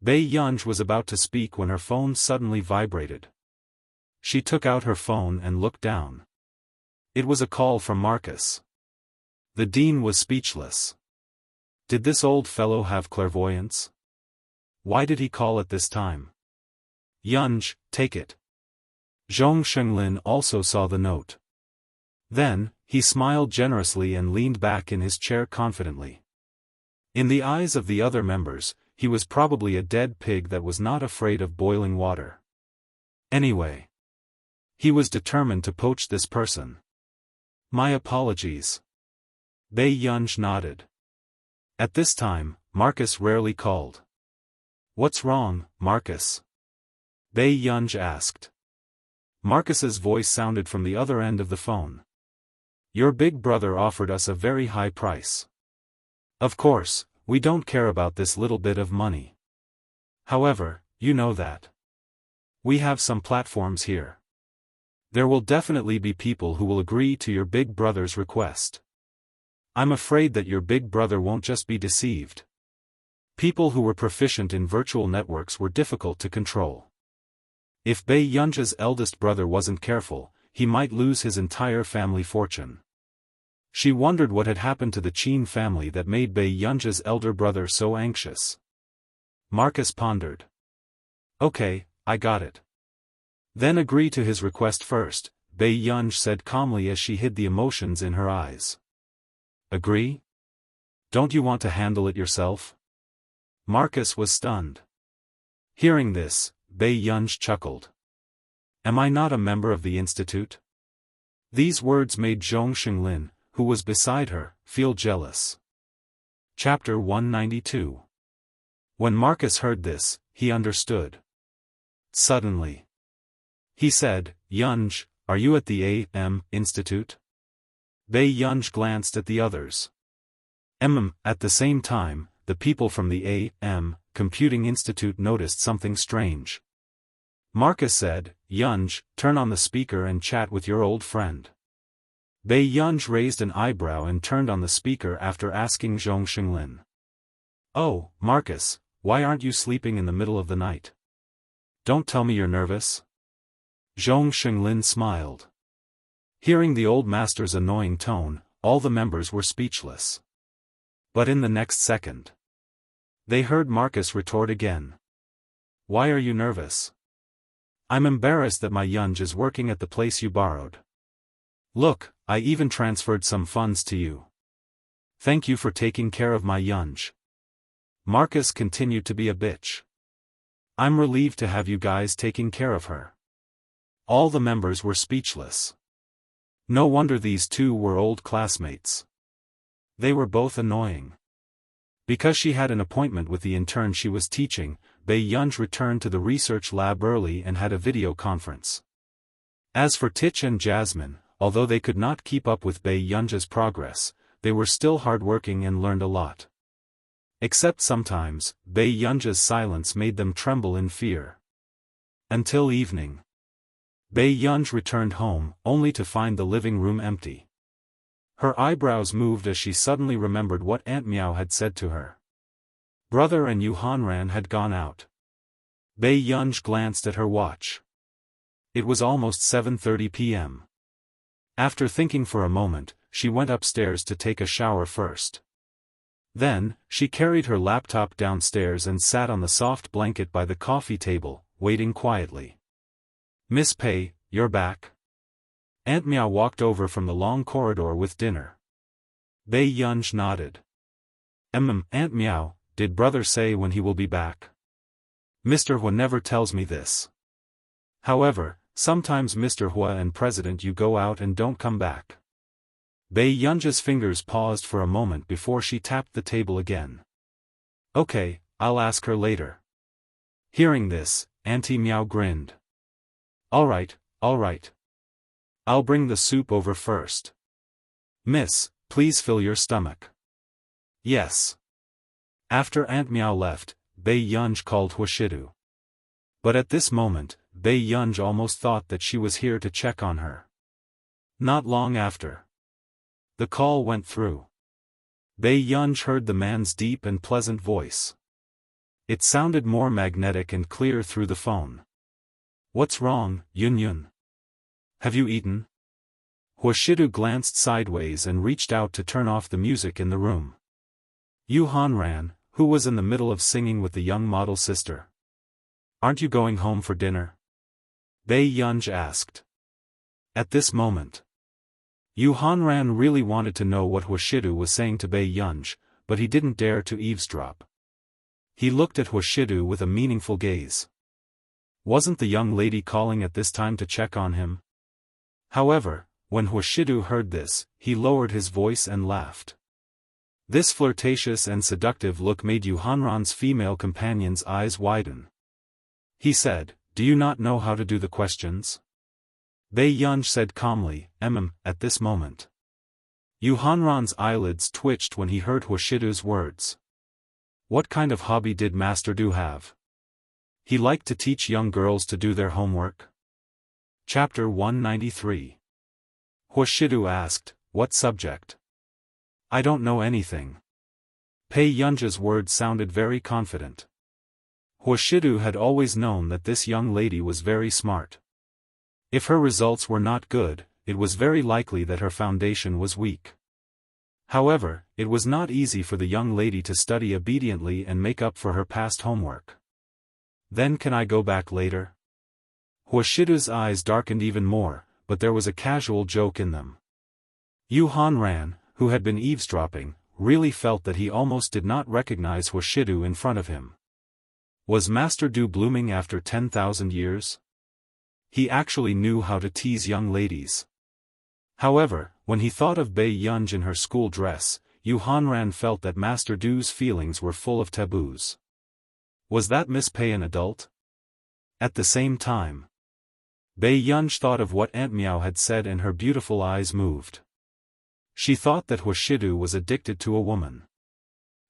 Bei Yunj was about to speak when her phone suddenly vibrated. She took out her phone and looked down. It was a call from Marcus. The dean was speechless. Did this old fellow have clairvoyance? Why did he call at this time? Yunj, take it. Zhong Xinglin also saw the note. Then, he smiled generously and leaned back in his chair confidently. In the eyes of the other members, he was probably a dead pig that was not afraid of boiling water. Anyway, he was determined to poach this person. My apologies. Bei Yunj nodded. At this time, Marcus rarely called. What's wrong, Marcus? Bei Yunj asked. Marcus's voice sounded from the other end of the phone. Your big brother offered us a very high price. Of course, we don't care about this little bit of money. However, you know that. We have some platforms here. There will definitely be people who will agree to your big brother's request. I'm afraid that your big brother won't just be deceived. People who were proficient in virtual networks were difficult to control. If Bei Yunja's eldest brother wasn't careful, he might lose his entire family fortune. She wondered what had happened to the Qin family that made Bei Yunja's elder brother so anxious. Marcus pondered. Okay, I got it. Then agree to his request first, Bei Yunj said calmly as she hid the emotions in her eyes. Agree? Don't you want to handle it yourself? Marcus was stunned. Hearing this, Bei Yunj chuckled. Am I not a member of the institute? These words made Zhong Xinglin, who was beside her, feel jealous. Chapter 192. When Marcus heard this, he understood. Suddenly. He said, Yunj, are you at the A.M. Institute? Bei Yunj glanced at the others. At the same time, the people from the A.M. Computing Institute noticed something strange. Marcus said, Yunj, turn on the speaker and chat with your old friend. Bei Yunj raised an eyebrow and turned on the speaker after asking Zhong Xinglin. Oh, Marcus, why aren't you sleeping in the middle of the night? Don't tell me you're nervous? Zhong Xinglin smiled. Hearing the old master's annoying tone, all the members were speechless. But in the next second, they heard Marcus retort again. Why are you nervous? I'm embarrassed that my Yunj is working at the place you borrowed. Look, I even transferred some funds to you. Thank you for taking care of my Yunj. Marcus continued to be a bitch. I'm relieved to have you guys taking care of her. All the members were speechless. No wonder these two were old classmates. They were both annoying. Because she had an appointment with the intern she was teaching, Bei Yunj returned to the research lab early and had a video conference. As for Tich and Jasmine, although they could not keep up with Bei Yunja's progress, they were still hardworking and learned a lot. Except sometimes, Bei Yunja's silence made them tremble in fear. Until evening. Bei Yunj returned home, only to find the living room empty. Her eyebrows moved as she suddenly remembered what Aunt Miao had said to her. Brother and Yu Hanran had gone out. Bei Yunj glanced at her watch. It was almost 7:30 p.m. After thinking for a moment, she went upstairs to take a shower first. Then, she carried her laptop downstairs and sat on the soft blanket by the coffee table, waiting quietly. Miss Pei, you're back? Aunt Miao walked over from the long corridor with dinner. Bei Yunj nodded. Aunt Miao, did brother say when he will be back? Mr. Hua never tells me this. However, sometimes Mr. Hua and President Yu go out and don't come back. Bei Yunja's fingers paused for a moment before she tapped the table again. Okay, I'll ask her later. Hearing this, Auntie Miao grinned. Alright. I'll bring the soup over first. Miss, please fill your stomach. Yes. After Aunt Miao left, Bei Yunj called Huashidu. But at this moment, Bei Yunj almost thought that she was here to check on her. Not long after. The call went through. Bei Yunj heard the man's deep and pleasant voice. It sounded more magnetic and clear through the phone. What's wrong, Yun? Have you eaten? Huashidu glanced sideways and reached out to turn off the music in the room. Yu Hanran, who was in the middle of singing with the young model sister. Aren't you going home for dinner? Bei Yunj asked. At this moment, Yu Hanran really wanted to know what Huashidu was saying to Bei Yunj, but he didn't dare to eavesdrop. He looked at Huashidu with a meaningful gaze. Wasn't the young lady calling at this time to check on him? However, when Huashidu heard this, he lowered his voice and laughed. This flirtatious and seductive look made Yu Hanran's female companion's eyes widen. He said, Do you not know how to do the questions? Bei Yunj said calmly, at this moment. Yuhanran's eyelids twitched when he heard Hoshidu's words. What kind of hobby did Master Du have? He liked to teach young girls to do their homework? Chapter 193. Hoshidu asked, what subject? I don't know anything. Pei Yunja's words sounded very confident. Hoshidu had always known that this young lady was very smart. If her results were not good, it was very likely that her foundation was weak. However, it was not easy for the young lady to study obediently and make up for her past homework. Then can I go back later? Hoshidu's eyes darkened even more, but there was a casual joke in them. Yuhanran, who had been eavesdropping, really felt that he almost did not recognize Hoshidu in front of him. Was Master Du blooming after 10,000 years? He actually knew how to tease young ladies. However, when he thought of Bei Yunj in her school dress, Yuhanran felt that Master Du's feelings were full of taboos. Was that Miss Pei an adult? At the same time, Bei Yunj thought of what Aunt Miao had said and her beautiful eyes moved. She thought that Hoshidu was addicted to a woman.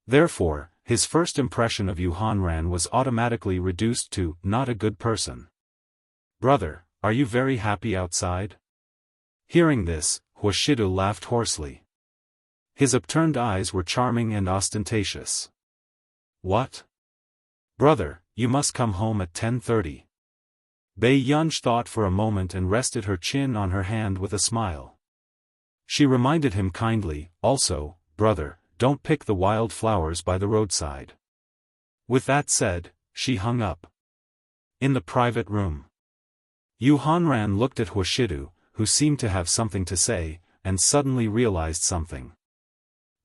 Therefore, his first impression of Yuhanran was automatically reduced to, not a good person. Brother, are you very happy outside? Hearing this, Hoshidu laughed hoarsely. His upturned eyes were charming and ostentatious. What? Brother, you must come home at 10:30. Bei Yunj thought for a moment and rested her chin on her hand with a smile. She reminded him kindly, also, brother, don't pick the wild flowers by the roadside. With that said, she hung up. In the private room, Yuhanran looked at Hoshidu, who seemed to have something to say, and suddenly realized something.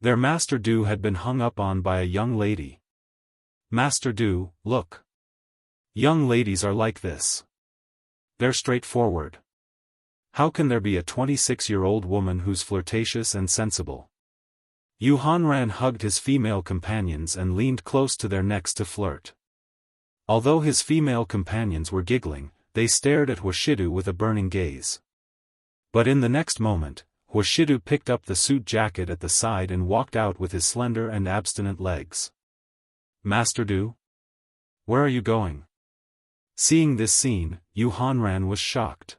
Their Master Du had been hung up on by a young lady. Master Du, look. Young ladies are like this. They're straightforward. How can there be a 26-year-old woman who's flirtatious and sensible? Yuhanran hugged his female companions and leaned close to their necks to flirt. Although his female companions were giggling, they stared at Hoshidu with a burning gaze. But in the next moment, Hoshidu picked up the suit jacket at the side and walked out with his slender and abstinent legs. Master Du? Where are you going? Seeing this scene, Yuhanran was shocked.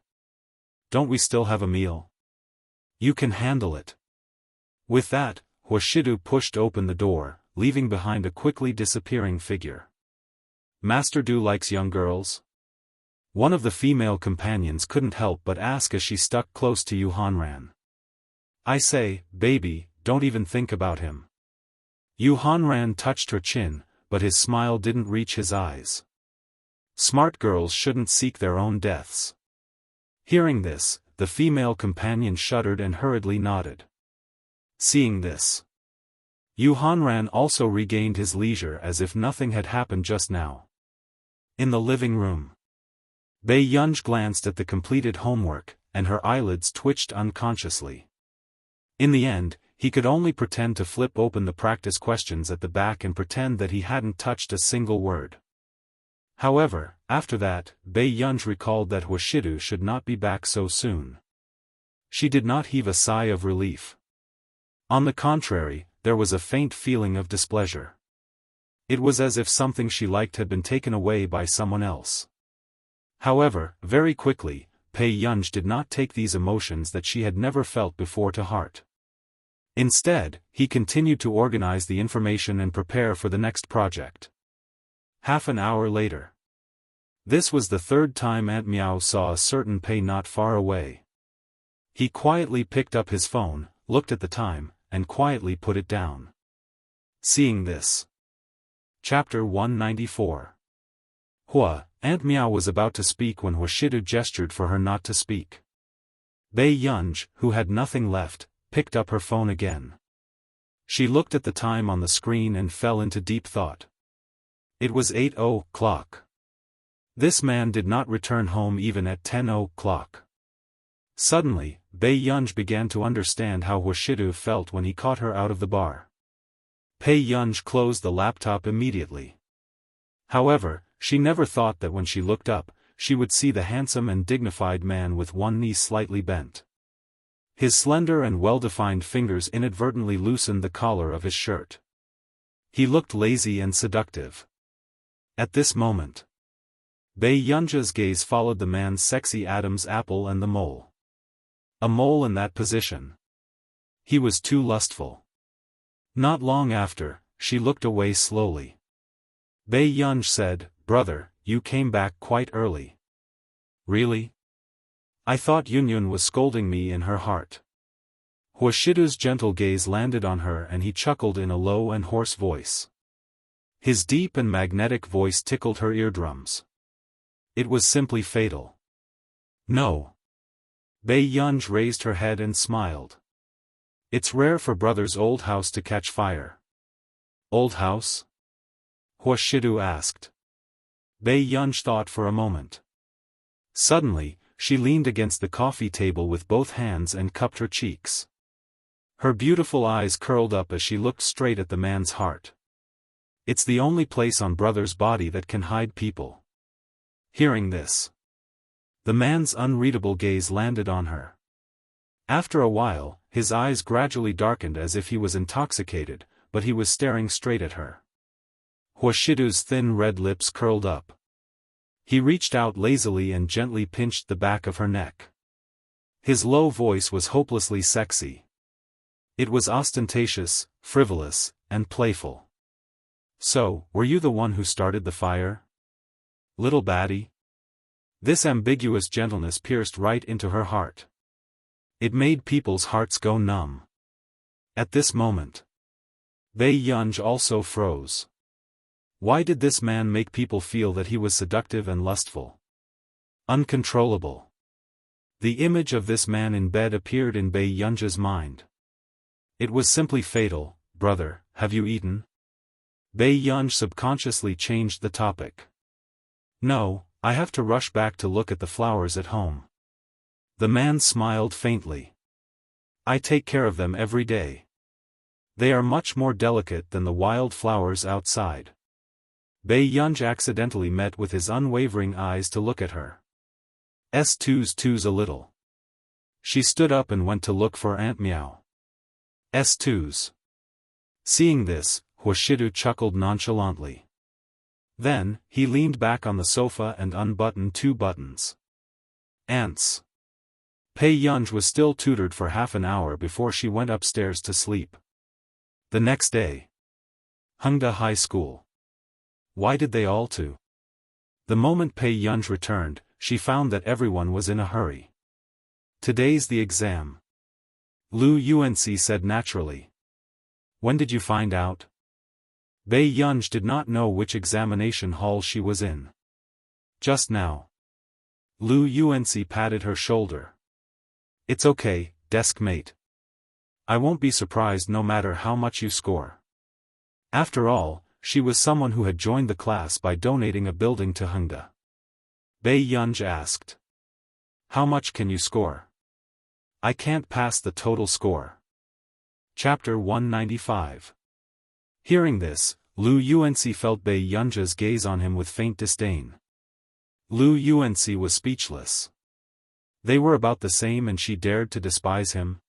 Don't we still have a meal? You can handle it. With that, Hoshidu pushed open the door, leaving behind a quickly disappearing figure. Master Du likes young girls? One of the female companions couldn't help but ask as she stuck close to Yuhanran. I say, baby, don't even think about him. Yuhanran touched her chin, but his smile didn't reach his eyes. Smart girls shouldn't seek their own deaths. Hearing this, the female companion shuddered and hurriedly nodded. Seeing this, Yuhanran also regained his leisure as if nothing had happened just now. In the living room, Bei Yunj glanced at the completed homework, and her eyelids twitched unconsciously. In the end, he could only pretend to flip open the practice questions at the back and pretend that he hadn't touched a single word. However, after that, Bei Yunj recalled that Hoshidu should not be back so soon. She did not heave a sigh of relief. On the contrary, there was a faint feeling of displeasure. It was as if something she liked had been taken away by someone else. However, very quickly, Pei Yunj did not take these emotions that she had never felt before to heart. Instead, he continued to organize the information and prepare for the next project. Half an hour later. This was the third time Aunt Miao saw a certain Pei not far away. He quietly picked up his phone, looked at the time, and quietly put it down. Seeing this. Chapter 194. Aunt Miao was about to speak when Hoshidu gestured for her not to speak. Bei Yunj, who had nothing left, picked up her phone again. She looked at the time on the screen and fell into deep thought. It was 8:00. This man did not return home even at 10:00. Suddenly, Bei Yunj began to understand how Hoshidu felt when he caught her out of the bar. Pei Yunj closed the laptop immediately. However, she never thought that when she looked up, she would see the handsome and dignified man with one knee slightly bent. His slender and well-defined fingers inadvertently loosened the collar of his shirt. He looked lazy and seductive. At this moment, Bei Yunja's gaze followed the man's sexy Adam's apple and the mole. A mole in that position. He was too lustful. Not long after, she looked away slowly. Bei Yunj said, "Brother, you came back quite early." "Really? I thought Yunyun was scolding me in her heart." Huashidu's gentle gaze landed on her and he chuckled in a low and hoarse voice. His deep and magnetic voice tickled her eardrums. It was simply fatal. "No." Bei Yunj raised her head and smiled. "It's rare for brother's old house to catch fire." "Old house?" Huashidu asked. Bei Yunj thought for a moment. Suddenly, she leaned against the coffee table with both hands and cupped her cheeks. Her beautiful eyes curled up as she looked straight at the man's heart. "It's the only place on brother's body that can hide people." Hearing this, the man's unreadable gaze landed on her. After a while, his eyes gradually darkened as if he was intoxicated, but he was staring straight at her. Huashidu's thin red lips curled up. He reached out lazily and gently pinched the back of her neck. His low voice was hopelessly sexy. It was ostentatious, frivolous, and playful. "So, were you the one who started the fire? Little baddie?" This ambiguous gentleness pierced right into her heart. It made people's hearts go numb. At this moment, Bei Yunj also froze. Why did this man make people feel that he was seductive and lustful? Uncontrollable. The image of this man in bed appeared in Bei Yunja's mind. It was simply fatal. "Brother, have you eaten?" Bei Yunj subconsciously changed the topic. "No, I have to rush back to look at the flowers at home." The man smiled faintly. "I take care of them every day. They are much more delicate than the wild flowers outside." Bei Yunj accidentally met with his unwavering eyes to look at her. S2's a little. She stood up and went to look for Aunt Meow. S2's. Seeing this, Huashidu chuckled nonchalantly. Then, he leaned back on the sofa and unbuttoned 2 buttons. Ants. Bei Yunj was still tutored for half an hour before she went upstairs to sleep. The next day. Hongda High School. Why did they all to? The moment Bei Yunj returned, she found that everyone was in a hurry. "Today's the exam." Lu Yuanci said naturally. "When did you find out?" Bei Yunj did not know which examination hall she was in. "Just now." Lu Yuanci patted her shoulder. "It's okay, desk mate. I won't be surprised no matter how much you score." After all, she was someone who had joined the class by donating a building to Hongda. Bei Yunj asked. "How much can you score?" "I can't pass the total score." Chapter 195. Hearing this, Lu Yuanci felt Bei Yunja's gaze on him with faint disdain. Lu Yuanci was speechless. They were about the same and she dared to despise him?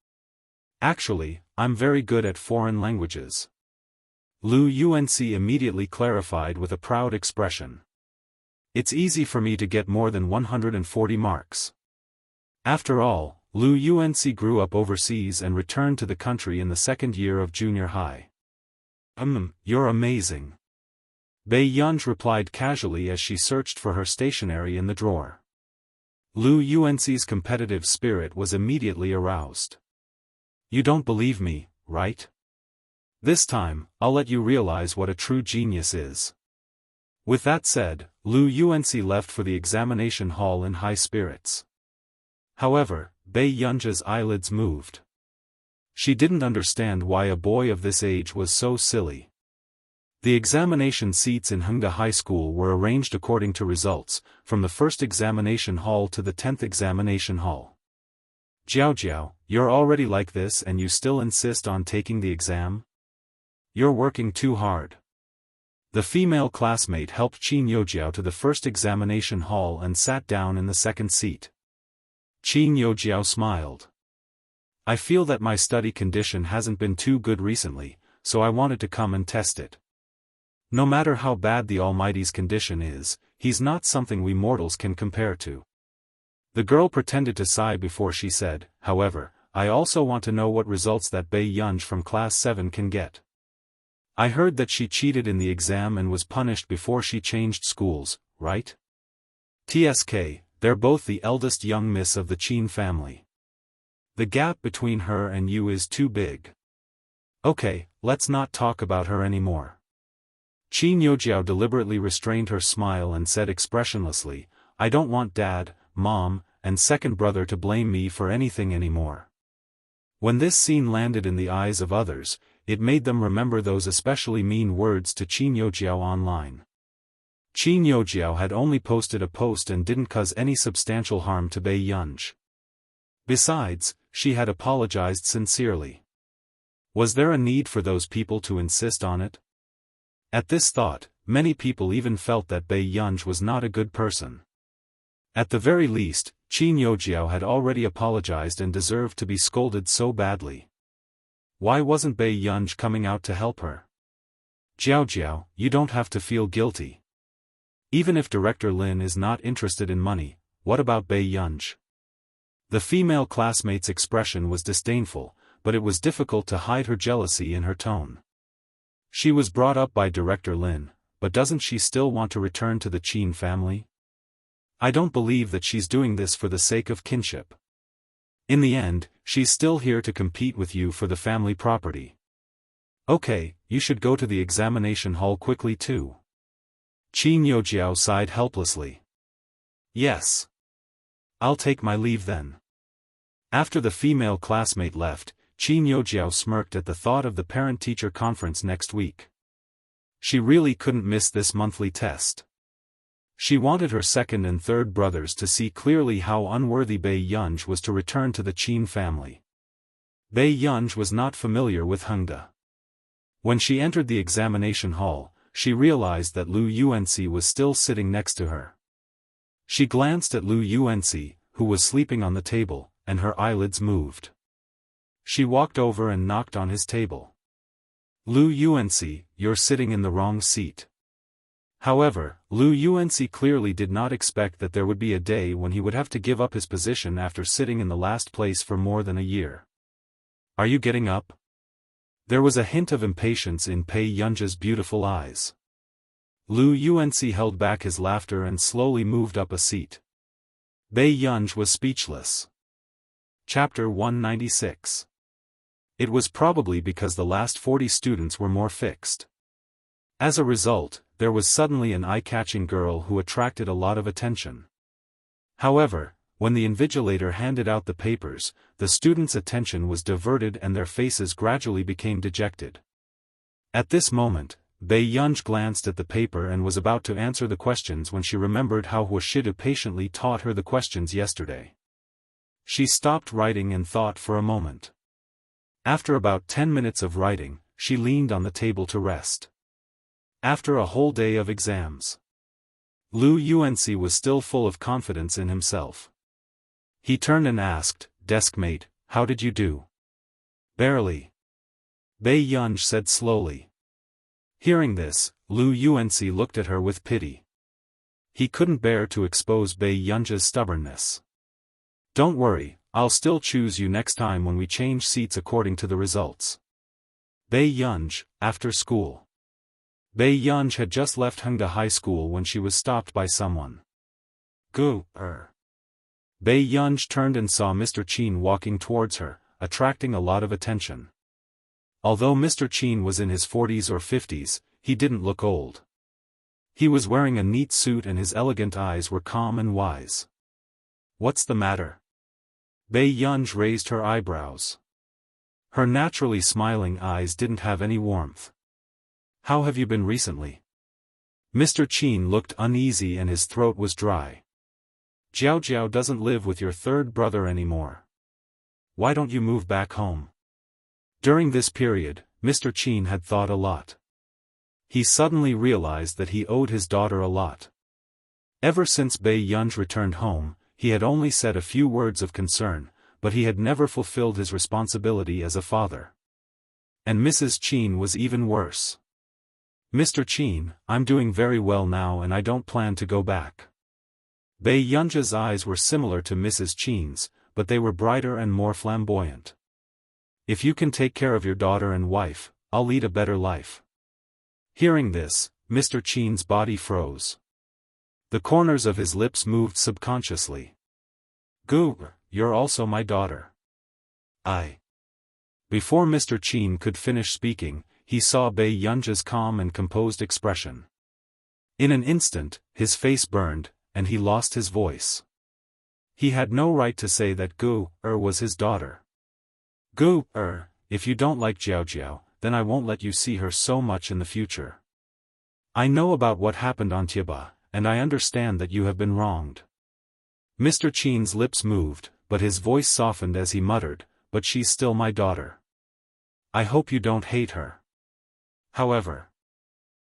"Actually, I'm very good at foreign languages." Lu Yuanci immediately clarified with a proud expression. "It's easy for me to get more than 140 marks. After all, Lu Yuanci grew up overseas and returned to the country in the second year of junior high. You're amazing." Bei Yunj replied casually as she searched for her stationery in the drawer. Lu Yuanci's competitive spirit was immediately aroused. "You don't believe me, right? This time, I'll let you realize what a true genius is." With that said, Lu Yuanci left for the examination hall in high spirits. However, Bei Yunja's eyelids moved. She didn't understand why a boy of this age was so silly. The examination seats in Hongda High School were arranged according to results, from the first examination hall to the 10th examination hall. "Jiao, you're already like this and you still insist on taking the exam? You're working too hard." The female classmate helped Qin Youjiao to the first examination hall and sat down in the second seat. Qin Youjiao smiled. I feel that my study condition hasn't been too good recently, so I wanted to come and test it. No matter how bad the Almighty's condition is, he's not something we mortals can compare to. The girl pretended to sigh before she said, however, I also want to know what results that Bei Yunj from class 7 can get. I heard that she cheated in the exam and was punished before she changed schools, right? TSK, they're both the eldest young miss of the Qin family. The gap between her and you is too big. Okay, let's not talk about her anymore. Qin Yojiao deliberately restrained her smile and said expressionlessly, I don't want Dad, Mom, and second brother to blame me for anything anymore. When this scene landed in the eyes of others, it made them remember those especially mean words to Qin Yojiao online. Qin Yojiao had only posted a post and didn't cause any substantial harm to Bei Yunj. Besides, she had apologized sincerely. Was there a need for those people to insist on it? At this thought, many people even felt that Bei Yunj was not a good person. At the very least, Qin Yojiao had already apologized and deserved to be scolded so badly. Why wasn't Bei Yunj coming out to help her? Jiao, you don't have to feel guilty. Even if Director Lin is not interested in money, what about Bei Yunj? The female classmate's expression was disdainful, but it was difficult to hide her jealousy in her tone. She was brought up by Director Lin, but doesn't she still want to return to the Qin family? I don't believe that she's doing this for the sake of kinship. In the end, she's still here to compete with you for the family property. Okay, you should go to the examination hall quickly too. Qin Yojiao sighed helplessly. Yes. I'll take my leave then. After the female classmate left, Qin Yojiao smirked at the thought of the parent-teacher conference next week. She really couldn't miss this monthly test. She wanted her second and third brothers to see clearly how unworthy Bei Yunj was to return to the Qin family. Bei Yunj was not familiar with Hengde. When she entered the examination hall, she realized that Lu Yuanci was still sitting next to her. She glanced at Lu Yuanci, who was sleeping on the table, and her eyelids moved. She walked over and knocked on his table. Lu Yuanci, you're sitting in the wrong seat. However, Lu Yuanci clearly did not expect that there would be a day when he would have to give up his position after sitting in the last place for more than a year. Are you getting up? There was a hint of impatience in Bei Yunj's beautiful eyes. Lu Yuanci held back his laughter and slowly moved up a seat. Bei Yunj was speechless. Chapter 196. It was probably because the last 40 students were more fixed. As a result, there was suddenly an eye-catching girl who attracted a lot of attention. However, when the invigilator handed out the papers, the students' attention was diverted and their faces gradually became dejected. At this moment, Bei Yunj glanced at the paper and was about to answer the questions when she remembered how Huashidu patiently taught her the questions yesterday. She stopped writing and thought for a moment. After about 10 minutes of writing, she leaned on the table to rest. After a whole day of exams, Lu Yuanci was still full of confidence in himself. He turned and asked, "Deskmate, how did you do?" "Barely," Bei Yunj said slowly. Hearing this, Lu Yuanci looked at her with pity. He couldn't bear to expose Bei Yunj's stubbornness. "Don't worry, I'll still choose you next time when we change seats according to the results." Bei Yunj, after school. Bei Yunj had just left Hengde High School when she was stopped by someone. Bei Yunj turned and saw Mr. Qin walking towards her, attracting a lot of attention. Although Mr. Qin was in his 40s or 50s, he didn't look old. He was wearing a neat suit and his elegant eyes were calm and wise. "What's the matter?" Bei Yunj raised her eyebrows. Her naturally smiling eyes didn't have any warmth. "How have you been recently?" Mr. Qin looked uneasy and his throat was dry. "Jiao doesn't live with your third brother anymore. Why don't you move back home?" During this period, Mr. Qin had thought a lot. He suddenly realized that he owed his daughter a lot. Ever since Bei Yunj returned home, he had only said a few words of concern, but he had never fulfilled his responsibility as a father. And Mrs. Qin was even worse. "Mr. Qin, I'm doing very well now and I don't plan to go back." Bei Yunja's eyes were similar to Mrs. Qin's, but they were brighter and more flamboyant. "If you can take care of your daughter and wife, I'll lead a better life." Hearing this, Mr. Qin's body froze. The corners of his lips moved subconsciously. "Gu, you're also my daughter." "I." Before Mr. Qin could finish speaking, he saw Bei Yunja's calm and composed expression. In an instant, his face burned, and he lost his voice. He had no right to say that Gu was his daughter. "Gu if you don't like Jiao, then I won't let you see her so much in the future. I know about what happened on Tieba, and I understand that you have been wronged." Mr. Qin's lips moved, but his voice softened as he muttered, "But she's still my daughter. I hope you don't hate her." However,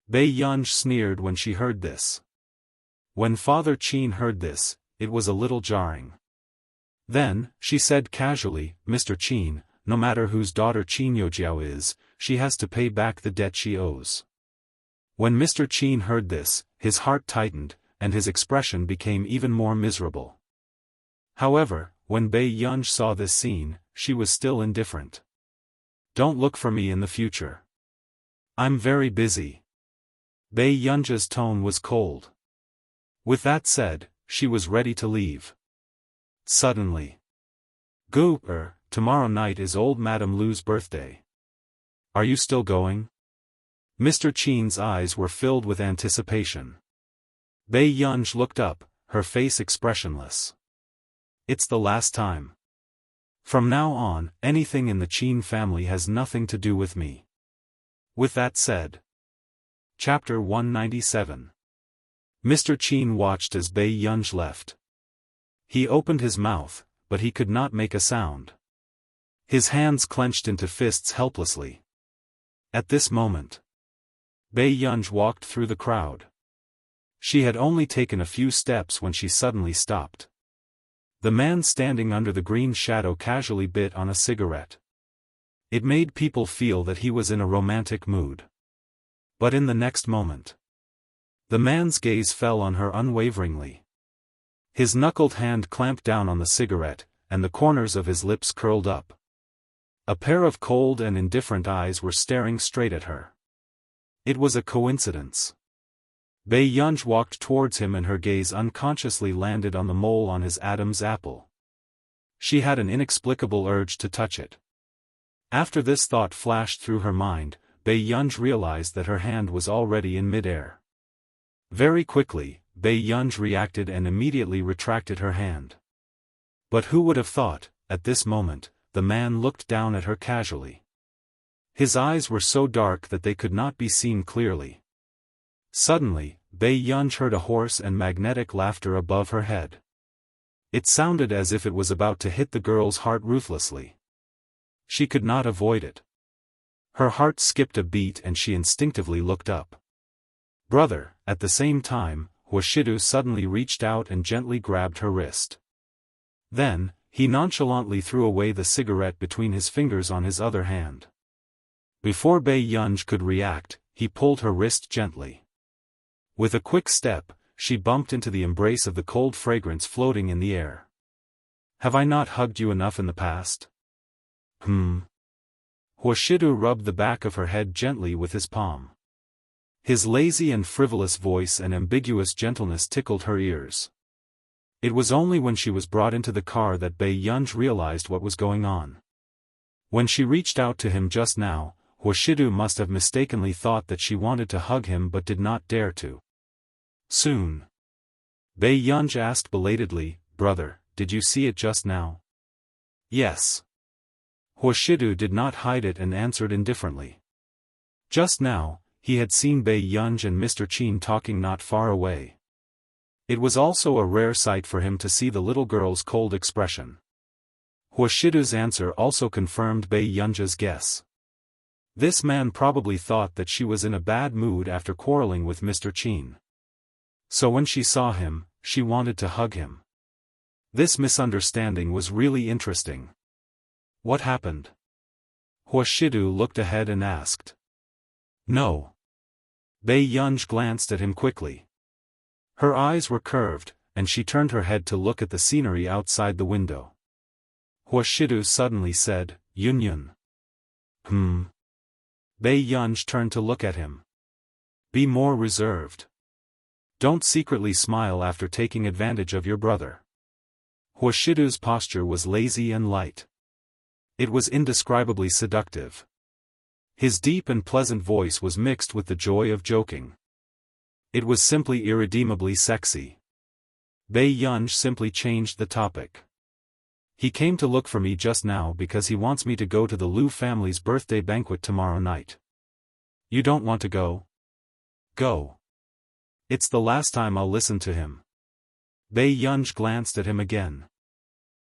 Bei Yunj sneered when she heard this. When Father Qin heard this, it was a little jarring. Then, she said casually, "Mr. Qin, no matter whose daughter Qin Youjiao is, she has to pay back the debt she owes." When Mr. Qin heard this, his heart tightened, and his expression became even more miserable. However, when Bei Yunj saw this scene, she was still indifferent. "Don't look for me in the future. I'm very busy." Bei Yunja's tone was cold. With that said, she was ready to leave. Suddenly, "Gu, tomorrow night is old Madame Lu's birthday. Are you still going?" Mr. Qin's eyes were filled with anticipation. Bei Yunj looked up, her face expressionless. "It's the last time. From now on, anything in the Qin family has nothing to do with me." With that said. Chapter 197. Mr. Qin watched as Bei Yunj left. He opened his mouth, but he could not make a sound. His hands clenched into fists helplessly. At this moment, Bei Yunj walked through the crowd. She had only taken a few steps when she suddenly stopped. The man standing under the green shadow casually bit on a cigarette. It made people feel that he was in a romantic mood. But in the next moment, the man's gaze fell on her unwaveringly. His knuckled hand clamped down on the cigarette, and the corners of his lips curled up. A pair of cold and indifferent eyes were staring straight at her. It was a coincidence. Bei Yunj walked towards him and her gaze unconsciously landed on the mole on his Adam's apple. She had an inexplicable urge to touch it. After this thought flashed through her mind, Bei Yunj realized that her hand was already in midair. Very quickly, Bei Yunj reacted and immediately retracted her hand. But who would have thought, at this moment, the man looked down at her casually. His eyes were so dark that they could not be seen clearly. Suddenly, Bei Yunj heard a hoarse and magnetic laughter above her head. It sounded as if it was about to hit the girl's heart ruthlessly. She could not avoid it. Her heart skipped a beat and she instinctively looked up. "Brother," at the same time, Huashidu suddenly reached out and gently grabbed her wrist. Then, he nonchalantly threw away the cigarette between his fingers on his other hand. Before Bei Yunj could react, he pulled her wrist gently. With a quick step, she bumped into the embrace of the cold fragrance floating in the air. "Have I not hugged you enough in the past?" Huashidu rubbed the back of her head gently with his palm. His lazy and frivolous voice and ambiguous gentleness tickled her ears. It was only when she was brought into the car that Bei Yunj realized what was going on. When she reached out to him just now, Huashidu must have mistakenly thought that she wanted to hug him but did not dare to. "Soon?" Bei Yunj asked belatedly, "Brother, did you see it just now?" "Yes." Huashidu did not hide it and answered indifferently. Just now, he had seen Bei Yunj and Mr. Qin talking not far away. It was also a rare sight for him to see the little girl's cold expression. Huashidu's answer also confirmed Bei Yunja's guess. This man probably thought that she was in a bad mood after quarreling with Mr. Qin. So when she saw him, she wanted to hug him. This misunderstanding was really interesting. What happened? Huashidu looked ahead and asked. No. Bei Yunj glanced at him quickly. Her eyes were curved, and she turned her head to look at the scenery outside the window. Huashidu suddenly said, Yun. Bei Yunj turned to look at him. Be more reserved. Don't secretly smile after taking advantage of your brother. Huashidu's posture was lazy and light. It was indescribably seductive. His deep and pleasant voice was mixed with the joy of joking. It was simply irredeemably sexy. Bei Yunj simply changed the topic. He came to look for me just now because he wants me to go to the Liu family's birthday banquet tomorrow night. You don't want to go? Go. It's the last time I'll listen to him. Bei Yunj glanced at him again.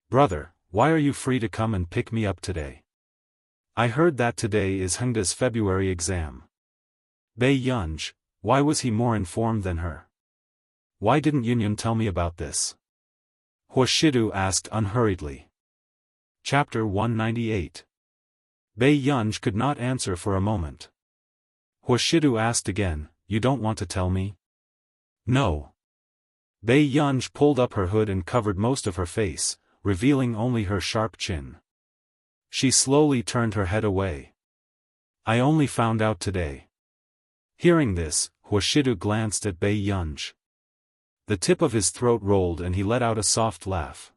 Brother, why are you free to come and pick me up today? I heard that today is Hengda's February exam. Bei Yunj, why was he more informed than her? Why didn't Yunyun tell me about this? Huashidu asked unhurriedly. Chapter 198. Bei Yunj could not answer for a moment. Huashidu asked again, You don't want to tell me? No. Bei Yunj pulled up her hood and covered most of her face, revealing only her sharp chin. She slowly turned her head away. I only found out today. Hearing this, Huashidu glanced at Bei Yunj. The tip of his throat rolled and he let out a soft laugh.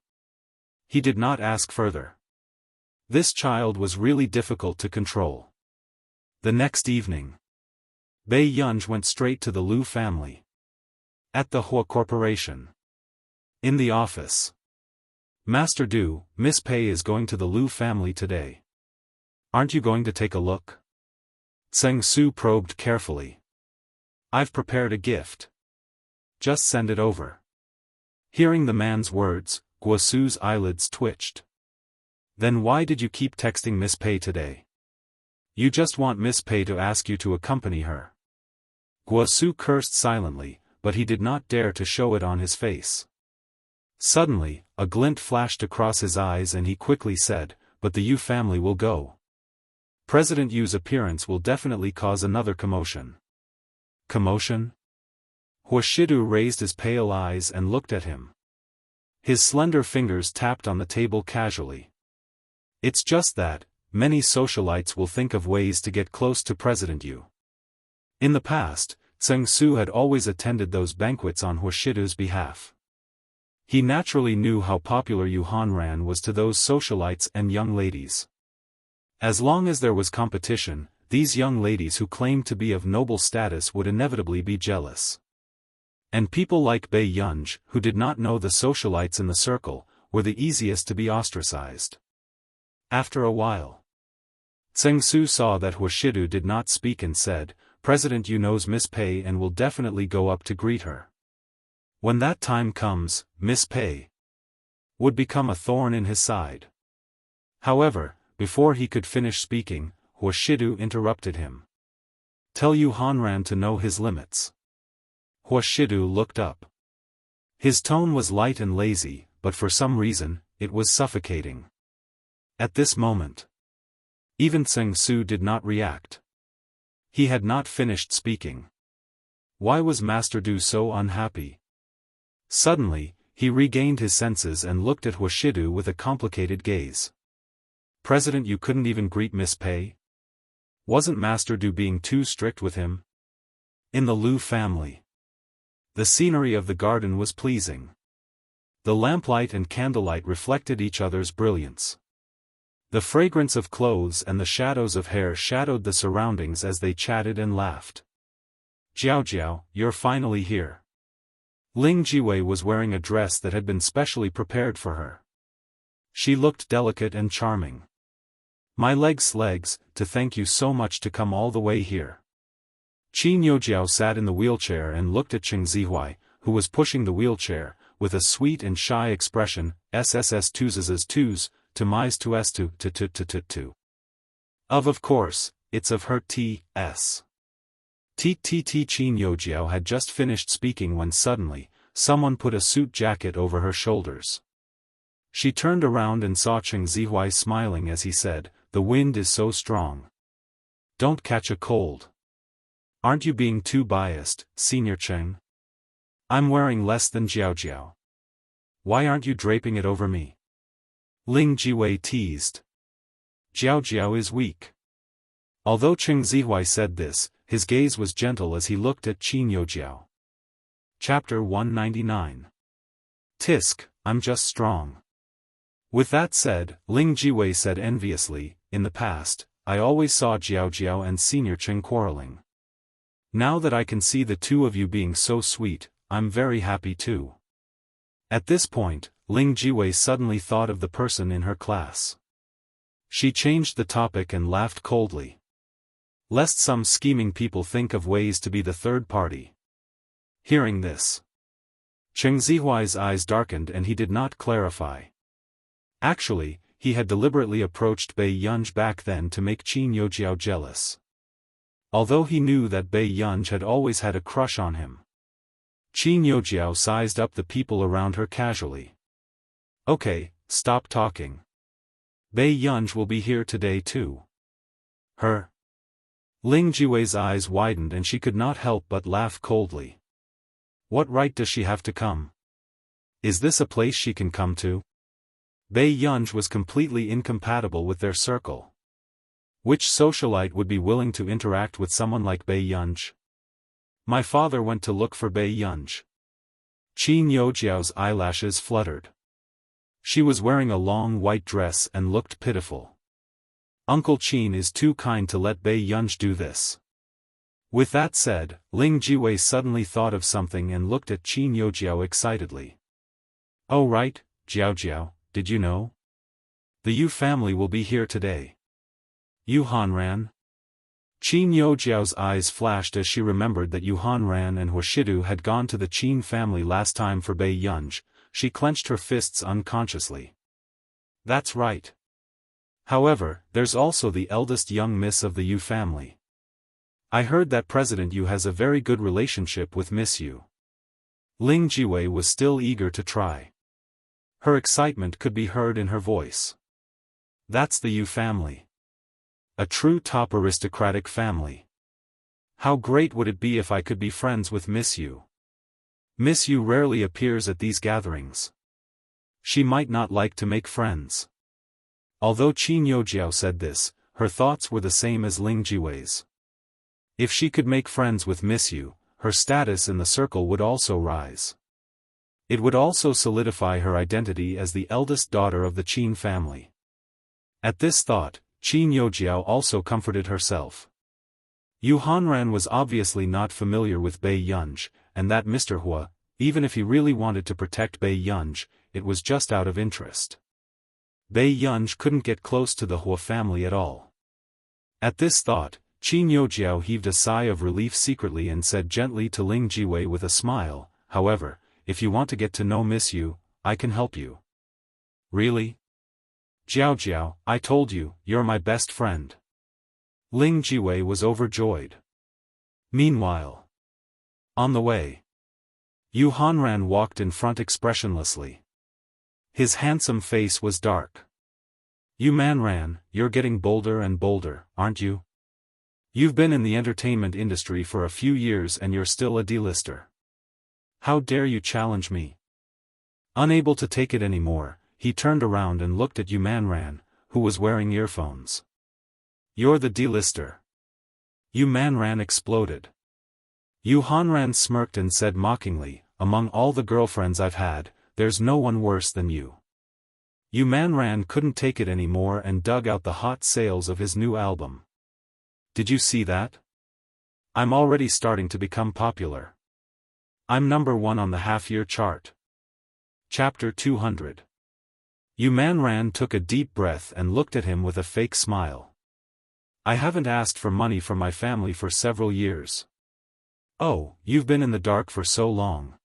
He did not ask further. This child was really difficult to control. The next evening, Bei Yunj went straight to the Liu family. At the Hua Corporation. In the office. Master Du, Miss Pei is going to the Liu family today. Aren't you going to take a look? Tseng Su probed carefully. I've prepared a gift. Just send it over. Hearing the man's words, Guosu's eyelids twitched. Then why did you keep texting Miss Pei today? You just want Miss Pei to ask you to accompany her. Guosu cursed silently, but he did not dare to show it on his face. Suddenly, a glint flashed across his eyes and he quickly said, But the Yu family will go. President Yu's appearance will definitely cause another commotion. Commotion? Huashidu raised his pale eyes and looked at him. His slender fingers tapped on the table casually. It's just that, many socialites will think of ways to get close to President Yu. In the past, Tseng Su had always attended those banquets on Huashidu's behalf. He naturally knew how popular Yu Hanran was to those socialites and young ladies. As long as there was competition, these young ladies who claimed to be of noble status would inevitably be jealous. And people like Bei Yunj, who did not know the socialites in the circle, were the easiest to be ostracized. After a while, Tseng Su saw that Huashidu did not speak and said, President Yu knows Miss Pei and will definitely go up to greet her. When that time comes, Miss Pei would become a thorn in his side. However, before he could finish speaking, Huashidu interrupted him. Tell Yu Hanran to know his limits. Huashidu looked up. His tone was light and lazy, but for some reason, it was suffocating. At this moment, even Tseng Su did not react. He had not finished speaking. Why was Master Du so unhappy? Suddenly, he regained his senses and looked at Huashidu with a complicated gaze. President Yu couldn't even greet Miss Pei? Wasn't Master Du being too strict with him? In the Liu family, the scenery of the garden was pleasing. The lamplight and candlelight reflected each other's brilliance. The fragrance of clothes and the shadows of hair shadowed the surroundings as they chatted and laughed. Jiao Jiao, you're finally here. Ling Jiwei was wearing a dress that had been specially prepared for her. She looked delicate and charming. My legs, to thank you so much to come all the way here. Qin Youjiao sat in the wheelchair and looked at Cheng Zihuai, who was pushing the wheelchair, with a sweet and shy expression, SSS twos twos, to my's to s to. Of course, it's of her T.S. Qin Youjiao had just finished speaking when suddenly, someone put a suit jacket over her shoulders. She turned around and saw Cheng Zihuai smiling as he said, "The wind is so strong. Don't catch a cold. Aren't you being too biased, Senior Cheng? I'm wearing less than Jiao Jiao. Why aren't you draping it over me?" Ling Jiwei teased. "Jiao Jiao is weak." Although Cheng Zihuai said this, his gaze was gentle as he looked at Qin Youjiao. Chapter 199. Tisk, I'm just strong. With that said, Ling Jiwei said enviously, "In the past, I always saw Jiao Jiao and Senior Cheng quarreling. Now that I can see the two of you being so sweet, I'm very happy too." At this point, Ling Jiwei suddenly thought of the person in her class. She changed the topic and laughed coldly. Lest some scheming people think of ways to be the third party. Hearing this, Cheng Zihuai's eyes darkened and he did not clarify. Actually, he had deliberately approached Bai Yunj back then to make Qin Youjiao jealous. Although he knew that Bai Yunj had always had a crush on him. Qin Youjiao sized up the people around her casually. "Okay, stop talking. Bai Yunj will be here today too." Her. Ling Jiwei's eyes widened and she could not help but laugh coldly. What right does she have to come? Is this a place she can come to? Bai Yunj was completely incompatible with their circle. Which socialite would be willing to interact with someone like Bai Yunj? My father went to look for Bai Yunj. Qin Youjiao's eyelashes fluttered. She was wearing a long white dress and looked pitiful. Uncle Qin is too kind to let Bai Yunj do this. With that said, Ling Jiwei suddenly thought of something and looked at Qin Youjiao excitedly. "Oh right, Jiao Jiao, did you know? The Yu family will be here today." Yu Hanran? Qin Youjiao's eyes flashed as she remembered that Yu Hanran and Huashidu had gone to the Qin family last time for Bai Yunj. She clenched her fists unconsciously. That's right. However, there's also the eldest young miss of the Yu family. I heard that President Yu has a very good relationship with Miss Yu. Ling Jiwei was still eager to try. Her excitement could be heard in her voice. That's the Yu family. A true top aristocratic family. How great would it be if I could be friends with Miss Yu? Miss Yu rarely appears at these gatherings. She might not like to make friends. Although Qin Youjiao said this, her thoughts were the same as Ling Jiwei's. If she could make friends with Miss Yu, her status in the circle would also rise. It would also solidify her identity as the eldest daughter of the Qin family. At this thought, Qin Youjiao also comforted herself. Yu Hanran was obviously not familiar with Bai Yunj, and that Mr. Hua, even if he really wanted to protect Bai Yunj, it was just out of interest. Bai Yunj couldn't get close to the Hua family at all. At this thought, Qin Youjiao heaved a sigh of relief secretly and said gently to Ling Jiwei with a smile, "However, if you want to get to know Miss Yu, I can help you." "Really? Jiao Jiao, I told you, you're my best friend." Ling Jiwei was overjoyed. Meanwhile, on the way, Yu Hanran walked in front expressionlessly. His handsome face was dark. "Yu Manran, you're getting bolder and bolder, aren't you? You've been in the entertainment industry for a few years and you're still a D-lister. How dare you challenge me?" Unable to take it anymore, he turned around and looked at Yu Manran, who was wearing earphones. "You're the D-lister." Yu Manran exploded. Yu Hanran smirked and said mockingly, "Among all the girlfriends I've had, there's no one worse than you." Yu Manran couldn't take it anymore and dug out the hot sales of his new album. "Did you see that? I'm already starting to become popular. I'm #1 on the half-year chart." Chapter 200. Yu Manran took a deep breath and looked at him with a fake smile. "I haven't asked for money from my family for several years." "Oh, you've been in the dark for so long."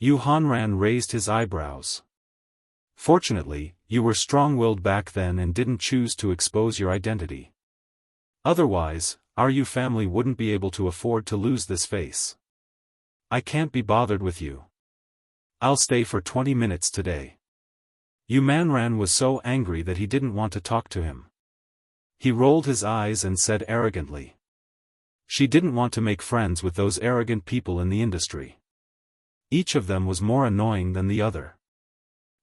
Yu Hanran raised his eyebrows. "Fortunately, you were strong-willed back then and didn't choose to expose your identity. Otherwise, our Yu family wouldn't be able to afford to lose this face. I can't be bothered with you. I'll stay for 20 minutes today." Yu Manran was so angry that he didn't want to talk to him. He rolled his eyes and said arrogantly. She didn't want to make friends with those arrogant people in the industry. Each of them was more annoying than the other.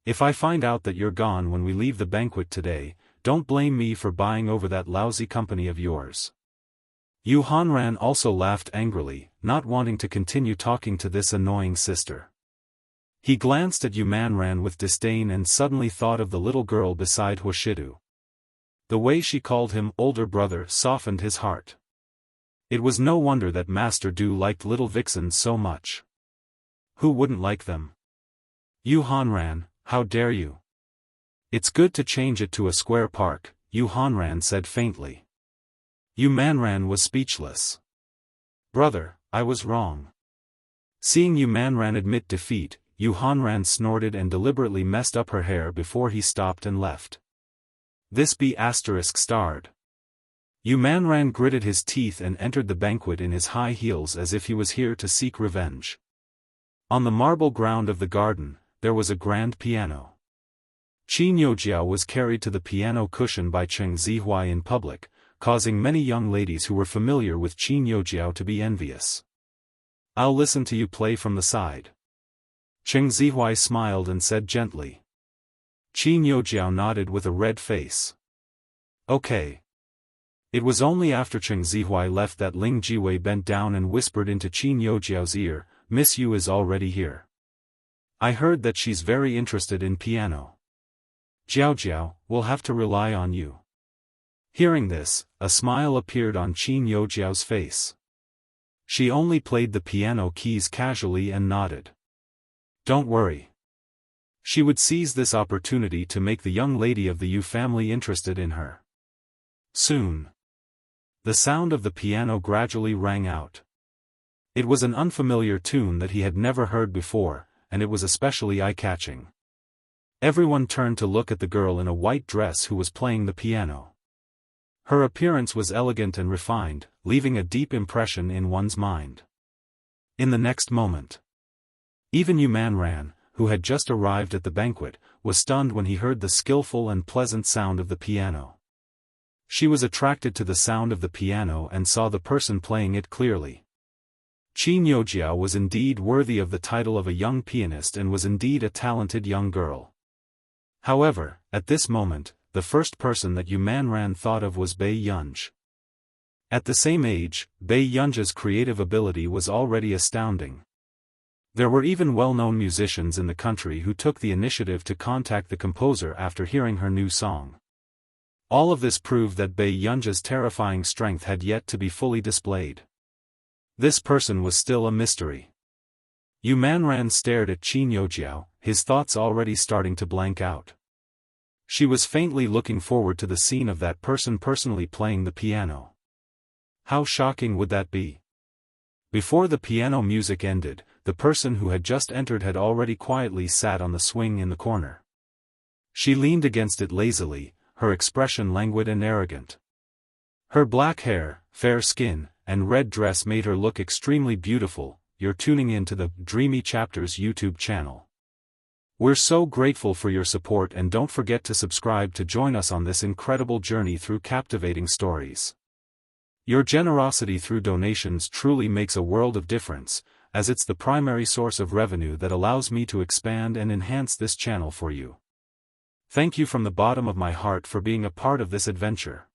If I find out that you're gone when we leave the banquet today, don't blame me for buying over that lousy company of yours. Yu Hanran also laughed angrily, not wanting to continue talking to this annoying sister. He glanced at Yu Manran with disdain and suddenly thought of the little girl beside Hoshidu. The way she called him older brother softened his heart. It was no wonder that Master Du liked little vixens so much. Who wouldn't like them? Yu Hanran, how dare you? It's good to change it to a square park, Yu Hanran said faintly. Yu Manran was speechless. Brother, I was wrong. Seeing Yu Manran admit defeat, Yu Hanran snorted and deliberately messed up her hair before he stopped and left. This be ****. Yu Manran gritted his teeth and entered the banquet in his high heels as if he was here to seek revenge. On the marble ground of the garden, there was a grand piano. Qin Youjiao was carried to the piano cushion by Cheng Zihuai in public, causing many young ladies who were familiar with Qin Youjiao to be envious. I'll listen to you play from the side. Cheng Zihuai smiled and said gently. Qin Youjiao nodded with a red face. Okay. It was only after Cheng Zihuai left that Ling Jiwei bent down and whispered into Qin Youjiao's ear, Miss Yu is already here. I heard that she's very interested in piano. Jiao, we'll have to rely on you. Hearing this, a smile appeared on Qin Youjiao's face. She only played the piano keys casually and nodded. Don't worry. She would seize this opportunity to make the young lady of the Yu family interested in her. Soon. The sound of the piano gradually rang out. It was an unfamiliar tune that he had never heard before, and it was especially eye-catching. Everyone turned to look at the girl in a white dress who was playing the piano. Her appearance was elegant and refined, leaving a deep impression in one's mind. In the next moment, even Yu Manran, who had just arrived at the banquet, was stunned when he heard the skillful and pleasant sound of the piano. She was attracted to the sound of the piano and saw the person playing it clearly. Qin Youjiao was indeed worthy of the title of a young pianist and was indeed a talented young girl. However, at this moment, the first person that Yu Manran thought of was Bai Yunj. At the same age, Bai Yunj's creative ability was already astounding. There were even well-known musicians in the country who took the initiative to contact the composer after hearing her new song. All of this proved that Bai Yunj's terrifying strength had yet to be fully displayed. This person was still a mystery. Yu Manran stared at Qin Youjiao, his thoughts already starting to blank out. She was faintly looking forward to the scene of that person personally playing the piano. How shocking would that be? Before the piano music ended, the person who had just entered had already quietly sat on the swing in the corner. She leaned against it lazily, her expression languid and arrogant. Her black hair, fair skin, and red dress made her look extremely beautiful. You're tuning in to the Dreamy Chapters YouTube channel. We're so grateful for your support and don't forget to subscribe to join us on this incredible journey through captivating stories. Your generosity through donations truly makes a world of difference, as it's the primary source of revenue that allows me to expand and enhance this channel for you. Thank you from the bottom of my heart for being a part of this adventure.